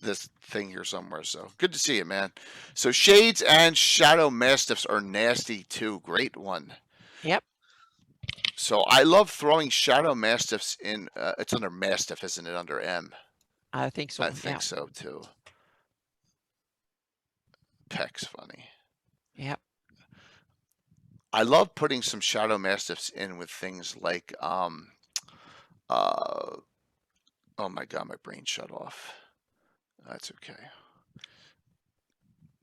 A: thing here somewhere. So good to see you, man. So Shades and Shadow Mastiffs are nasty too. Great one.
B: Yep.
A: So I love throwing Shadow Mastiffs in. It's under Mastiff, isn't it? Under M.
B: I think so.
A: I think so too. Peck's funny.
B: Yep.
A: I love putting some Shadow Mastiffs in with things like oh my god, my brain shut off. That's okay.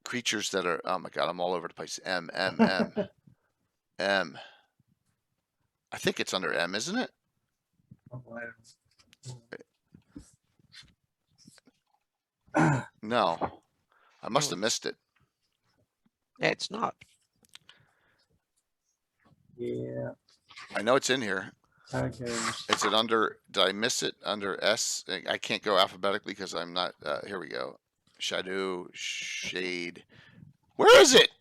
A: Creatures that are, oh my god, I'm all over the place. M. I think it's under M, isn't it? No. I must have missed it.
B: It's not.
C: Yeah.
A: I know it's in here.
C: Okay.
A: Is it under, did I miss it under S? I can't go alphabetically because I'm not, here we go. Shadow, Shade. Where is it?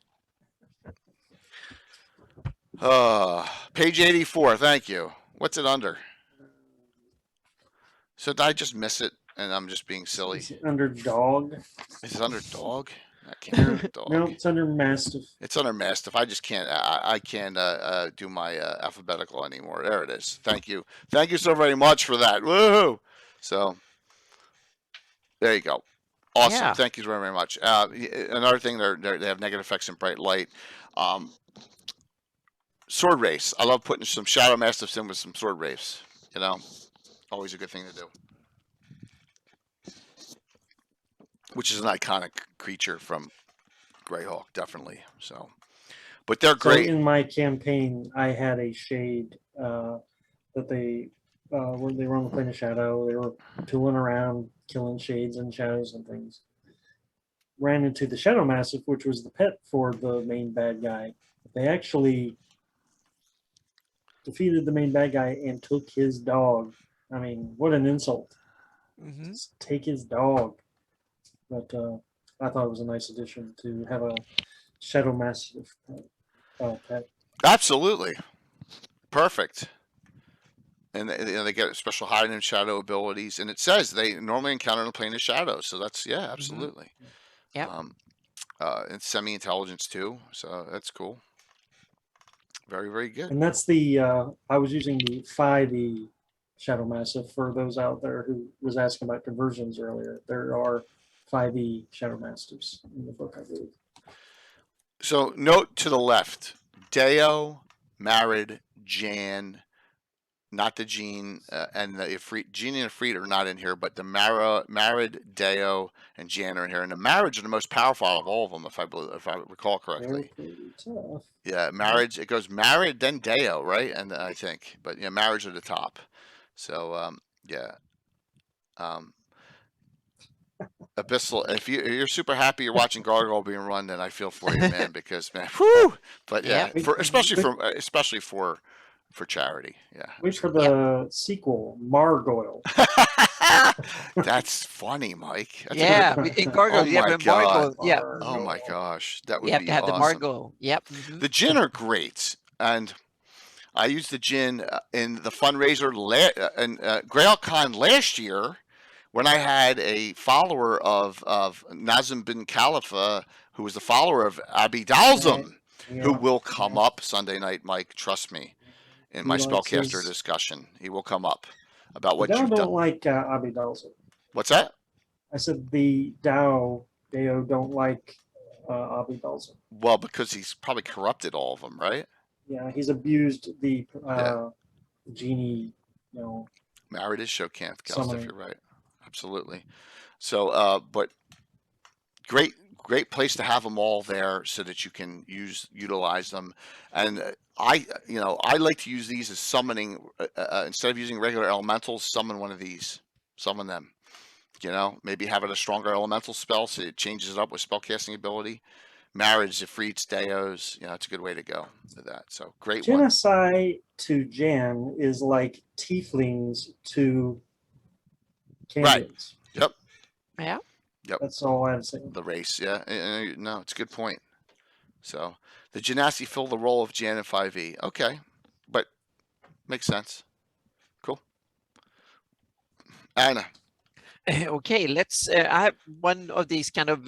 A: Page 84, thank you. What's it under? So did I just miss it and I'm just being silly?
C: It's under Dog.
A: Is it under Dog? I can't do Dog.
C: No, it's under Mastiff.
A: It's under Mastiff. I just can't. I can't do my alphabetical anymore. There it is. Thank you. Thank you so very much for that. Woohoo! So there you go. Awesome.
B: Yeah.
A: Thank you very, very much. Another thing, they have negative effects in bright light. Sword Race. I love putting some Shadow Mastiffs in with some Sword Race. You know, always a good thing to do. Which is an iconic creature from Greyhawk, definitely. So, but they're great.
C: So in my campaign, I had a Shade that they were on the plane of Shadow. They were tooling around, killing Shades and Shadows and things. Ran into the Shadow Mastiff, which was the pet for the main bad guy. They actually defeated the main bad guy and took his dog. I mean, what an insult.
B: Mm-hmm.
C: Just take his dog. But I thought it was a nice addition to have a Shadow Mastiff pet.
A: Absolutely. Perfect. And they get special hiding and shadow abilities. And it says they normally encounter in the plane of shadows. So that's, yeah, absolutely.
B: Yeah.
A: And semi-intelligence too. So that's cool. Very, very good.
C: And that's the, I was using the 5e Shadow Mastiff for those out there who was asking about conversions earlier. There are 5e Shadow Mastiffs in the book, I believe.
A: So note to the left, Deo, Marid, Jan, not the Jean, and the Ifrit. Jean and Ifrit are not in here, but the Marid, Deo, and Jan are in here. And the Marids are the most powerful of all of them, if I recall correctly.
C: They're pretty tough.
A: Yeah, Marids. It goes Marid, then Deo, right? And I think, but yeah, Marids are the top. So yeah. Abyssal, if you're super happy you're watching Gargoyle being run, then I feel for you, man, because man, whoo! But yeah, especially for charity, yeah.
C: Wait for the sequel, Margoyle.
A: That's funny, Mike. That's
B: Yeah, in Gargoyle, you have the Margoyle. Yeah.
A: Oh my gosh, that would be
B: You have to have
A: awesome.
B: the Margoyle. Yep. Mm-hmm.
A: The Djinn are great, and I used the Djinn in the fundraiser in Greyhawk Con last year. When I had a follower of Nazim bin Khalifa, who was the follower of Abi Dalzam, who will come up Sunday night, Mike, trust me, in my spellcaster discussion. He will come up about what you've done.
C: Don't like Abi Dalzam.
A: What's that?
C: I said the Deo don't like Abi Dalzam.
A: Well, because he's probably corrupted all of them, right?
C: Yeah, he's abused the genie,
A: Married is show camp, if you're right. Absolutely. So, but great place to have them all there so that you can utilize them. And I like to use these as summoning instead of using regular elementals. Summon one of these. Summon them. Maybe have it a stronger elemental spell so it changes it up with spellcasting ability. Marriage, Ifrits, Deos. It's a good way to go with that. So great one.
C: Genocide to Jan is like tieflings to Canadians.
A: Right. Yep.
B: Yeah.
A: Yep.
C: That's all I'm saying.
A: The race, yeah. No, it's a good point. So the Genasi fill the role of Jan in 5e. Okay. But makes sense. Cool. Anna.
B: Okay, let's. I have one of these kind of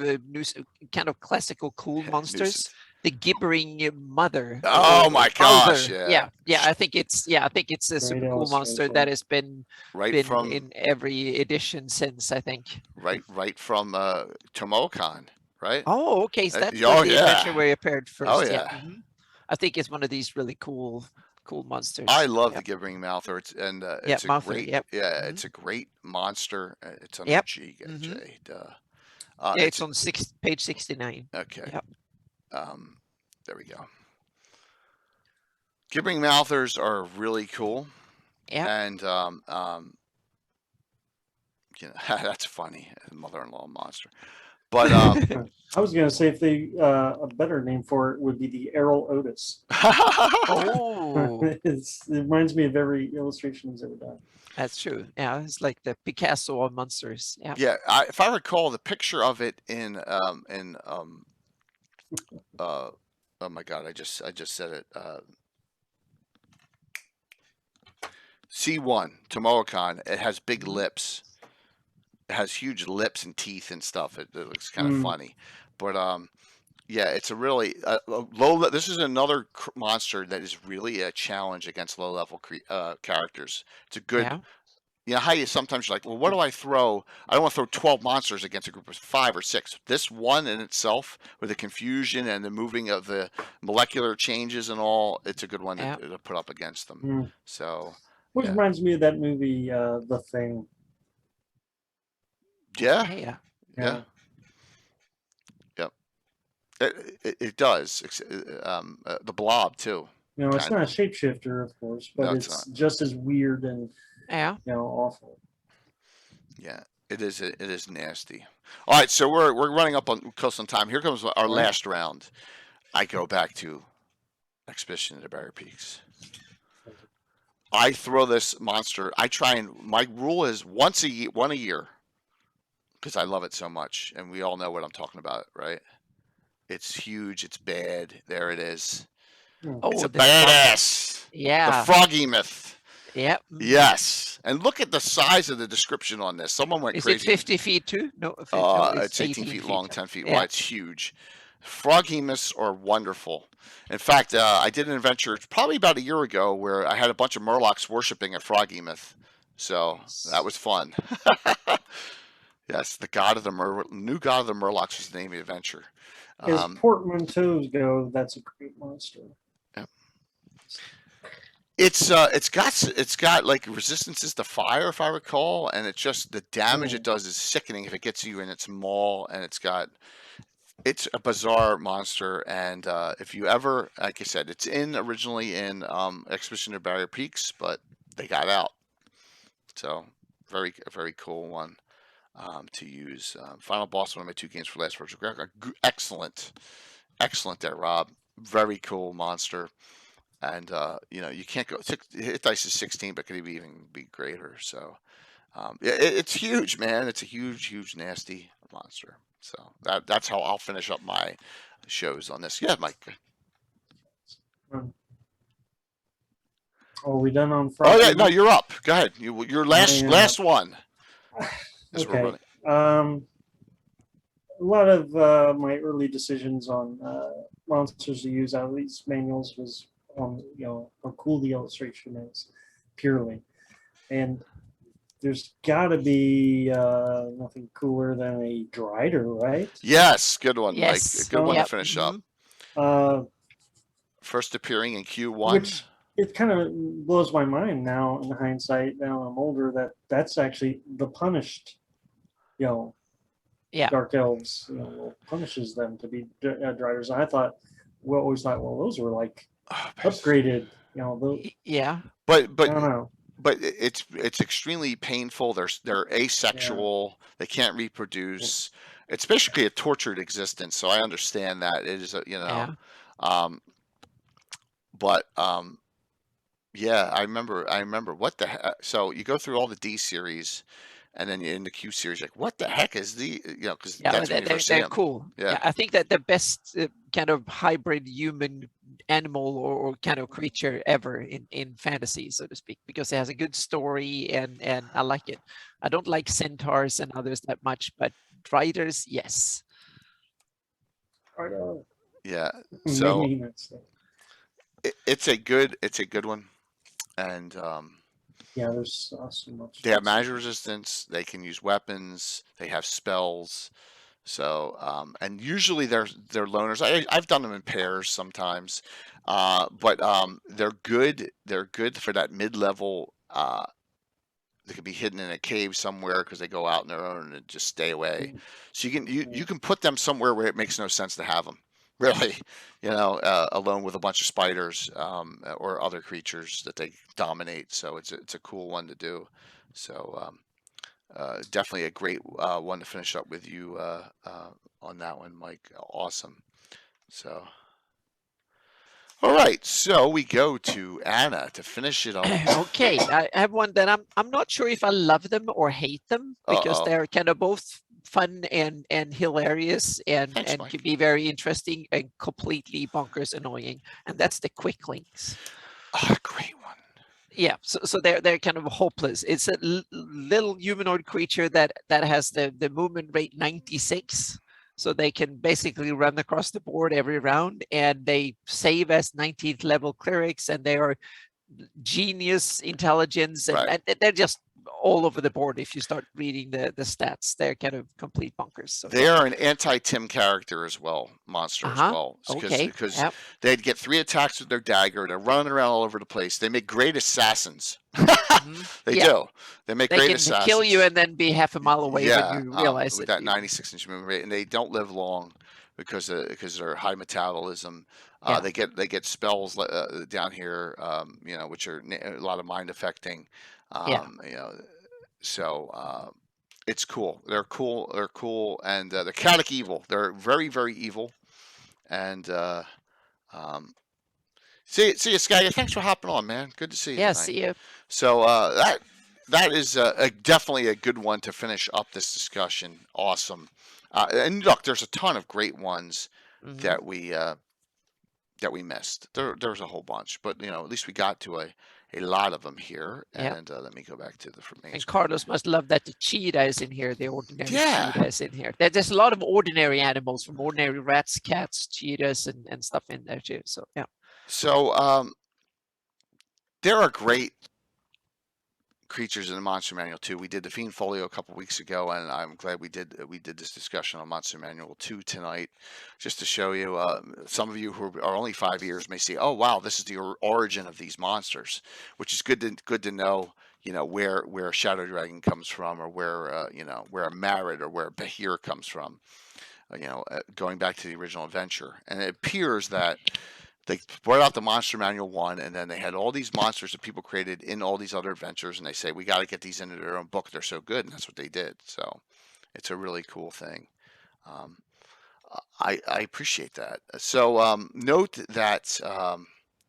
B: kind of classical cool monsters, the gibbering mother.
A: Oh my gosh!
B: Yeah, I think it's a super
C: Great
B: cool monster
C: illustration.
B: that has been
A: from
B: in every edition since, I think.
A: right from Tomokon, right?
B: Oh, okay, so that's
A: oh
B: the adventure where it appeared first.
A: Oh yeah.
B: I think it's one of these really cool monsters.
A: I love the gibbering mouth, it's a
B: Mouther,
A: great it's a great monster. It's on G. J. Duh.
B: It's on page 69.
A: Okay. Yep. There we go. Gibbering mouthers are really cool.
B: Yeah.
A: And you know, that's funny. Mother-in-law monster. But
C: I was going to say if they a better name for it would be the Errol Otis.
B: Oh,
C: it reminds me of every illustration he's ever done.
B: That's true. Yeah, it's like the Picasso of monsters. Yeah.
A: Yeah, if I recall, the picture of it in oh my God, I just said it. C1 Tomoakon. It has big lips. It has huge lips and teeth and stuff. It looks kind of funny, but yeah, it's a really low. This is another monster that is really a challenge against low-level characters. It's a good. You know how you sometimes you're like, well, what do I throw? I don't want to throw 12 monsters against a group of 5 or 6. This one in itself, with the confusion and the moving of the molecular changes and all, it's a good one to put up against them. So,
C: which reminds me of that movie, The Thing.
A: Yeah. Yep. It does. The Blob too.
C: You know, it's not a shapeshifter, of course, but it's just as weird and you know, awful.
A: Yeah, it is. It is nasty. All right, so we're running up on close on time. Here comes our last round. I go back to Expedition to the Barrier Peaks. I throw this monster. I try and my rule is one a year, because I love it so much, and we all know what I'm talking about, right? It's huge. It's bad. There it is.
B: Oh,
A: it's a badass.
B: Yeah.
A: The Froggy Myth.
B: Yep.
A: Yes. And look at the size of the description on this. Someone went crazy.
B: Is it 50 feet too? No,
A: it's 18 feet long, 10 feet wide. It's huge. Froggy myths are wonderful. In fact, I did an adventure probably about a year ago where I had a bunch of Murlocs worshiping a Froggy myth. So that was fun. Yes, the god of the new god of the Murlocs was the name of the adventure.
C: As portmanteaus go, that's a great monster.
A: Yep. It's got like resistances to fire, if I recall, and it's just the damage it does is sickening if it gets you in its maw, and it's a bizarre monster. And if you ever, like I said, it's originally in Expedition to Barrier Peaks, but they got out. So a very cool one to use. Final boss, one of my 2 games for last version. Excellent there, Rob. Very cool monster. And you know, you can't go. Hit dice is 16, but could even be greater. So it's huge, man. It's a huge, nasty monster. So that's how I'll finish up my shows on this. Yeah, Mike.
C: Are we done on Friday?
A: Oh yeah, no, you're up. Go ahead. Your last one.
C: Okay. A lot of my early decisions on monsters to use out of these manuals was on, you know, how cool the illustration is, purely. And there's got to be nothing cooler than a Drider, right?
A: Yes, good one,
B: yes.
A: Mike. Good one to finish up. First appearing in Q1.
C: Which it kind of blows my mind now in hindsight, now I'm older, that's actually the punished, you know, Dark Elves, you know, punishes them to be Driders. And I thought, always thought, well, those were like upgraded, you know.
A: But
C: I don't know.
A: But it's extremely painful. They're asexual. They can't reproduce. It's basically a tortured existence. So I understand that it is, you know. But yeah, I remember what the heck. So you go through all the D series, and then you're in the Q series. Like, what the heck is because that's when you first see
B: they're
A: them.
B: cool. Yeah, I think that the best kind of hybrid human animal or kind of creature ever in fantasy, so to speak, because it has a good story and I like it. I don't like centaurs and others that much, but riders, yes.
A: Yeah. So
C: Maybe that's
A: it's a good one, and
C: yeah, there's so much.
A: they have magic resistance. They can use weapons. They have spells. So and usually they're loners. I've done them in pairs sometimes, but they're good. They're good for that mid-level. They could be hidden in a cave somewhere because they go out on their own and just stay away. So you can put them somewhere where it makes no sense to have them. Really, alone with a bunch of spiders or other creatures that they dominate. So it's a cool one to do. So definitely a great one to finish up with you on that one, Mike. Awesome. So, all right. So we go to Anna to finish it off.
B: Okay, I have one that I'm not sure if I love them or hate them because they're kind of both fun and hilarious and can be very interesting and completely bonkers annoying, and that's the quicklings.
A: Oh, great one.
B: Yeah, so they're kind of hopeless. It's a little humanoid creature that has the movement rate 96, so they can basically run across the board every round, and they save as 19th level clerics, and they are genius intelligence, and they're just all over the board. If you start reading the stats, they're kind of complete bunkers. So
A: they are an anti-Tim character as well, monster as well. Because they'd get 3 attacks with their dagger. They're running around all over the place. They make great assassins. They do. They make great assassins. They can
B: kill you and then be half a mile away when you realize
A: with that 96-inch movement rate, and they don't live long because they're high metabolism. They get spells down here, which are a lot of mind affecting. So it's cool. They're cool, and they're chaotic evil. They're very, very evil. And see you, Skaggy. Thanks for hopping on, man. Good to see you.
B: Yeah,
A: tonight.
B: see you.
A: So that is definitely a good one to finish up this discussion. Awesome. And look, there's a ton of great ones that we missed. There's a whole bunch, but at least we got to a lot of them here. And let me go back to the main.
B: And Carlos must love that the cheetah is in here. The ordinary cheetah is in here. There's a lot of ordinary animals, from ordinary rats, cats, cheetahs, and stuff in there too. So yeah.
A: So there are great creatures in the Monster Manual too. We did the Fiend Folio a couple weeks ago, and I'm glad we did this discussion on Monster Manual 2 tonight, just to show you. Some of you who are only 5 years may see, oh wow, this is the origin of these monsters, which is good to know. Where Shadow Dragon comes from, or where where a Marid or where Bahir comes from. Going back to the original adventure, and it appears that they brought out the Monster Manual 1, and then they had all these monsters that people created in all these other adventures, and they say, we got to get these into their own book. They're so good, and that's what they did. So it's a really cool thing. I appreciate that. So note that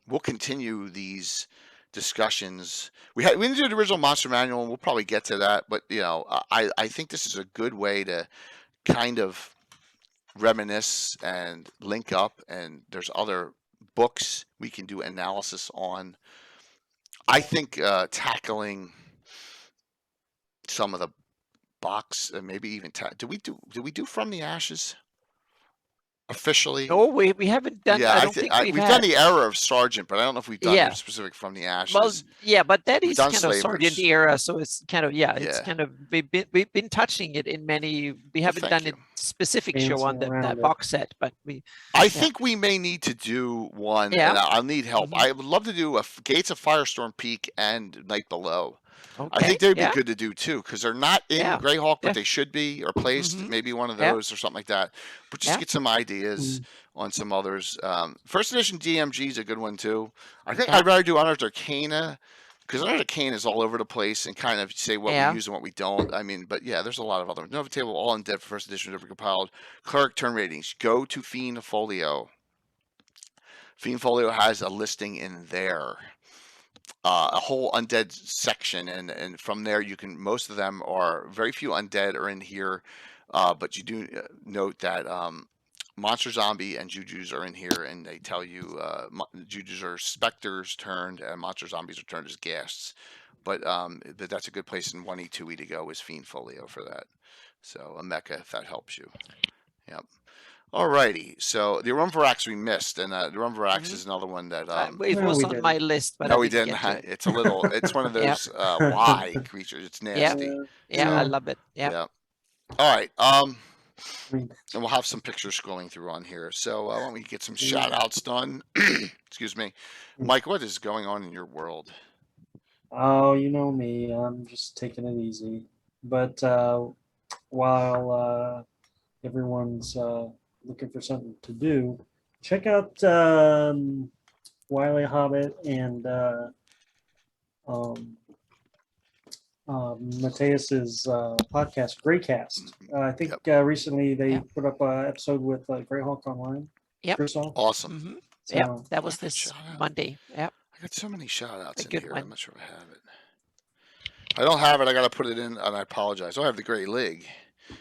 A: we'll continue these discussions. We didn't do the original Monster Manual, and we'll probably get to that, but I think this is a good way to kind of reminisce and link up, and there's other books we can do analysis on. I think tackling some of the box, and maybe even did we do From the Ashes officially?
B: No, we haven't done.
A: Yeah,
B: I don't think
A: we've done the era of Sergeant, but I don't know if we've done specific From the Ashes.
B: Well, yeah, but that is kind
A: Slavers.
B: of Sergeant era, so it's kind of it's kind of we've been touching it in many. We haven't done a specific show on that box set, but
A: I think we may need to do one. And I'll need help. I would love to do a Gates of Firestorm Peak and Night Below. Okay. I think they'd be good to do too, because they're not in Greyhawk, but they should be, or placed. Maybe one of those or something like that. But just get some ideas on some others. First edition DMG is a good one too. I think I'd rather do Unearthed Arcana, because Unearthed Arcana is all over the place and kind of say what we use and what we don't. I mean, but there's a lot of other ones. Nova Table, all undead for first edition, ever compiled. Cleric turn ratings. Go to Fiend Folio. Fiend Folio has a listing in there. A whole undead section, and from there you can, most of them are, very few undead are in here, but you do note that Monster Zombie and Jujus are in here, and they tell you Jujus are specters turned, and Monster Zombies are turned as ghasts. But that's a good place in 1E, 2E to go is Fiend Folio for that. So a mecha, if that helps you. Yep. Alrighty. So the Rumvarax we missed, and the Rumvarax is another one that
B: it
C: No,
B: was
C: we
B: on
C: didn't.
B: my list, but
A: no,
B: I
A: we
B: didn't
A: didn't.
B: get to it.
A: It's a little. It's one of those Y creatures. It's nasty.
B: Yeah, I
C: Yeah.
B: love it. Yeah.
A: Yeah. All right.
C: I mean,
A: And we'll have some pictures scrolling through on here. So why don't we get some shout outs done? Excuse me. Mike, what is going on in your world?
C: oh, you know me. I'm just taking it easy. But while everyone's looking for something to do, check out Wily Hobbit and Mateus's podcast, Greycast. I think recently they put up an episode with Greyhawk online.
B: Yep.
C: Chris-Hawk.
B: Mm-hmm.
C: So,
B: Yep. That was this Monday. Yep.
A: I got so many shout outs
B: A
A: in
B: good
A: here.
B: one.
A: I'm not sure if I have it. I don't have it. I got to put it in, and I apologize. Oh, I have the Grey League.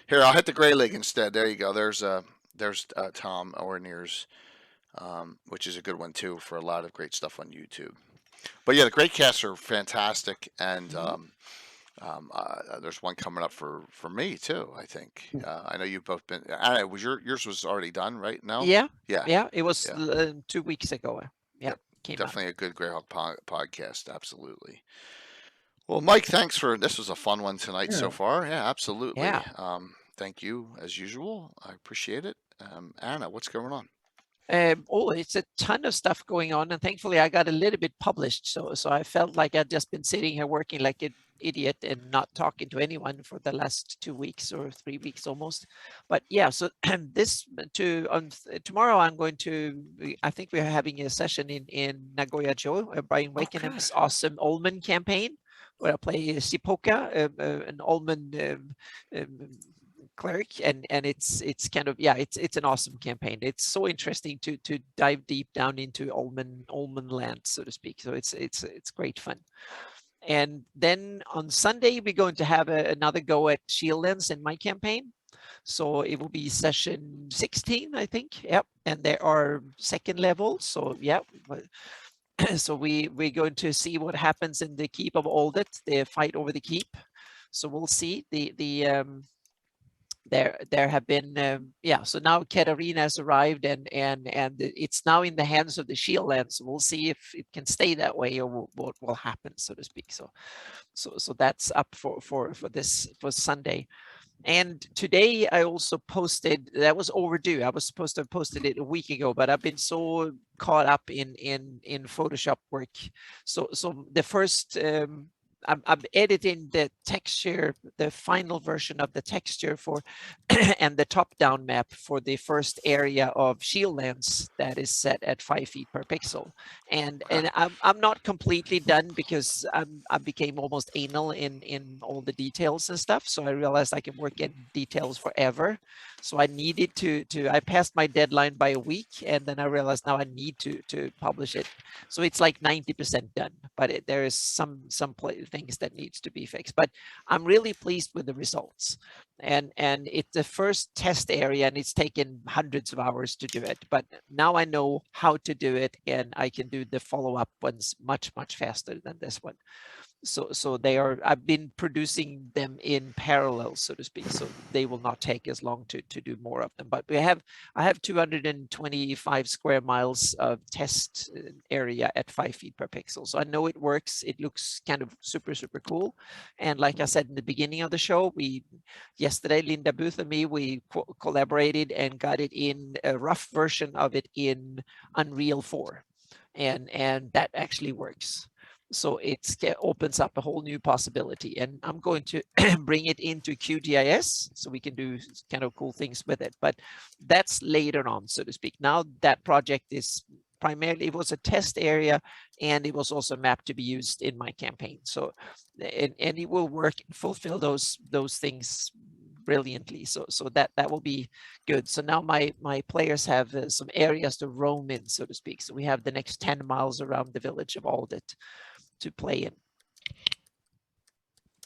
A: Here, I'll hit the Grey League instead. There you go. There's Tom Ornier's, which is a good one too for a lot of great stuff on YouTube. But yeah, the Great Casts are fantastic, and there's one coming up for me too. I think I know you've both been. Was yours was already done right now?
B: Yeah.
A: Yeah.
B: Yeah. It was 2 weeks ago. Yeah. Came
A: Definitely
B: out.
A: a good Greyhawk podcast. Absolutely. Well, Mike, thanks for this. Was a fun one tonight so far. Yeah, absolutely.
B: Yeah.
A: Thank you as usual. I appreciate it. Anna, what's going on?
B: It's a ton of stuff going on, and thankfully I got a little bit published. So I felt like I'd just been sitting here working like an idiot and not talking to anyone for the last 2 weeks or 3 weeks almost. But yeah, so tomorrow I'm going to. I think we're having a session in Nagoya-jo, Brian Wakenham's awesome Ulman campaign, where I play Sipoka, an Ulman cleric, and it's kind of it's an awesome campaign. It's so interesting to dive deep down into Ulman land, so to speak. So it's great fun. And then on Sunday we're going to have another go at Shieldlands in my campaign. So it will be session 16, I think. Yep. And there are second levels. So yeah. So we're going to see what happens in the Keep of Aldet, the fight over the keep. So we'll see. There have been so now Katarina has arrived, and it's now in the hands of the Shieldlands. So we'll see if it can stay that way or what will happen, so to speak. So that's up for Sunday. And today I also posted, that was overdue. I was supposed to have posted it a week ago, but I've been so caught up in Photoshop work. So the first I'm editing the texture, the final version of the texture for and the top-down map for the first area of Shieldlands that is set at 5 feet per pixel. And I'm not completely done because I became almost anal in all the details and stuff. So I realized I can work in details forever. So I needed I passed my deadline by a week, and then I realized now I need to publish it. So it's like 90% done, but there is some things that needs to be fixed. But I'm really pleased with the results. And it's the first test area, and it's taken hundreds of hours to do it. But now I know how to do it, and I can do the follow-up ones much faster than this one. So I've been producing them in parallel, so to speak. So they will not take as long to do more of them. But I have 225 square miles of test area at 5 feet per pixel. So I know it works. It looks kind of super cool. And like I said in the beginning of the show, yesterday Linda Booth and me, we collaborated and got it in a rough version of it in Unreal 4, and that actually works. So it opens up a whole new possibility, and I'm going to bring it into QGIS so we can do kind of cool things with it. But that's later on, so to speak. Now that project is primarily, it was a test area, and it was also mapped to be used in my campaign. So, and it will work and fulfill those things brilliantly. So that will be good. So now my players have some areas to roam in, so to speak. So we have the next 10 miles around the village of Aldet to play in.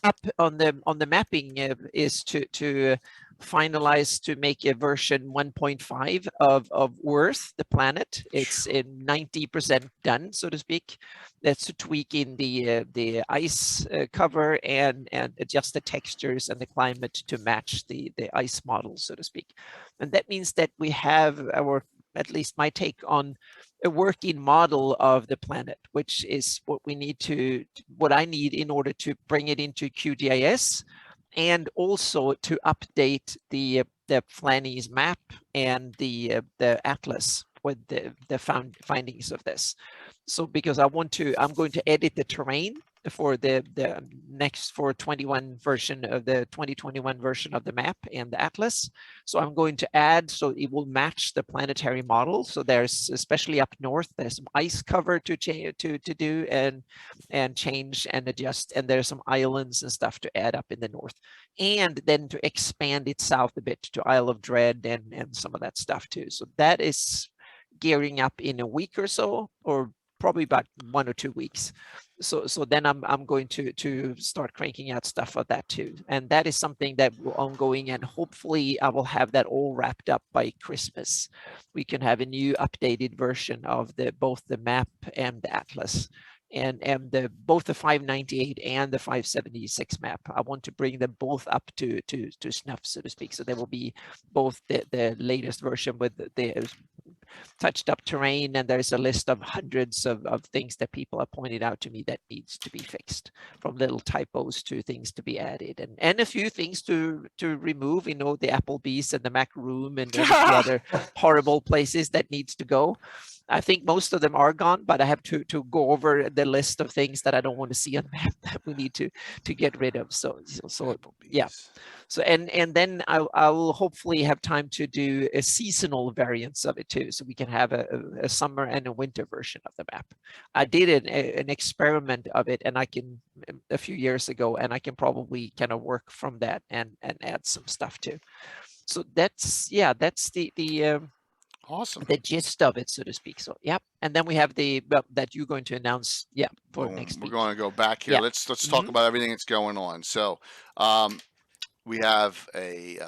B: up on the mapping is to finalize to make a version 1.5 of Earth, the planet. It's in 90% done, so to speak. That's to tweak in the ice cover and adjust the textures and the climate to match the ice model, so to speak. And that means that we have at least my take on a working model of the planet, which is what I need in order to bring it into QGIS, and also to update the Flanny's map and the atlas with the findings of this. So because I'm going to edit the terrain for the next 21 version of the 2021 version of the map and the atlas. So I'm going to add, so it will match the planetary model. So there's, especially up north, there's some ice cover to do and change and adjust, and there's some islands and stuff to add up in the north, and then to expand it south a bit to Isle of Dread and some of that stuff too. So that is gearing up in a week or so, or probably about 1 or 2 weeks. So then I'm going to start cranking out stuff of that too. And that is something that will ongoing, and hopefully I will have that all wrapped up by Christmas. We can have a new updated version of both the map and the atlas. And both the 598 and the 576 map. I want to bring them both up to snuff, so to speak. So there will be both the latest version with the touched up terrain, and there's a list of hundreds of things that people have pointed out to me that needs to be fixed, from little typos to things to be added, and a few things to remove, you know, the Applebee's and the Mac Room and the other horrible places that needs to go. I think most of them are gone, but I have to go over the list of things that I don't want to see on the map that we need to get rid of. So yeah. So and then I will hopefully have time to do a seasonal variance of it too, so we can have a summer and a winter version of the map. I did an experiment of it, and I can a few years ago, and I can probably kind of work from that and add some stuff too. So that's the
A: awesome,
B: the gist of it, so to speak. So yeah, and then we have that you're going to announce for next week.
A: We're going to go back here. Let's talk about everything that's going on. So we have a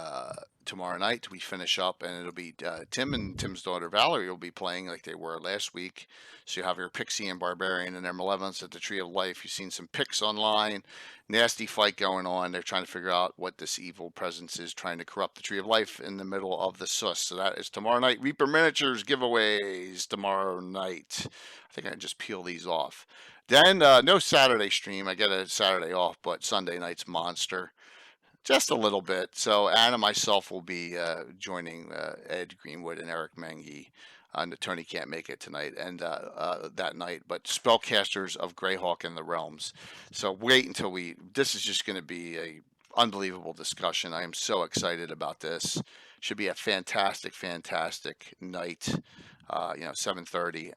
A: tomorrow night we finish up, and it'll be Tim and Tim's daughter Valerie will be playing like they were last week. So you have your Pixie and Barbarian and their Malevolence at the Tree of Life. You've seen some pics online, nasty fight going on. They're trying to figure out what this evil presence is trying to corrupt the Tree of Life in the middle of the sus. So that is tomorrow night. Reaper Miniatures giveaways tomorrow night. I think I can just peel these off. Then no Saturday stream. I get a Saturday off, but Sunday night's Monster. Just a little bit. So Anna and myself will be joining Ed Greenwood and Eric Mengi. Tony can't make it tonight and that night, but Spellcasters of Greyhawk and the Realms. So wait until this is just going to be a unbelievable discussion. I am so excited about this. Should be a fantastic night. 7:30.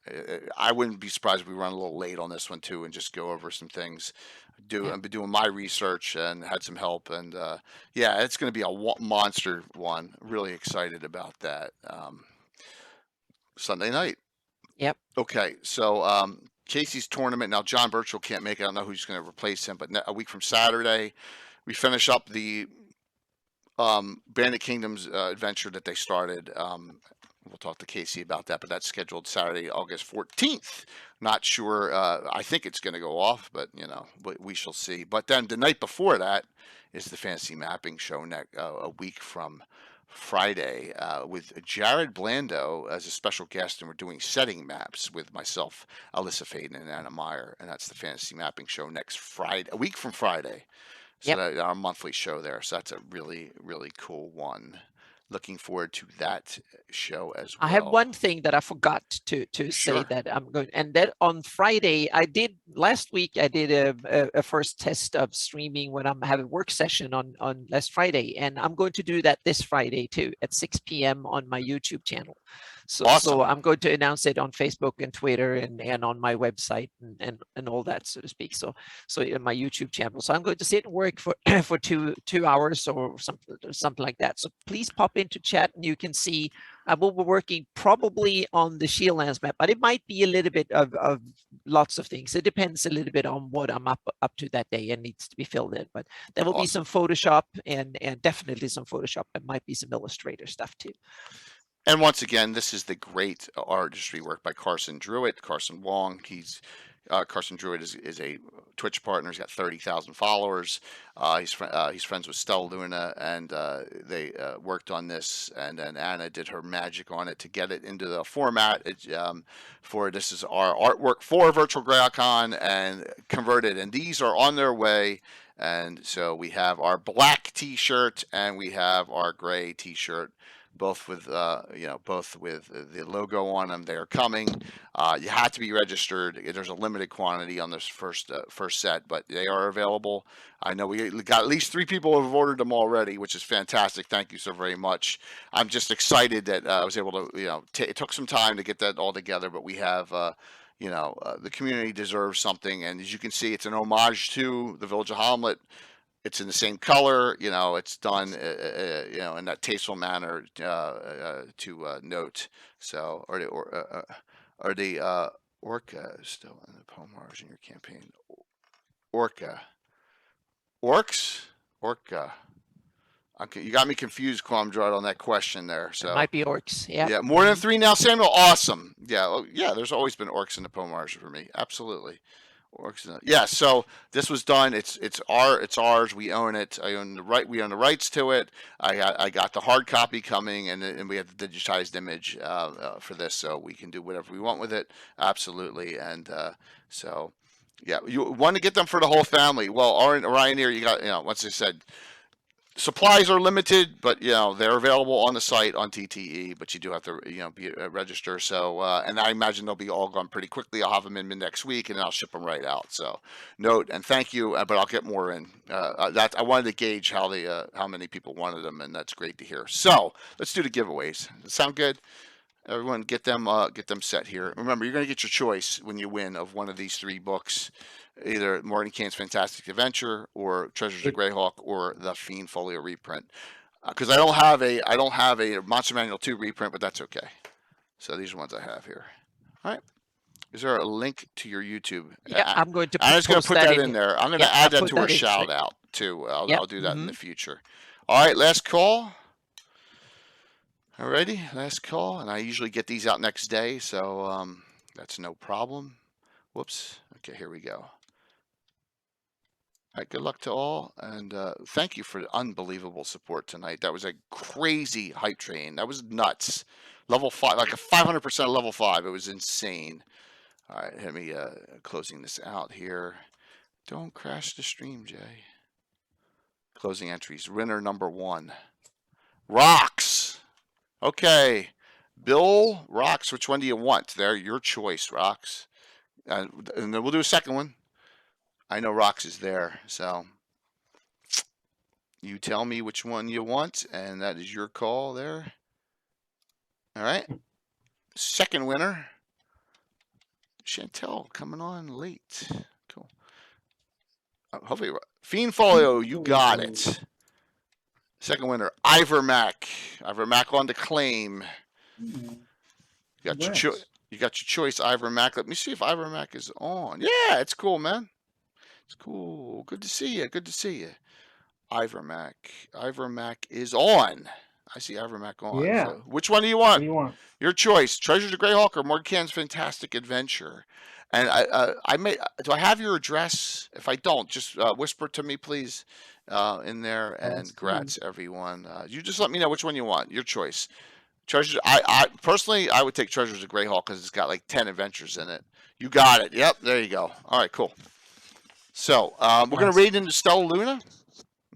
A: I wouldn't be surprised if we run a little late on this one too, and just go over some things. I've been doing my research and had some help, and yeah, it's going to be a monster one. Really excited about that. Sunday night.
B: Yep.
A: Okay, so Casey's tournament now. John Birchall can't make it. I don't know who's going to replace him, but a week from Saturday, we finish up the Bandit Kingdoms adventure that they started. We'll talk to Casey about that, but that's scheduled Saturday, August 14th. Not sure. I think it's going to go off, but we shall see. But then the night before that is the Fantasy Mapping Show a week from Friday with Jared Blando as a special guest, and we're doing setting maps with myself, Alyssa Faden, and Anna Meyer, and that's the Fantasy Mapping Show next Friday, a week from Friday. So that's our monthly show there. So that's a really, really cool one. Looking forward to that show as well.
B: I have one thing that I forgot to say that I'm going, and that on Friday last week I did a first test of streaming when I'm having a work session on last Friday, and I'm going to do that this Friday too at 6 p.m. on my YouTube channel. So I'm going to announce it on Facebook and Twitter and on my website and all that, so to speak. So in my YouTube channel. So I'm going to sit and work for for two hours or something like that. So please pop into chat and you can see I will be working probably on the Shieldlands map, but it might be a little bit of lots of things. It depends a little bit on what I'm up to that day and needs to be filled in. But there will be some Photoshop and definitely some Photoshop. There might be some Illustrator stuff too.
A: And once again, this is the great artistry work by Carson Druitt, Carson Wong. Carson Druitt is a Twitch partner. He's got 30,000 followers. He's friends with Stella Luna, and they worked on this. And then Anna did her magic on it to get it into the format. This is our artwork for Virtual Greyhawk and converted. And these are on their way. And so we have our black T-shirt and we have our gray T-shirt. Both with the logo on them. They are coming. You have to be registered. There's a limited quantity on this first set, but they are available. I know we got at least 3 people who have ordered them already, which is fantastic. Thank you so very much. I'm just excited that I was able to, it took some time to get that all together, but we have, the community deserves something. And as you can see, it's an homage to the Village of Hamlet. It's in the same color, it's done, in that tasteful manner to note. So, are the orca still in the Pomars in your campaign? Orcs? Orca. Okay, you got me confused, Quamdrod, on that question there. So
B: it might be orcs. Yeah.
A: Yeah, more than 3 now, Samuel. Awesome. Yeah, there's always been orcs in the Pomars for me. Absolutely. Yeah, so this was done. It's ours. We own it. We own the rights to it. I got the hard copy coming, and we have the digitized image for this, so we can do whatever we want with it. Absolutely, and so yeah, you want to get them for the whole family. Well, Orion here, you got once I said. Supplies are limited, but they're available on the site on TTE. But you do have to be register. So and I imagine they'll be all gone pretty quickly. I'll have them in next week, and then I'll ship them right out. So note and thank you, but I'll get more in. That I wanted to gauge how many people wanted them, and that's great to hear. So let's do the giveaways. Does that sound good? Everyone, get them set here. Remember, you're going to get your choice when you win of one of these 3 books. Either Morgan Kane's Fantastic Adventure or Treasures of Greyhawk or the Fiend Folio reprint. Because I don't have a Monster Manual 2 reprint, but that's okay. So these are the ones I have here. All right. Is there a link to your YouTube?
B: Yeah, I'm going to.
A: I'm just going to put that in there. I'm going to add that to our shout out too. I'll do that in the future. All right, last call. Alrighty, last call, and I usually get these out next day, so that's no problem. Whoops. Okay, here we go. All right, good luck to all, and thank you for the unbelievable support tonight. That was a crazy hype train. That was nuts. Level 5, like a 500% level 5. It was insane. All right, let me closing this out here. Don't crash the stream, Jay. Closing entries. Winner number 1. Rocks. Okay. Bill, Rocks, which one do you want? There, your choice, Rocks. And then we'll do a second one. I know Rocks is there, so you tell me which one you want, and that is your call there. All right. Second winner, Chantel, coming on late. Cool. Hopefully, Fiend Folio, you got it. Second winner, Ivermac. Ivermac on the claim. You got your choice, Ivermac. Let me see if Ivermac is on. Yeah, it's cool, man. It's cool. Good to see you. Good to see you. Ivermac. Ivermac is on. I see Ivermac on.
C: Yeah.
A: So which one do you want?
C: What do you want?
A: Your choice. Treasures of Greyhawk or Morgan Kane's Fantastic Adventure. And do I have your address? If I don't, just whisper to me, please, in there. And congrats, everyone. You just let me know which one you want. Your choice. Treasures. I personally, I would take Treasures of Greyhawk because it's got like 10 adventures in it. You got it. Yep. There you go. All right. Cool. So we're going to raid into Stella Luna.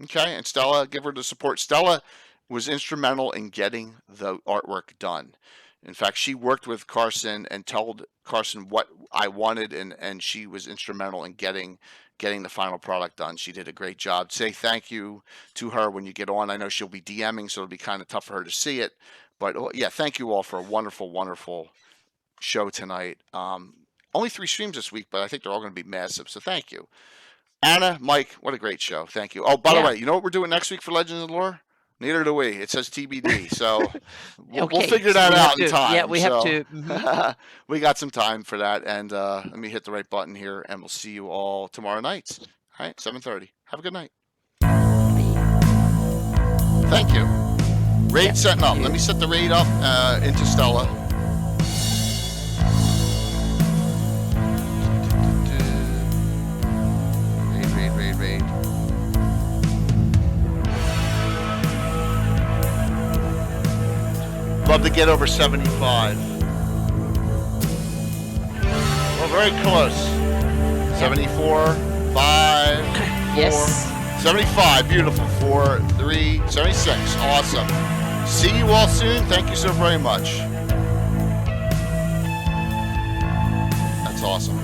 A: Okay. And Stella, give her the support. Stella was instrumental in getting the artwork done. In fact, she worked with Carson and told Carson what I wanted, and she was instrumental in getting getting the final product done. She did a great job. Say thank you to her when you get on. I know she'll be DMing, so it'll be kind of tough for her to see it. But yeah, thank you all for a wonderful, wonderful show tonight. Only 3 streams this week, but I think they're all going to be massive. So thank you. Anna, Mike, what a great show. Thank you. Oh, by the way, you know what we're doing next week for Legends of Lore? Neither do we. It says TBD. So we'll figure that out in time.
B: Yeah, we have to.
A: We got some time for that. And let me hit the right button here, and we'll see you all tomorrow night. All right, 7:30. Have a good night. Thank you. Raid setting up. Let me set the raid up into Stella. Raid. Love to get over 75. Well, very close. 74, 5, 4, 75. Beautiful. 4, 3, 76. Awesome. See you all soon. Thank you so very much. That's awesome.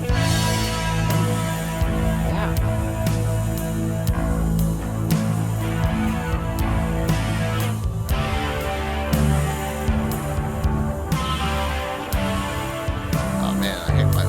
A: Oh man, I hate my